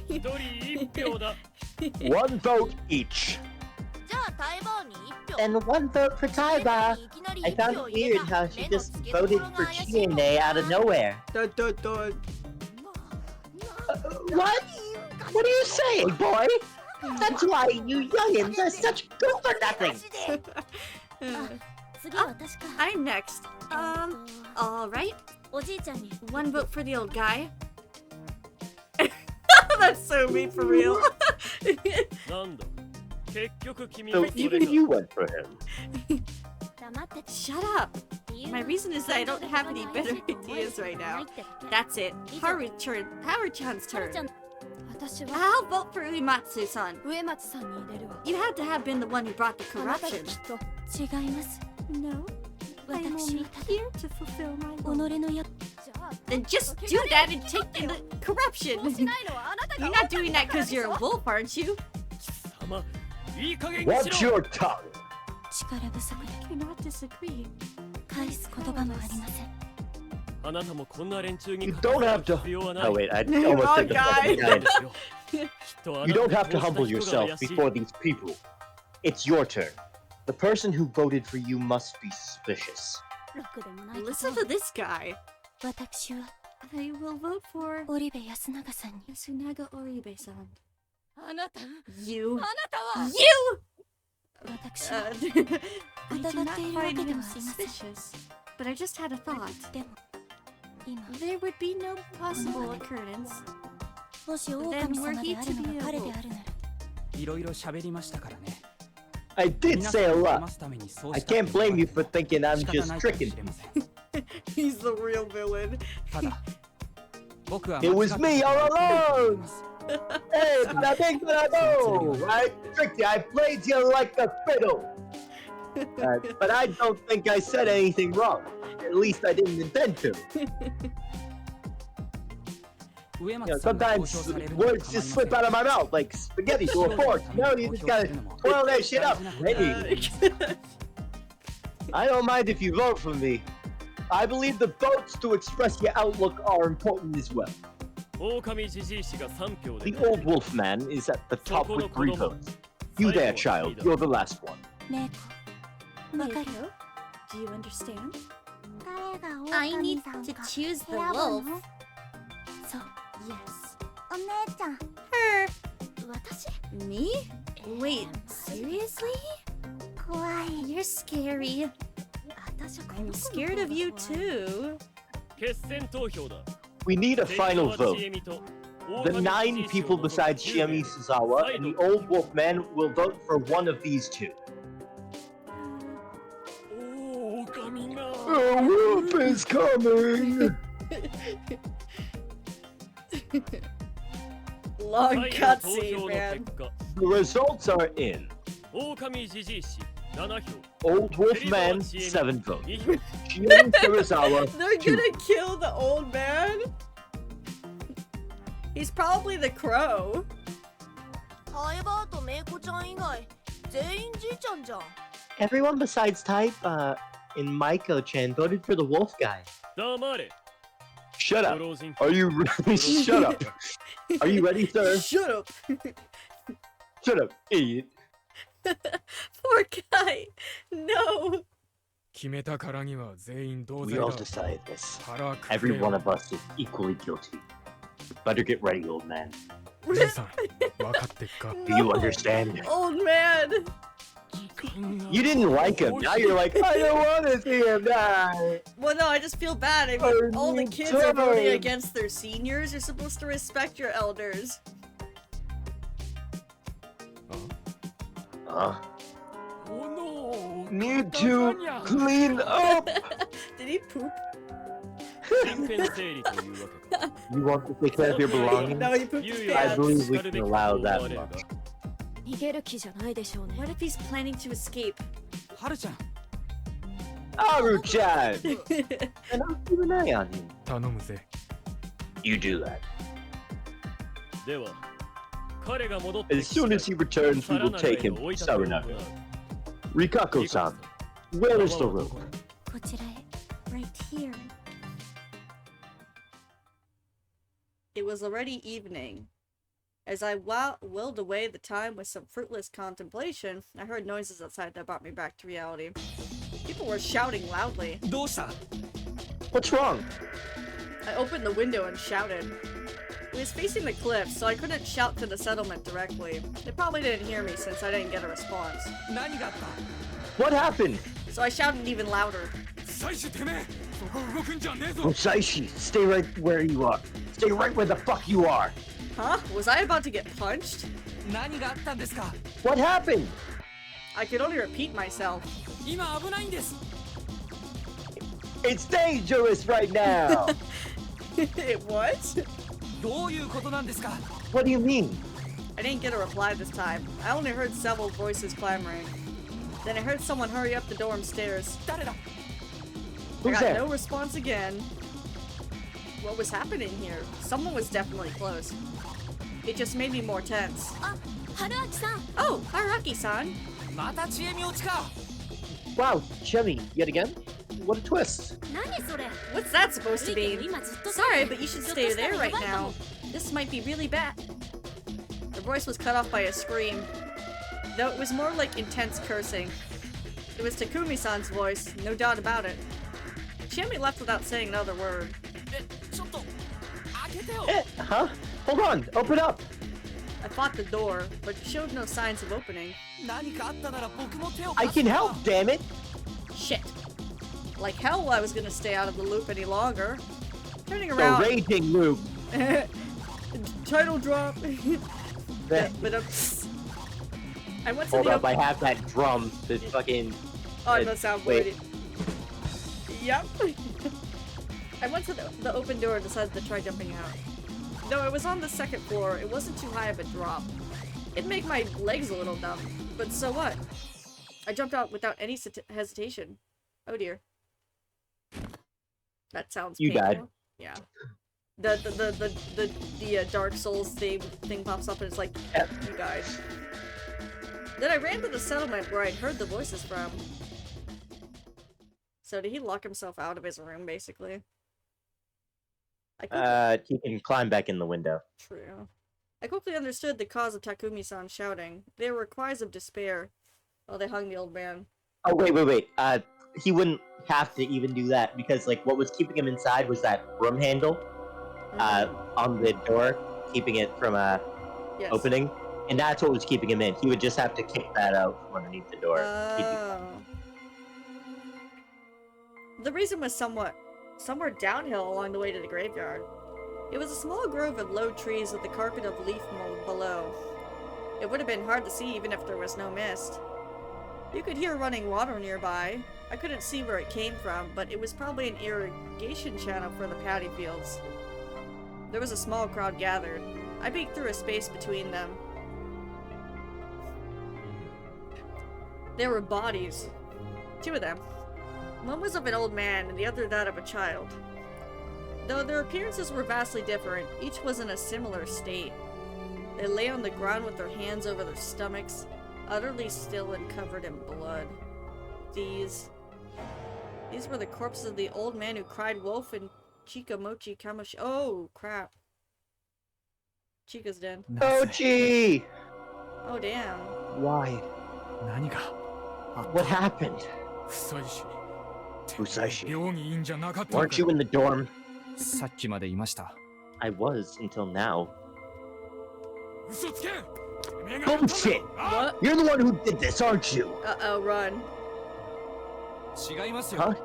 一人一票だ。 One vote each. じゃあタイバーに1票。 And one vote for Taiba. いきなり I 1 found 票 it 入れ weird た。 how she 目の just 付けどこ voted ろが for 怪しいの。 Chiene out of nowhere. Dun, dun, dun. What? What are you saying, boy? That's why you youngins are such good for nothing. 次は確か I'm next. Alright. おじいちゃんに One vote for the old guy. That's so me for real. なんだ。結局君 So はそれ even か。 you went for him. 黙ってて Shut up. My reason is that I don't have any better ideas right now. That's it. Haru-chan's はるちゃ turn. ん私は I'll vote for Uematsu-san. 植松さんに入れるわ You had to have been the one who brought the あなたが corruption. きっと 違います。 No, I'm 私 only はただ here to fulfill my role. 己のや じゃあ Then just do that and take the corruption. そうしないのはあなたが You're not doing that because you're a wolf, aren't you? 貴様、いい加減に Watch しろ。 your tongue. 力不足で I cannot disagree. 返す言葉もありません。あなたもこんな連中に You 関 don't わ have る to. 必要はな Oh い。 wait, I Wrong almost took guy. it. そうですよ。きっとあ You な don't た have have to humble 人が yourself 怪しい before these people. It's your turn. The person who voted for you must be suspicious. ろくでもないけ Listen ど to this guy. 私は I will vote for 織部安永さんに Yasunaga Oribe-san. あなた You. あなたは You! 私は I do 疑って not いるわ find けで him はありません。 suspicious. But I just had a thought. でも今 There would be no possible occurrence. もし狼様であるのが彼であるならいろいろ喋りましたからね。 I did 皆 say さ a んを lot. 騙すためにそう I した can't blame you for thinking I'm 仕方 just ないかも tricking しれま you. せん。 He's the real villain. ただ、僕は It was me all along! Hey, nothing but I know! I tricked you, I played you like a fiddle! But I don't think I said anything wrong. At least I didn't intend to. 上 You 松 know, さんが投 sometimes 票されるの words は構い just ませ slip ん。 out of my mouth like spaghetti to a fork. No, you just gotta twirl that shit up. Maybe. I don't mind if you vote for me. I believe the votes to express your outlook are important as well. 狼じじい氏が3票で The old wolf man is at the top with 3 votes. You there, child. You're the last one. メイコわかる Do you understand? 誰が I need to choose the wolf. そう Yes. お姉ちゃん Her. 私 Me? Wait, seriously? 怖い You're scary. 私は I'm scared of you too. 決選投票だ。 We need a final 選挙は vote. 知恵みと The 9 people besides Shiami Suzawa and the old wolf man will vote for one of these two. A wolf is coming! Long cutscene, man. The results are in. 狼じじい氏7票 Old wolf man, 7 votes. Shiami Suzawa, They're 2. gonna kill the old man? He's probably the crow. ハイバーとメイコちゃん以外全員じいちゃんじゃん。 Everyone besides Type, and Maiko-chan voted for the wolf guy. 黙れ Shut ご up. 老人 Are you ready? Shut up. Are you ready, sir? Shut up. Shut up, idiot. Poor guy. No. 決めたからには全員同 We 罪だ all decided this. 腹くく Every れよ one of us is equally guilty. Better get ready, old man. じいさん分かってっか Do you understand? Old man. You didn't like him. Now you're like, I don't want to see him die. Well, no, I just feel bad. I mean, all the kids are voting against their seniors. You're supposed to respect your elders. Need to clean up. Did he poop? 身辺整理というわけか You want to take care of your belongings? No, he pooped 猶 his 予 I pants. believe we しかる can べき allow と that 思われるが much. 逃げる気じゃないでしょうね What if he's planning to escape? はるちゃん Aru-chan! And I'll keep an eye on him. 頼むぜ You do that. では彼が戻って As soon as he returns, we will take him to Sarunaga. Rikako-san, where is the room? こちらへ right here It was already evening. As I willed away the time with some fruitless contemplation, I heard noises outside that brought me back to reality. People were shouting loudly. どうした What's wrong? I opened the window and shouted. It was facing the cliff, so I couldn't shout to the settlement directly. They probably didn't hear me since I didn't get a response. 何があった What happened? So I shouted even louder. 最初てめえそこ動くんじゃねえぞ Musaishi, stay right where you are. Stay right where the fuck you are. Huh? Was I about to get punched? 何があったんですか What happened? I could only repeat myself. 今危ないんです It's dangerous right now. What? どういうことなんですか What do you mean? I didn't get a reply this time. I only heard several voices clamoring. Then I heard someone hurry up the dorm stairs. 誰だ I Who's got there? no response again. What was happening here? Someone was definitely close. It just made me more tense. あ、春明さん Oh, Haraki-san. また知恵み落ちか Wow, Chemi, yet again? What a twist. 何それ What's that supposed to いいけ be? ど今ずっと Sorry, but you should ひょっと stay したら there や right ばいか now. も This might be really bad. The voice was cut off by a scream, though it was more like intense cursing. It was Takumi-san's voice, no doubt about it. Chiemi left without saying another word. えちょっと開けてよ Huh? Hold on, open up. I fought the door, but it showed no signs of opening. 何かあったなら僕も手を I 貸す can から help, damn it. Shit. Like hell I was gonna stay out of the loop any longer. Turning The around. raging loop. Title drop. But I went to Hold the up, I have that drum. The fucking. Oh, no sound wait. waited. Yep. I went to the open door and decided to try jumping out. Though it was on the second floor, it wasn't too high of a drop. It'd make my legs a little numb, but so what? I jumped out without any hesitation. Oh dear. That sounds You painful. died. Yeah. The Dark Souls thing pops up and it's like, Yep. you died. Then I ran to the settlement where I'd heard the voices from. So did he lock himself out of his room, basically? I quickly, He can climb back in the window. True. I quickly understood the cause of Takumi-san shouting. They were cries of despair. Oh, they hung the old man. Oh, wait. He wouldn't have to even do that because, like, what was keeping him inside was that broom handle on the door, keeping it from Yes. opening. And that's what was keeping him in. He would just have to kick that out from underneath the door. He'd be Oh. The reason was somewhere downhill along the way to the graveyard. It was a small grove of low trees with a carpet of leaf mold below. It would have been hard to see even if there was no mist. You could hear running water nearby. I couldn't see where it came from, but it was probably an irrigation channel for the paddy fields. There was a small crowd gathered. I peeked through a space between them. There were bodies. 2 of them. One was of an old man and the other that of a child. Though their appearances were vastly different, each was in a similar state. They lay on the ground with their hands over their stomachs, utterly still and covered in blood. These were the corpses of the old man who cried wolf in Chikamochi Kamashi. Oh, crap. Chica's dead. Mochi! Oh, damn. Why? What happened? 不妻子 Musashi. 病院じゃなかったの Weren't か you in the dorm? さっきまでいました I was until now. 嘘つけてめえがやったんだろ Bullshit! あ You're the one who did this, aren't you? Uh-oh, run. 違いますよ Huh?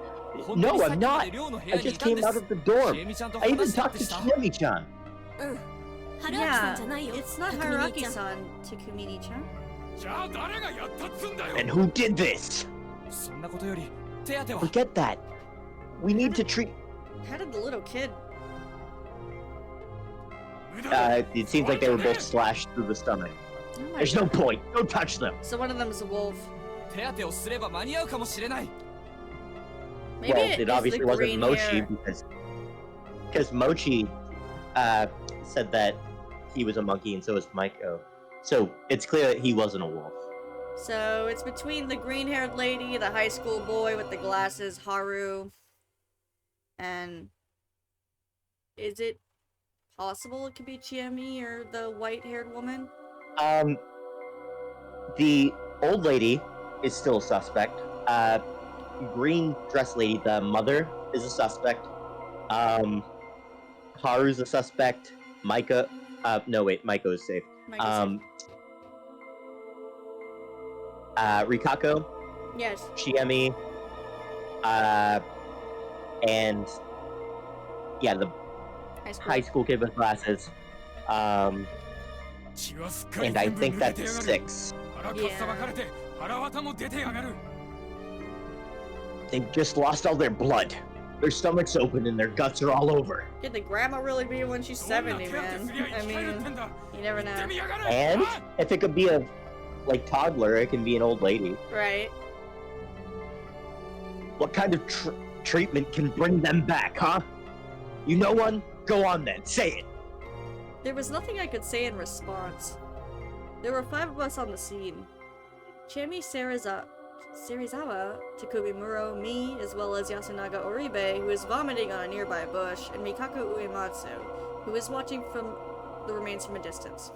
本当に No, さっ I'm きま not. で寮の部 I 屋にい just たん came で out す of the dorm. ちえみちゃんと I 話 even せな talked く to でした Chiyami-chan. 春秋さんじゃないよ it's not 匠兄ちゃん Haraki-san, Takumini-chan. じゃあ誰がやったっつんだよ And who did this? そんなことより手当ては Forget that. We need to treat. How did the little kid... It seems like they were both slashed through the stomach. Oh my There's no point. Don't touch them. So one of them is a wolf. 手当てをすれば間に合うかもしれない Maybe Well, it it is obviously the wasn't green Mochi hair. because Mochi said that he was a monkey and so was Maiko. So it's clear that he wasn't a wolf. So it's between the green-haired lady, the high school boy with the glasses, Haru, and is it possible it could be Chiemi or the white-haired woman? The old lady is still a suspect. Green dress lady, the mother, is a suspect. Haru's a suspect. Maiko, no wait, Maiko is safe. Rikako, Yes. Chiemi, and yeah, the High school. high school kid with glasses. 血はすっかり And I 全部 think 濡れて that's やがる 6. 腹かっさばかれて腹渡も出てやがる They just lost all their blood. Their stomachs open and their guts are all over. Could the grandma really be when she's 70, man? I mean, you never know. And if it could be a like toddler, it can be an old lady. Right. What kind of treatment can bring them back, huh? You know one? Go on then, say it. There was nothing I could say in response. There were 5 of us on the scene. Chiemi Serizawa, Takumi Muro, me, as well as Yasunaga Oribe, who is vomiting on a nearby bush, and Mikako Uematsu, who is watching from the remains from a distance.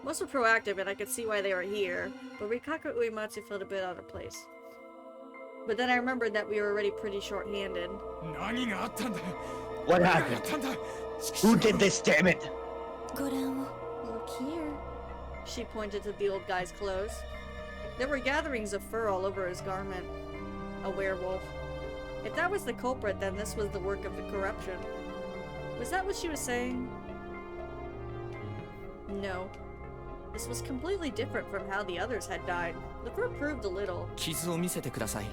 Most were proactive, and I could see why they were here, but Mikako Uematsu felt a bit out of place. But then I remembered that we were already pretty short-handed. 何があったんだ What 何が happened? やったんだ Who did this, damn it? ご覧を Look here. She pointed to the old guy's clothes. There were gatherings of fur all over his garment. A werewolf. If that was the culprit, then this was the work of the corruption. Was that what she was saying? No. This was completely different from how the others had died. The fur proved a little. 傷を見せてください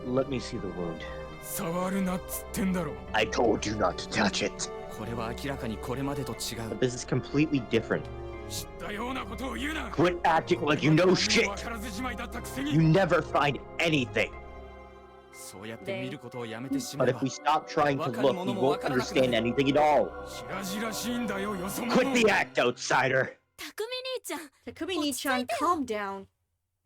Let me see the wound. 触るなっつってんだろ I told you not to touch it. これは明らかにこれまでと違う But this is completely different. 知ったようなことを言うな Quit acting like you know 分 shit. からずじまいだったくせ You に never find anything. そうやって見ることをやめてしま But え if ば we stop trying to look, we won't understand anything at all. 白々しいんだよよそ者 Quit the act, outsider. 匠兄ちゃん Takumi-chan, calm down.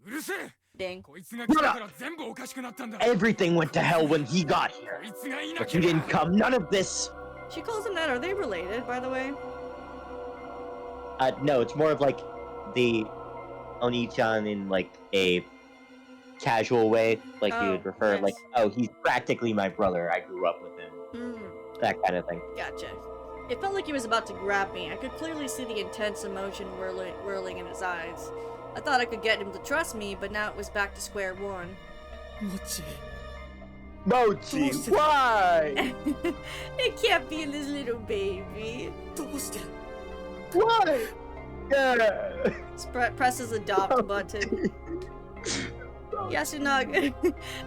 うるせえ Dang. こいつが来たから全部おかしくなったんだ Everything went to hell when he got こ here. いつがいな But け you れば didn't come. None of this. She calls him that. Are they related, by the way? No, it's more of like the Oni-chan in like a casual way. Like you would refer, yes. like, oh, he's practically my brother. I grew up with him. Hmm. That kind of thing. Gotcha. It felt like he was about to grab me. I could clearly see the intense emotion whirling in his eyes. I thought I could get him to trust me, but now it was back to square one. もち Mochi, why? It can't be this little baby. どうして Why? Yeah. Presses the adopt button. Yasunaga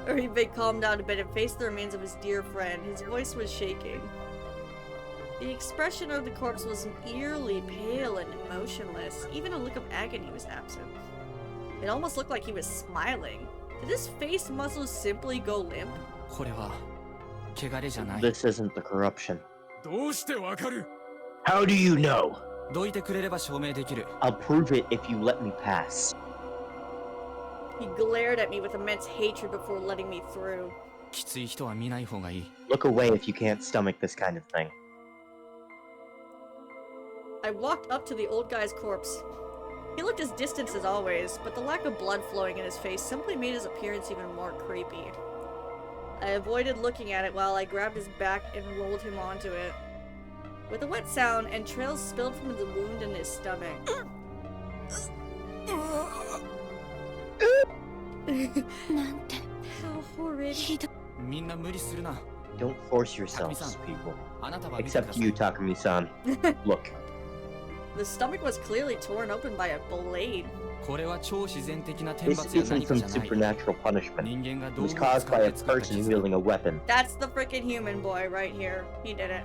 Uribe calmed down a bit and faced the remains of his dear friend. His voice was shaking. The expression of the corpse was eerily pale and emotionless. Even a look of agony was absent. It almost looked like he was smiling. Did his face muscles simply go limp? これは汚れじゃない。 This isn't the corruption. どうしてわかる？ How do you know? どいてくれれば証明できる。 I'll prove it if you let me pass. He glared at me with immense hatred before letting me through. きつい人は見ない方がいい。 Look away if you can't stomach this kind of thing. I walked up to the old guy's corpse. He looked as distant as always, but the lack of blood flowing in his face simply made his appearance even more creepy. I avoided looking at it while I grabbed his back and rolled him onto it. With a wet sound, entrails spilled from the wound in his stomach. How horrid. みんな無理するな。 Don't force yourselves, people. あなたは見てくだ Except さい。 you, Takumi-san. Look, The stomach was clearly torn open by a blade. これは超自然的な天 this 罰や isn't 何か some じゃない。 supernatural punishment. 人間が It 道 was 具を caused 使っ by a て作った person 傷だ。 wielding a weapon. That's the freaking human boy right here. He did it.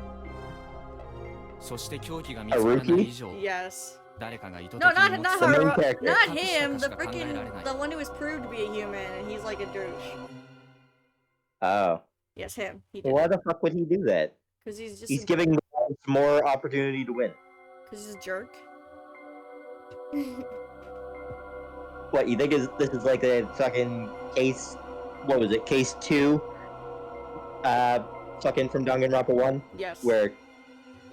そして凶器が見つからない以上、 Yes. 誰かが意図的 No, に not 持つ not The main her. character. Not 隠した him. かし The か考えられ freaking ない。 the one who was proved to be a human, and he's like a douche. Oh. Yes, him. He did Why it. the fuck would he do that? Because he's just He's giving us more opportunity to win. because he's a jerk. What, you think this is like a fucking case, what was it, case 2? Fucking from Danganronpa 1? Yes. Where,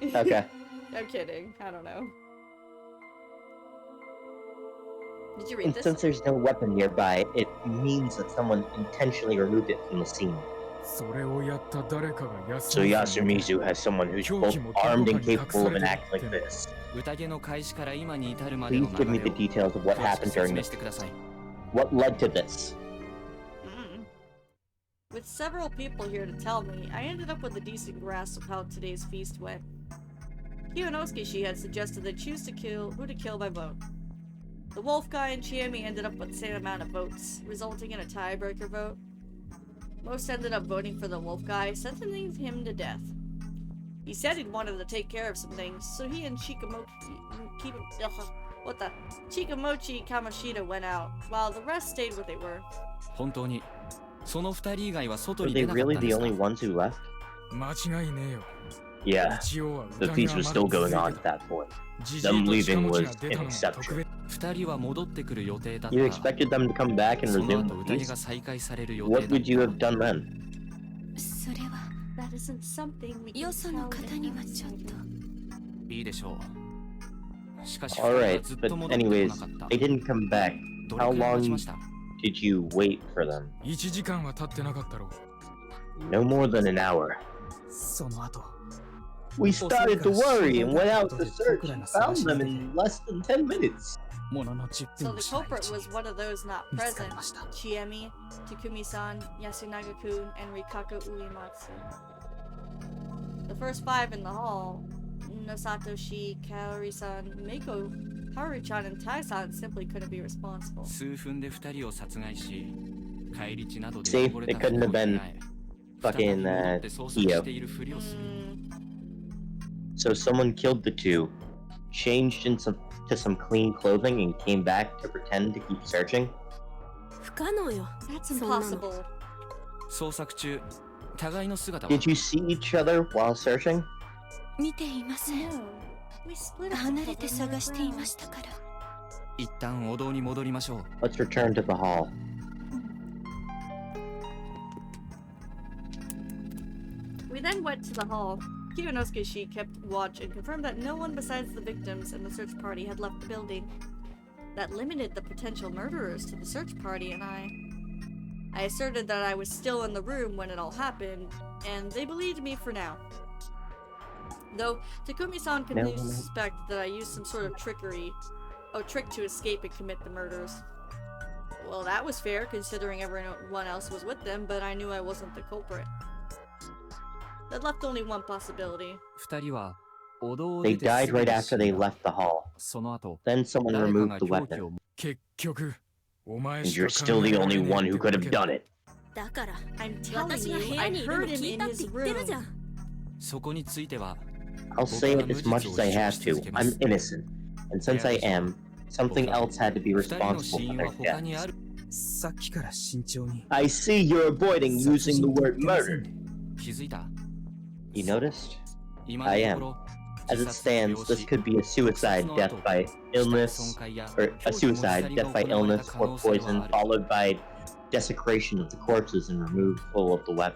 okay. I'm kidding. I don't know. Did you read And this? since there's no weapon nearby, it means that someone intentionally removed it from the scene. それをやった誰かが So Yasumizu has someone who's both armed and capable of an act like this. 宴の開始から今に至るまで Please の give 流 me れ the を details of what 詳し happened く説 during 明 this. してください。 What led to this? With several people here to tell me, I ended up with a decent grasp of how today's feast went. Kiyonosuke had suggested they choose to kill who to kill by vote. The wolf guy and Chiemi ended up with the same amount of votes, resulting in a tiebreaker vote. Most ended up voting for the wolf guy, sentencing him to death. He said he'd wanted to take care of some things, so he and Chikamochi Kamoshida went out, while the rest stayed where they were. 本当にその二人以外は外 Were に they 出なかっ really たんで the すか only ones who left? 間違いねえよ。 Yeah, 一応は the 宴 feast は was ま still だ続 going い on て at た。 that point. じじ Them いと leaving 近持ち was が出た an のも exception. 特別。二人は戻ってくる予定だった You が expected them to come back and その resume 後 the 宴が feast? 再開される予定 What だっ would you have た。 done then? それは That isn't something we よ can その tell 方にはちょっといいでしょう。しかし二人は Alright, ずっ but と戻ってこ anyways, なかった。 they didn't come back. ど How れくらい待ち long ました？ did you wait for them? 1時間は経ってなかったろう。 No more than an hour. その後 We started to worry and went out to search and found them in less than 10 minutes. ものの10 So 分も the しないう culprit ちに was one of those not 見つか present. りました。 Chiemi, Takumi-san, Yasunaga-kun, and Rikako Uematsu. The first five in the hall, Nosatoshi, Kaori-san, Meiko, Haru-chan, and Tai-san simply couldn't be responsible. 数分で二人を殺害し、返り血などで See, 汚れ it た couldn't 服 have を着 been 替え、 fucking, 再び戻って捜索し Io. ているふりをする。 So someone killed the two, changed into some clean clothing, and came back to pretend to keep searching? 不可能よ That's そんなの impossible. 捜索中、互いの姿は Did you see each other while searching? 見ていません No. We split up to 離れて cover 探 more してい ground. ましたから一旦お堂に戻りましょう。 Let's return to the hall. We then went to the hall. Kiyonosuke kept watch and confirmed that no one besides the victims and the search party had left the building. That limited the potential murderers to the search party and I asserted that I was still in the room when it all happened, and they believed me for now. Though Takumi-san continues to suspect that I used some sort of trick to escape and commit the murders. well, that was fair considering everyone else was with them, but I knew I wasn't the culprit. That left only one possibility. 二人はお堂を They 出て died すぐ right に after 死ん they だ left the hall. その後 Then someone 誰か removed が the 凶器 weapon. を 結局お前 And しか you're still the 考えら only れねえ one っ who て could だ have けだ done it. だから I'm telling 私が部 you, 屋 I にいるの heard him 聞い in たって his 言ってるじゃ room. ん。そこについては I'll say it as much as I have to. I'm innocent. And since I am, something else had to be 二人の responsible 死 for 因 their は他にあ deaths. るさっきから慎重に I see you're avoiding 殺 using 人 the と言っ word てません murder. ね 気づいた You noticed? 今の I と am. ころ As 自 it 殺 stands, 病 this 死 could be a suicide, death by 死体 illness, 損壊や or a 凶器持ち去 suicide, り death が by 行われた illness 可 or 能性は poison, ある followed by desecration of the corpses and removal of the weapon.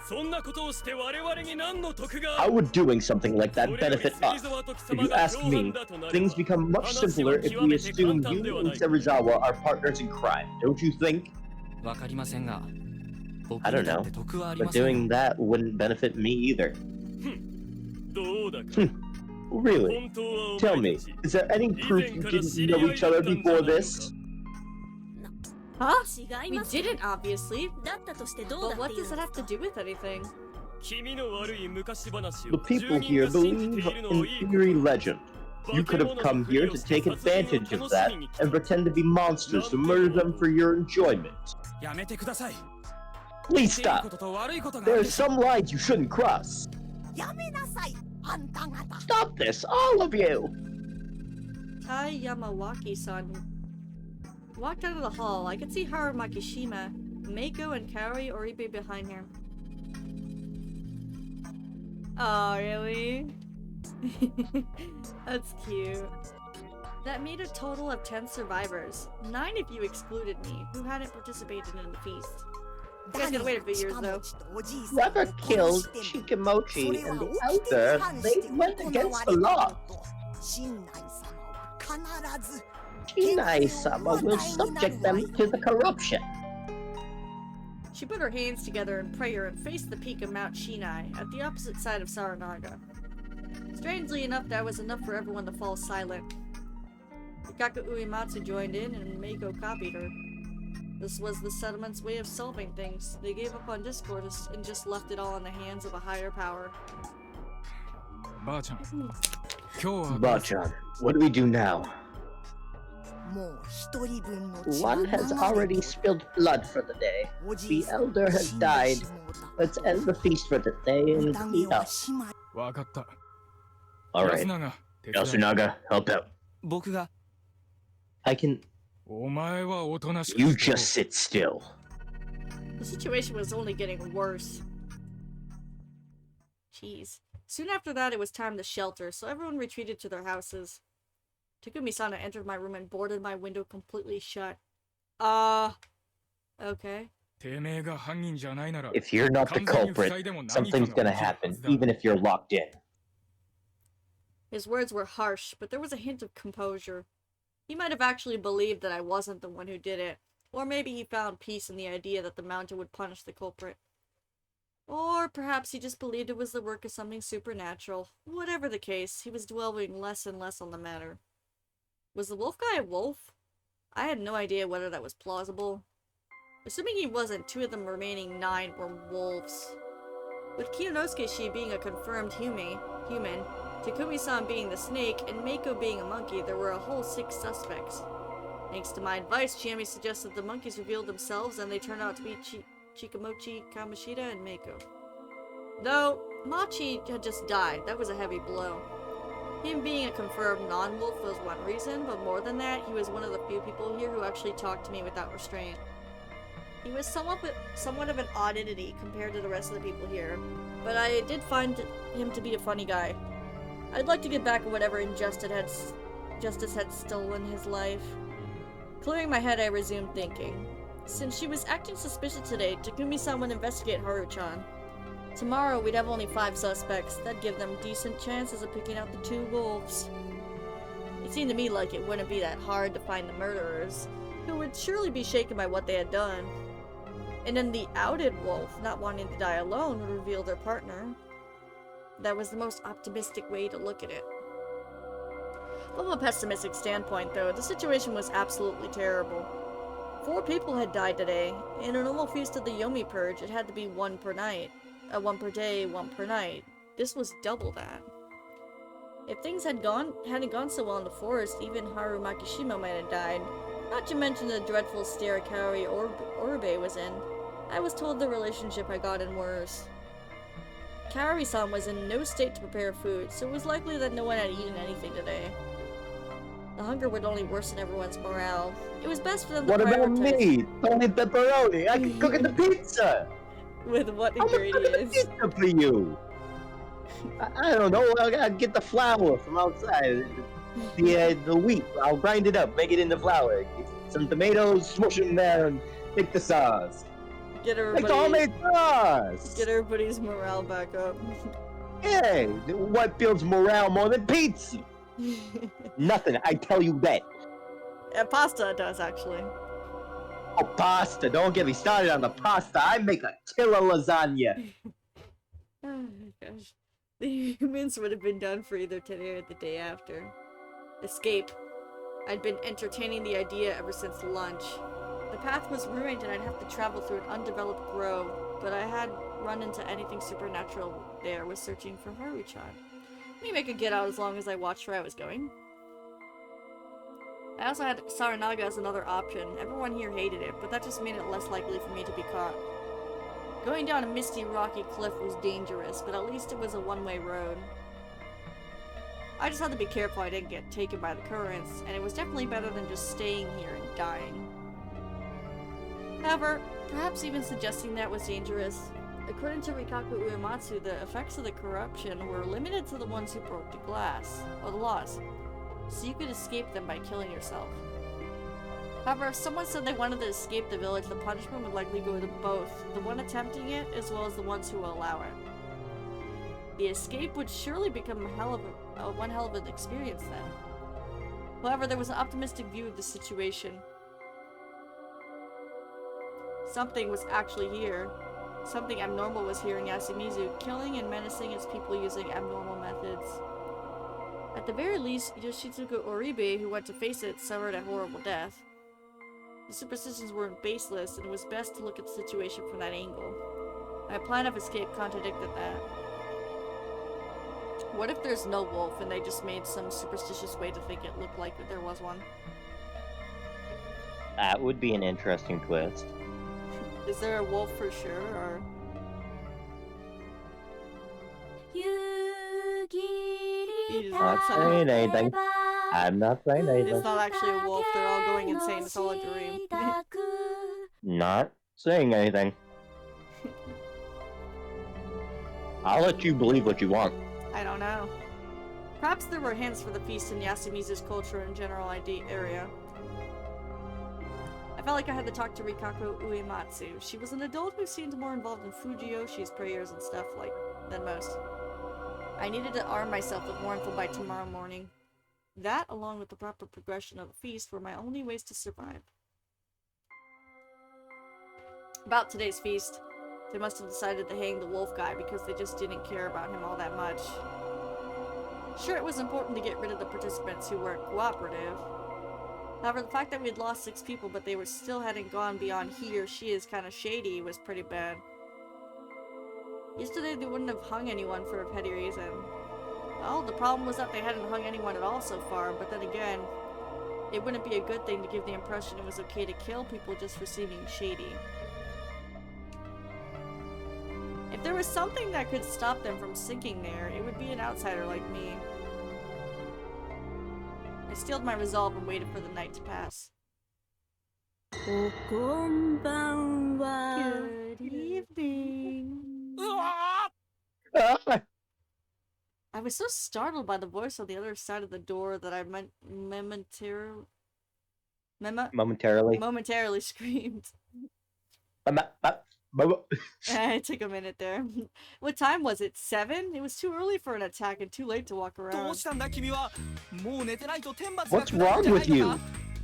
そんなことをして我々に何の得が How would doing something like that benefit us? If you ask me, things become much simpler if we assume you and Serizawa are partners in crime, don't you think? わかりませんが僕 I に don't だっ know, て得はあり but ませんよ doing that wouldn't benefit me either. どうだか Really? 本当はお Tell 前 me, たち is there any 以 proof 前 you から didn't 知り合 know い each だ other ったんじゃ before ないの this? か Huh? 違い We ます。 didn't, obviously. だったとしてどうだ But って what いうん does で that す have to か do with anything? 気味の悪い昔話 The を people 住 here 人が信じ believe ているの in をいい theory legend. You could have come here to take advantage of that and pretend to be monsters to murder them for your enjoyment. やめてください Please いいこ stop. とと悪いことがある There are でしょ some lines you shouldn't cross. やめなさいあんた方 Stop this, all of you! Tai Yamawaki-san walked out of the hall. I could see Haru Makishima, Meiko, and Kaori Oribe behind her. Oh, really? That's cute. That made a total of 10 survivors. 9 if you excluded me, who hadn't participated in the feast. You guys gotta wait a few years, though. Whoever killed Shikamochi and the elder, they went against the law. 新内様は必ず Shinai-sama will subject them to the corruption. She put her hands together in prayer and faced the peak of Mount Shinai, at the opposite side of Saranaga. Strangely enough, that was enough for everyone to fall silent. Kaku Uematsu joined in, and Meiko copied her. This was the settlement's way of solving things. They gave up on discord and just left it all in the hands of a higher power. ばあちゃん今日は Bachan, what do we do now? もう一人分の血が One has 流れ already て spilled blood for the day. おじ The いさん elder が has 死んで died. しもうた Let's end the feast for the day and 宴 clean は up. しまいわかった Alright, 安永手伝い Yasunaga, help out. 僕が I can. お前はおとなしく You してろ just sit still. The situation was only getting worse. Jeez. Soon after that, it was time to shelter, so everyone retreated to their houses. Takumi-sana entered my room and boarded my window completely shut. Okay. てめえが犯人じゃないなら If you're not the 完全に culprit, 塞いでも何かが something's 起きる gonna は happen, ずだ even if you're locked in. His words were harsh, but there was a hint of composure. He might have actually believed that I wasn't the one who did it, or maybe he found peace in the idea that the mountain would punish the culprit. Or perhaps he just believed it was the work of something supernatural. Whatever the case, he was dwelling less and less on the matter. Was the wolf guy a wolf? I had no idea whether that was plausible. Assuming he wasn't, 2 of the remaining 9 were wolves. With Kiyonosuke-shi being a confirmed human, Takumi-san being the snake, and Meiko being a monkey, there were a whole 6 suspects. Thanks to my advice, Chiemi suggested the monkeys revealed themselves, and they turned out to be Chikamochi, Kamoshida, and Meiko. Though, Machi had just died. That was a heavy blow. Him being a confirmed non-wolf was one reason, but more than that, he was one of the few people here who actually talked to me without restraint. He was somewhat of an odd entity compared to the rest of the people here, but I did find him to be a funny guy. I'd like to get back at whatever injustice had stolen his life. Clearing my head, I resumed thinking. Since she was acting suspicious today, Takumi-san would investigate Haru-chan. Tomorrow, we'd have only 5 suspects. That'd give them decent chances of picking out the 2 wolves. It seemed to me like it wouldn't be that hard to find the murderers, who would surely be shaken by what they had done. And then the outed wolf, not wanting to die alone, would reveal their partner. That was the most optimistic way to look at it. From a pessimistic standpoint, though, the situation was absolutely terrible. 4 people had died today. In a normal feast of the Yomi Purge, it had to be 1 per night. 1 per day, 1 per night. This was double that. If things hadn't gone so well in the forest, even Haru Makishima might have died. Not to mention the dreadful stare Kaori Oribe was in. I was told the relationship had gotten worse. Kaori-san was in no state to prepare food, so it was likely that no one had eaten anything today. The hunger would only worsen everyone's morale. It was best for them to What about prioritize- me? Only pepperoni. I can cook the pizza. With what I'm gonna cook the ingredients? pizza for you. I don't know. I'll get the flour from outside. The wheat. I'll grind it up, make it into flour. Get some tomatoes, smush them there, and make the sauce. Get Make the homemade sauce. Get everybody's morale back up. Hey, what builds morale more than pizza? Nothing. I tell you that. Pasta does, actually. Oh, pasta. Don't get me started on the pasta. I make a killer lasagna. Oh my gosh. The humans would have been done for either today or the day after. Escape. I'd been entertaining the idea ever since lunch. The path was ruined and I'd have to travel through an undeveloped grove, but I had run into anything supernatural there was searching for Haru-chan. Maybe I could get out as long as I watched where I was going. I also had Saranaga as another option. Everyone here hated it, but that just made it less likely for me to be caught. Going down a misty, rocky cliff was dangerous, but at least it was a one-way road. I just had to be careful I didn't get taken by the currents, and it was definitely better than just staying here and dying. However, perhaps even suggesting that was dangerous. According to Rikaku Uematsu, the effects of the corruption were limited to the ones who broke the laws, so you could escape them by killing yourself. However, if someone said they wanted to escape the village, the punishment would likely go to both the one attempting it as well as the ones who will allow it. The escape would surely become one hell of an experience then. However, there was an optimistic view of the situation. Something was actually here. Something abnormal was here in Yasumizu, killing and menacing its people using abnormal methods. At the very least, Yoshitsugu Oribe, who went to face it, suffered a horrible death. The superstitions weren't baseless, and it was best to look at the situation from that angle. My plan of escape contradicted that. What if there's no wolf and they just made some superstitious way to think it looked like there was one? That would be an interesting twist. Is there a wolf for sure, or...? He's Not saying anything. I'm not saying anything. It's not actually a wolf, they're all going insane, it's all a dream. Not saying anything. I'll let you believe what you want. I don't know. Perhaps there were hints for the feast in Yasumizu's culture and general area. I felt like I had to talk to Rikaku Uematsu. She was an adult who seemed more involved in Fujiyoshi's prayers and stuff than most. I needed to arm myself with more info by tomorrow morning. That, along with the proper progression of the feast, were my only ways to survive. About today's feast, they must have decided to hang the wolf guy because they just didn't care about him all that much. Sure, it was important to get rid of the participants who weren't cooperative. However, the fact that we had lost 6 people but they still hadn't gone beyond he or she is kind of shady was pretty bad. Yesterday they wouldn't have hung anyone for a petty reason. Well, the problem was that they hadn't hung anyone at all so far, but then again, it wouldn't be a good thing to give the impression it was okay to kill people just for seeming shady. If there was something that could stop them from sinking there, it would be an outsider like me. I steeled my resolve and waited for the night to pass. Good evening. I was so startled by the voice on the other side of the door that I momentarily screamed. It took a minute there. What time was it? 7? It was too early for an attack and too late to walk around. What's wrong with you?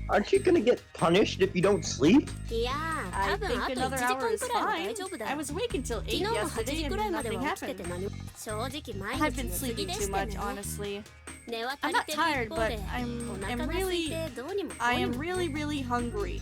Aren't you gonna get punished if you don't sleep? I think another hour is fine. I was awake until 8 yesterday and nothing happened. I've been sleeping too much, honestly. I'm not tired, but I am really hungry.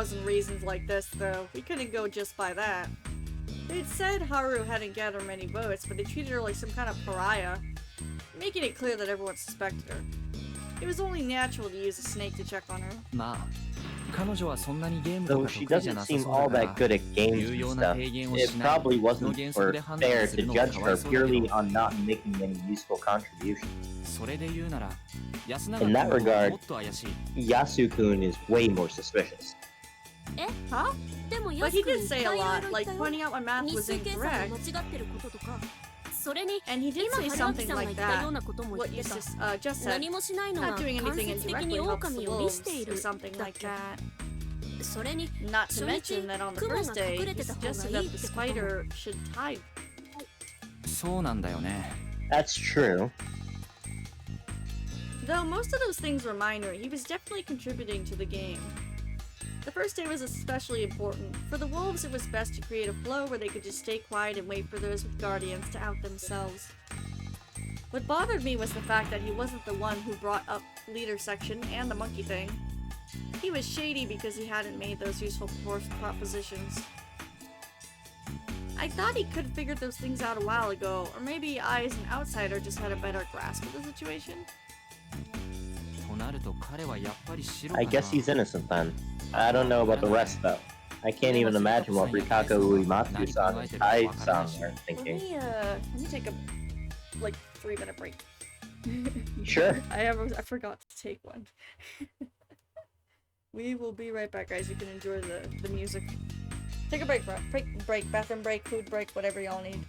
1,000 reasons like this, though. We couldn't go just by that. They'd said Haru hadn't gathered many votes, but they treated her like some kind of pariah, making it clear that everyone suspected her. It was only natural to use a snake to check on her. まあ彼女はそんなにゲームと Though か she 得意じゃ doesn't なさ seem そう all だ that から good at games 有 and 用な stuff, 提言を it しない probably その wasn't 原則 for で判断 fair する to のが judge かわい her そうだけ purely ど on not making any useful contributions. それで言うなら安永 In that 君の方が regard, もっと怪しい Yasu-kun is way more suspicious. Huh? でも But he 安くん did say a いっぱいいろい lot, ろ言 like ったよ pointing out my math 日 was 数計算 incorrect. が間違ってることとかそれに And he did 今 say 春明 something さんが like 言ったよう that. なことも言 What っ you てた just said. 何もしないのが Not doing 間 anything 接的 indirectly に helps the 狼を利してい wolves る or something だっ like け that. それに Not to 初 mention 日 that on the クモ first が day, 隠 he れてた方 suggested がい that いっ the てことも spider should hide. そうなんだよね That's true. Though most of those things were minor, he was definitely contributing to the game. The first day was especially important. For the wolves, it was best to create a flow where they could just stay quiet and wait for those with guardians to out themselves. What bothered me was the fact that he wasn't the one who brought up leader section and the monkey thing. He was shady because he hadn't made those useful propositions. I thought he could have figured those things out a while ago, or maybe I as an outsider just had a better grasp of the situation. となると彼はやっぱり白か I な guess he's innocent then. I don't know about the rest though. I can't even imagine what Rikako Uematsu-san and Tai-san are thinking. Let me take a, 3-minute break. Sure. I forgot to take one. We will be right back, guys. You can enjoy the music. Take a break, bathroom break, food break, whatever y'all need.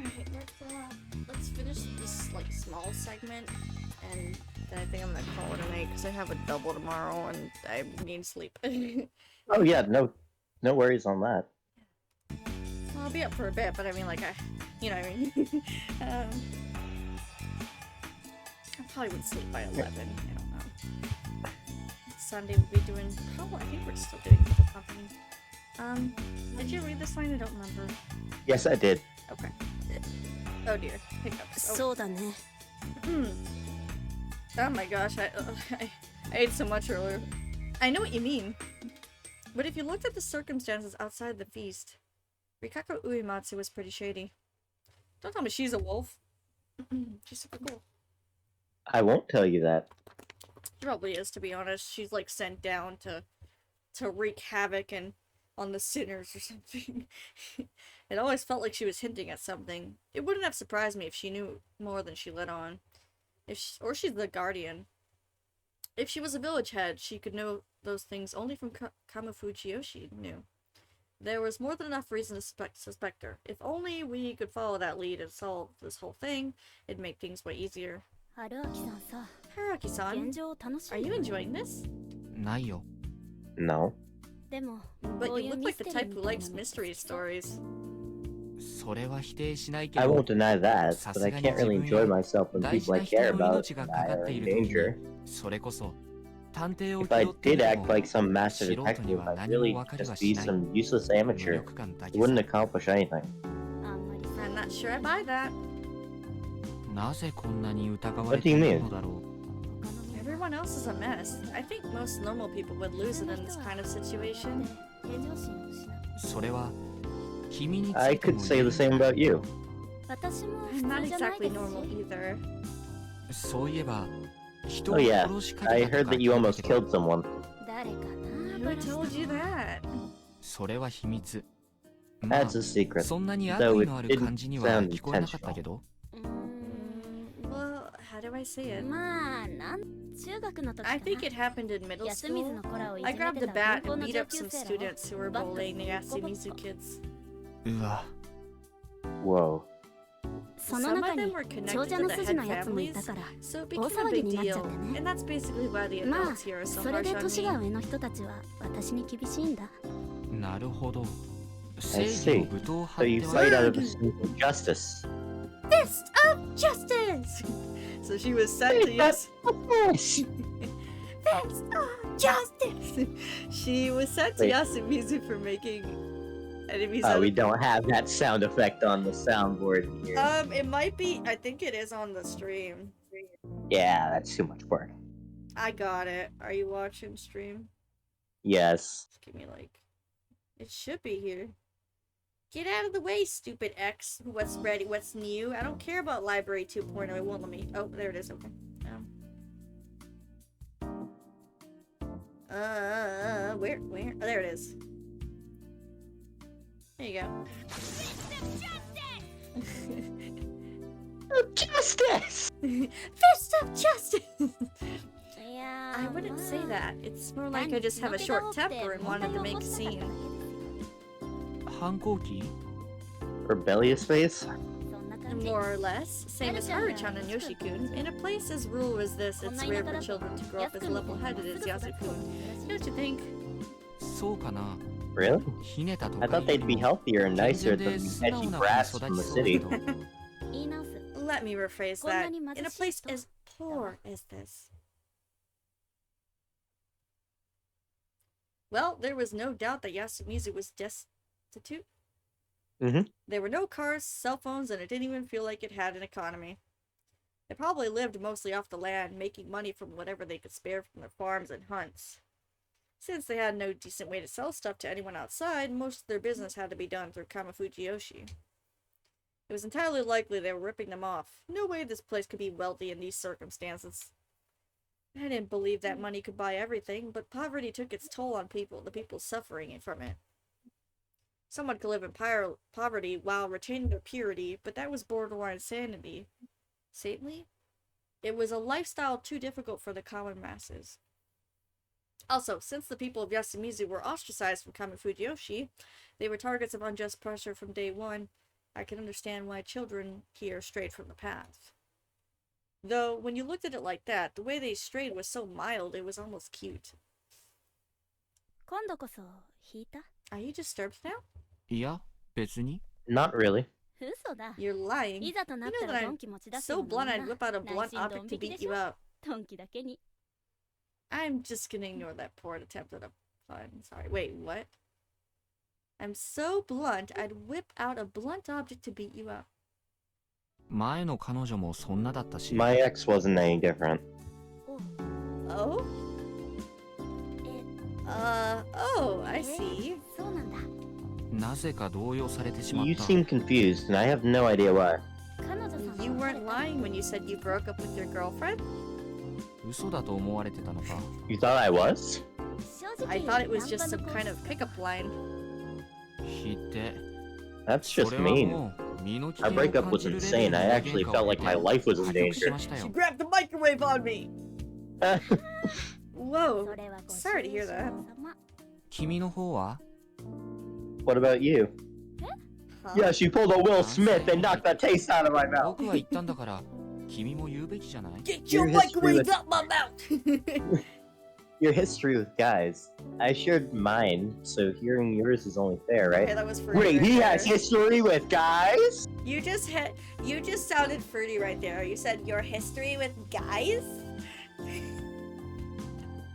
Alright, let's finish this like small segment, and then I think I'm gonna call it a night because I have a double tomorrow and I need sleep. Oh yeah, no worries on that. I'll be up for a bit, but I mean, like, you know what I mean? I probably would sleep by 11. I don't know. Sunday we'll be doing. Oh, I think we're still doing the company. Did you read this line? I don't remember. Yes, I did. Okay. Oh dear, hiccups. Oh. そうだね Oh my gosh, I ate so much earlier. I know what you mean. But if you looked at the circumstances outside the feast, Rikako Uematsu was pretty shady. Don't tell me she's a wolf. She's super cool. I won't tell you that. She probably is, to be honest. She's like sent down to wreak havoc and on the sinners or something. It always felt like she was hinting at something. It wouldn't have surprised me if she knew more than she let on. Or she's the guardian. If she was a village head, she could know those things only from Kamafuji Yoshi knew. There was more than enough reason to suspect her. If only we could follow that lead and solve this whole thing, it'd make things way easier. 春秋さんさ Haruaki-san, 現状楽し are い you enjoying this? ないよ。 No. でも But こう you いう look ミ like ス the テリー type み who たいな likes の mystery stories. それは否定しないけ I ど won't deny that, さ but す I がに can't really 自分 enjoy や myself when 大事 people な I 人 care の about 命がかか die っ are てい in る時に danger. それこそ探偵を If I 気取ってみ did て act も like some master 素人に detective, は I'd 何 really も分かり just は be しない some useless 無 amateur. 力感だ It け wouldn't さ accomplish anything. あんまりさ I'm not sure I buy that. なぜこんなに疑わ What れ do て you いる mean? のだろう 他のみんな Everyone else is a mess. I think most normal people would lose it in this kind of situation. 平常心を失うそれは君につ I いて could も say 言え the る same about you. 私も普 I'm not 通じゃない exactly です normal し either. そういえば人 Oh を yeah, 殺しか I けたと heard か that you 聞いた almost けど killed someone. 誰かな Who バラし told you that? それは秘密まあ That's a secret. そんなに悪 Though 意 it のある didn't 感じには sound 聞こえなかったけどうーん Well, how do I say it? まあ中学の時か I な think it happened in middle 安水 school. の子らをいじ I め grabbed て a た bat 銀行 and の beat 上 up 級 some 生らを students who were バットで bullying the ボコボコ Yasumizu kids. うわ Whoa. その Some of 中 them に were 長 connected 者 to の the 筋 head のやつもい families, たから so it 大 became a 騒ぎ big になっちゃ deal. ってね And that's basically why the まあ adults here are so それ harsh で on 年が me. 上の人たちは私に厳しいんだなるほど I 正義 see. の武闘 So 派 you ってわ fight け out of a sense of justice. Fist of justice! So she was sent to That's Fist of justice! She was sent to Wait. Yasumizu for making enemies Oh, out we of don't have that sound effect on the soundboard here. It might be. I think it is on the stream. Yeah, that's too much work. I got it. Are you watching stream? Yes. Just give me like. It should be here. Get out of the way, stupid X. What's ready? What's new? I don't care about Library 2.0. It won't let me. Oh, there it is. Okay. Where? Oh, there it is. There you go. Justice! Fist of justice! いや I ー wouldn't ま say あ that. It's more like I just have a short temper and wanted to make a scene. 反抗期 Rebellious face? そんな感じ More or less. Same as Haru-chan and Yoshi-kun. In a place as rural as this, it's rare for children to grow up as level-headed as Yasu-kun. Don't you think? そうかな Really? ひねたと I か thought they'd be healthier and 健 nicer 全で than the 素直 edgy な brats 子 from に the 育ちそうだけ city. ど 言い直す Let me rephrase that. In a place as poor as this. Well, there was no doubt that Yasumizu was destitute. Mhm. There were no cars, cell phones, and it didn't even feel like it had an economy. They probably lived mostly off the land, making money from whatever they could spare from their farms and hunts. Since they had no decent way to sell stuff to anyone outside, most of their business had to be done through Kamafuji Yoshi. It was entirely likely they were ripping them off. No way this place could be wealthy in these circumstances. I didn't believe that money could buy everything, but poverty took its toll on people, the people suffering from it. Someone could live in poverty while retaining their purity, but that was borderline sanity. Saintly? It was a lifestyle too difficult for the common masses. Also, since the people of Yasumizu were ostracized from Kamafuji Yoshi, they were targets of unjust pressure from day one. I can understand why children here strayed from the path. Though, when you looked at it like that, the way they strayed was so mild, it was almost cute. 今度こそ引いた？ Are you disturbed now? いや、別に。Not really. 嘘だ。 You're lying. いざとなっ You た know ら that ド I'm ンキ持ち出す so ような blunt も I'd んな。 whip out a 内 blunt 心ド object ン to 引き beat でし you ょ？ up. ドンキだけに。 I'm just gonna ignore that poor attempt at a pun. Sorry. Wait, what? I'm so blunt, I'd whip out a blunt object to beat you up. 前の彼女もそんなだったし。 My ex wasn't any different. Oh? Oh, I see. そうなんだ。なぜか動揺されてしまっ You た。 seem confused, and I have no idea why. 彼女さんは You weren't lying when you said you broke up with your girlfriend? 嘘だと思われてたのか。 You thought I was? 正直 I thought it was just ナン some パの kind of pickup line. ひて。 That's そ just れは mean. もう身の危 Our 険を breakup 感 was じるレベ insane. ルの I 大 actually 喧嘩 felt を like 経 my て life was in 破局し danger. ましたよ。 Grab the microwave on me! Whoa. それはご Sorry to hear that. 君の方は What about you? Huh? Yes, you pulled a Will Smith and knocked the taste out of my mouth. 僕は言ったんだから君も言うべきじゃない Get Your your history microwave with- out my mouth! Your history with guys. I shared mine, so hearing yours is only fair, right? Okay, that was fruity. Wait, right he there. has history with guys? You just sounded fruity right there. You said your history with guys?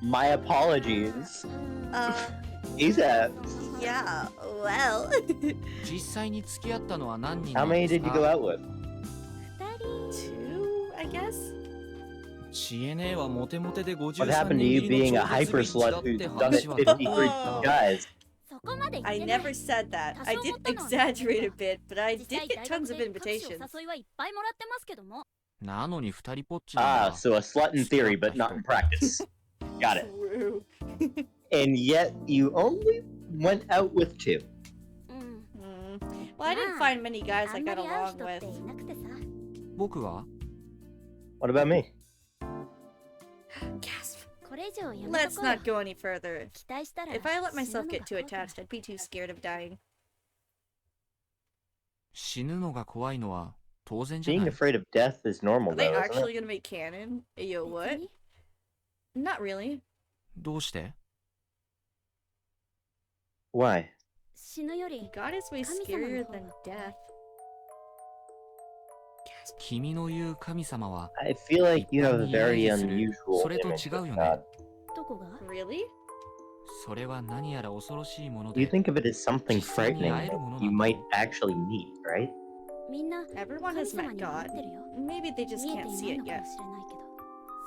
My apologies. He's a... Yeah, well. 実際に付き合ったのは何人 How なん many です did you か go out with? 2, I guess? 知恵ねえはモテモテで What 53 happened to 人 you 入り being の a 超 hyper 絶ビッチだ slut っ who's て done 話 it は 53 Oh. guys? そこまで言って I ない never said that. 多 I 少 did 持ったのは exaggerate a bit, but I 実 did 際 get 大 tons 学 of で各種 invitations. お誘いはいっぱいもらってますけども。なのに二人ぽっちなん Ah, だ so a slut in theory, but not in practice. Got it. True. And yet, you only went out with 2. うん。 Well, I didn't find many guys あ I んま got り会う along 人っ with. ていなくてさ。僕は What about me? Gasp. これ以上やめ Let's とこうよ not go any further. 期待したら If I let 死ぬ myself の get が too 怖くな attached, I'd be too scared of dying. 死ぬのが怖いのは当然じゃ Being ない afraid of death is normal, Are they though, isn't actually it? gonna make canon? Yo, 別 what? に Not really. どうして Why? 死ぬより God is way 神様の scarier 方 than が death. 君の言う神様は I feel like you have a 一般 very にイメージする unusual それと image 違う of よ God. ね どこが Really? それは何やら恐ろしいもの You で think of it as something 実際に frightening 会え that るものな you んだ might ろ actually meet, right? みんな Everyone 神 has 様 met に思っ God. てるよ Maybe they just 見えて can't い see ない it のか yet. もしれないけど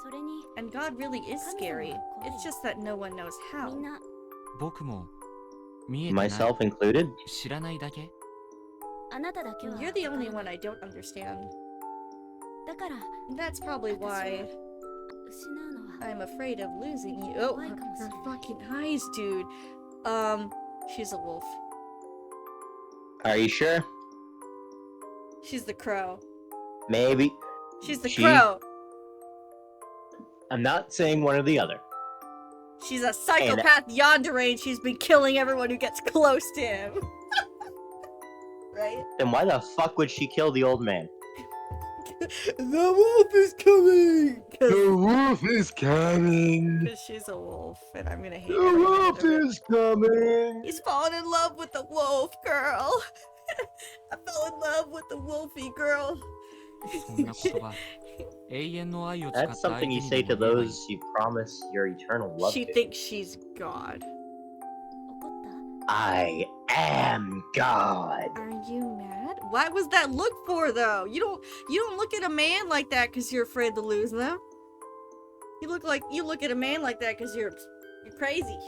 それに And God really is scary. It's just that no one knows み how. んな僕も見えてない Myself included? 知らないだけあなただけは You're the わから only な one い I don't understand. だから That's probably 私は why 失うのは I'm afraid of losing you. Oh, Why her, come her so- fucking eyes, dude. She's a wolf. Are you sure? She's the crow. Maybe. She's the She- crow. I'm not saying one or the other. She's a psychopath yandere and she's been killing everyone who gets close to him. Right? Then why the fuck would she kill the old man? The wolf is coming! wolf is coming! Because she's a wolf and I'm gonna hate every minute of it. coming! He's fallen in love with the wolf girl. I fell in love with the wolfy girl. そんな言葉永遠の愛を使っ That's た相 something 手 you に say で to も言えばいい those you promise your eternal love She to. thinks she's God. 怒った I am God. Are you mad? What was that look for though? You don't look at a man like that because you're afraid to lose them. You look at a man like that because you're crazy.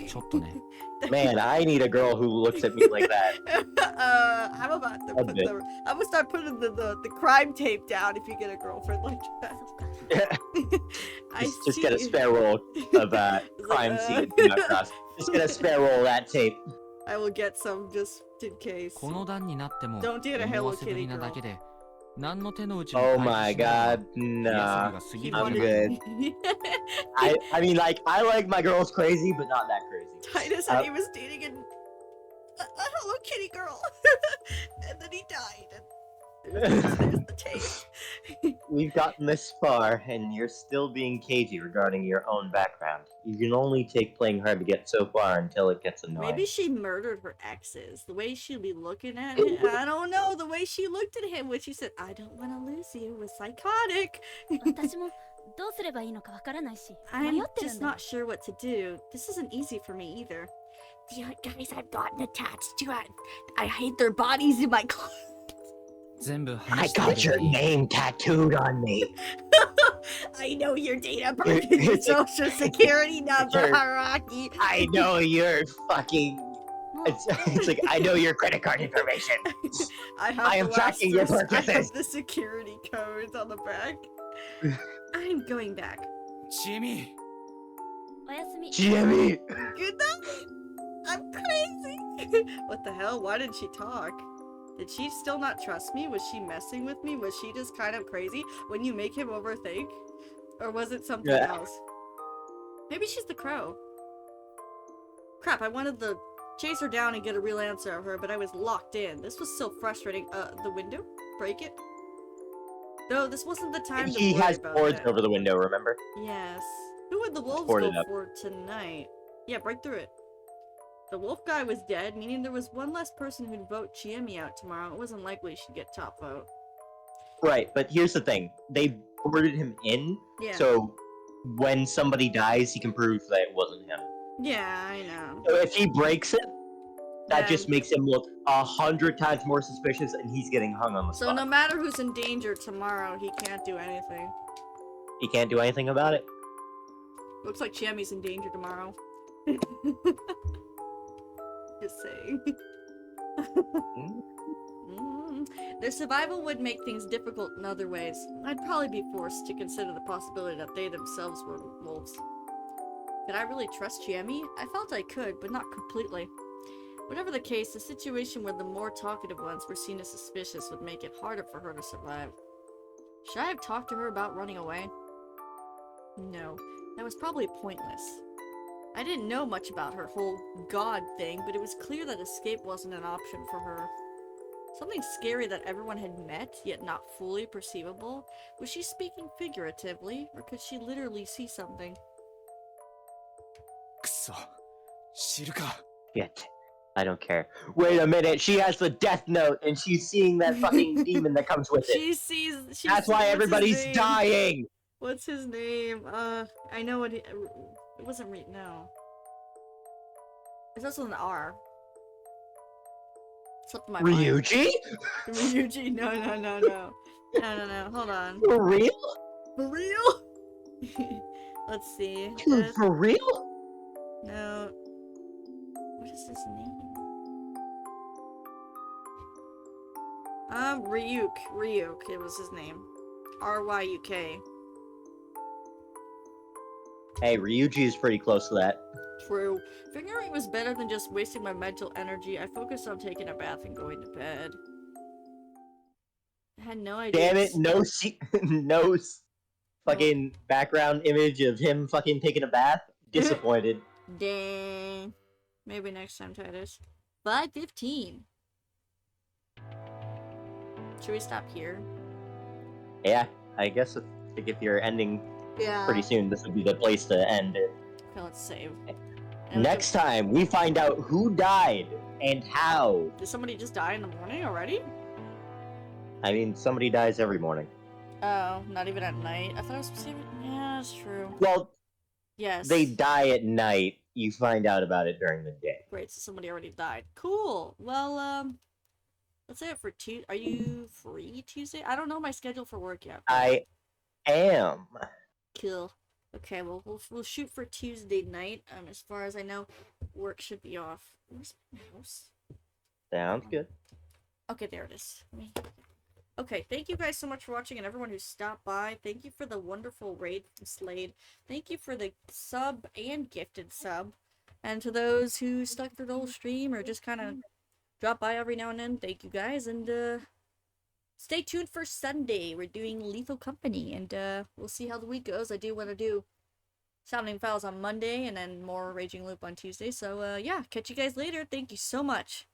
ちょっとね Man, I need a girl who looks at me like that. I'm about to A put bit. I'm gonna start putting the crime tape down if you get a girlfriend like that. そっか I just get a see. spare roll of crime scene. Do not cross. Just get a spare roll of that tape. I will get some just in case. この段になっても Don't do it a 思 Hello わせぶり Kitty な girl. だけで何の手の内も Oh 開 my 示しない god, 気休み nah. が過 He ぎるじゃ I'm ない good. I mean, like, I like my girls crazy, but not that crazy. Titus said he was dating Hello Kitty girl. And then he died. And there's the tape. We've gotten this far, and you're still being cagey regarding your own background. You can only take playing hard to get so far until it gets annoying. Maybe she murdered her exes. The way she'd be looking at him, I don't know. The way she looked at him when she said, "I don't want to lose you," was psychotic. 私もどうすればいいのかわからないし、迷 I'm ってる just んだ。 not sure what to do. This isn't easy for me either. The guys I've gotten attached to, I hate their bodies in my clothes. 全部 I 話してく got れ your ばいい。 name tattooed on me. I know your date of birth and your social security number, Sure. Haraki. I know your fucking. It's like I know your credit card information. I have I am the tracking your last- I have purchases. the security codes on the back. I'm going back. チミ、おやすみ。 Jimmy. Good night. I'm crazy. What the hell? Why did she talk? Did she still not trust me? Was she messing with me? Was she just kind of crazy when you make him overthink? Or was it something Yeah. else? Maybe she's the crow. Crap, I wanted to chase her down and get a real answer of her, but I was locked in. This was so frustrating. The window? Break it? No, this wasn't the time to He worry has about boards that. over the window, remember? Yes. Who would the wolves board go it up. for tonight? Yeah, break through it. The wolf guy was dead, meaning there was one less person who'd vote Chiemi out tomorrow. It wasn't likely she'd get top vote. Right, but here's the thing. They boarded him in, Yeah. so when somebody dies, he can prove that it wasn't him. Yeah, I know. So if he breaks it, that Then- just makes him look 100 times more suspicious, and he's getting hung on the So spot. no matter who's in danger tomorrow, he can't do anything. He can't do anything about it. Looks like Chiemi's in danger tomorrow. Just saying. Their survival would make things difficult in other ways. I'd probably be forced to consider the possibility that they themselves were wolves. Could I really trust Chiemi? I felt I could, but not completely. Whatever the case, the situation where the more talkative ones were seen as suspicious would make it harder for her to survive. Should I have talked to her about running away? No, that was probably pointless. I didn't know much about her whole god thing, but it was clear that escape wasn't an option for her. Something scary that everyone had met, yet not fully perceivable? Was she speaking figuratively, or could she literally see something? くそ、知るか。 Shit. I don't care. Wait a minute, she has the death note, and she's seeing that fucking demon that comes with it. She sees. She That's sees, why what's his everybody's name? dying! What's his name? I know what it wasn't no. It's also an R. Slipped my mind. Ryuji? Ryuji? No. No. Hold on. For real? For real? Let's see. Dude, for real? No. What is his name? Ryuk. Ryuk, it was his name. R-Y-U-K. Hey, Ryuji is pretty close to that. True. Figuring was better than just wasting my mental energy. I focused on taking a bath and going to bed. I had no idea. Damn it, no fucking background image of him fucking taking a bath. Disappointed. Dang. Maybe next time, Titus. 5:15. Should we stop here? Yeah, I guess if you're ending Yeah. pretty soon, this would be the place to end it. Okay, let's save. And Next time, we find out who died and how. Did somebody just die in the morning already? I mean, somebody dies every morning. Oh, not even at night. I thought it was supposed to be. Yeah, that's true. Well, Yes. they die at night. You find out about it during the day. Great, so somebody already died. Cool. Well, let's say it for Tuesday. Are you free Tuesday? I don't know my schedule for work yet. I am. Cool. Okay, well, we'll shoot for Tuesday night. As far as I know, work should be off. Where's my mouse? Sounds good. Okay, there it is. Okay, thank you guys so much for watching, and everyone who stopped by. Thank you for the wonderful raid from Slade. Thank you for the sub and gifted sub. And to those who stuck through the whole stream or just kind of drop by every now and then, thank you guys. And stay tuned for Sunday. We're doing Lethal Company, and we'll see how the week goes. I do want to do Sounding Files on Monday, and then more Raging Loop on Tuesday. So, yeah, catch you guys later. Thank you so much.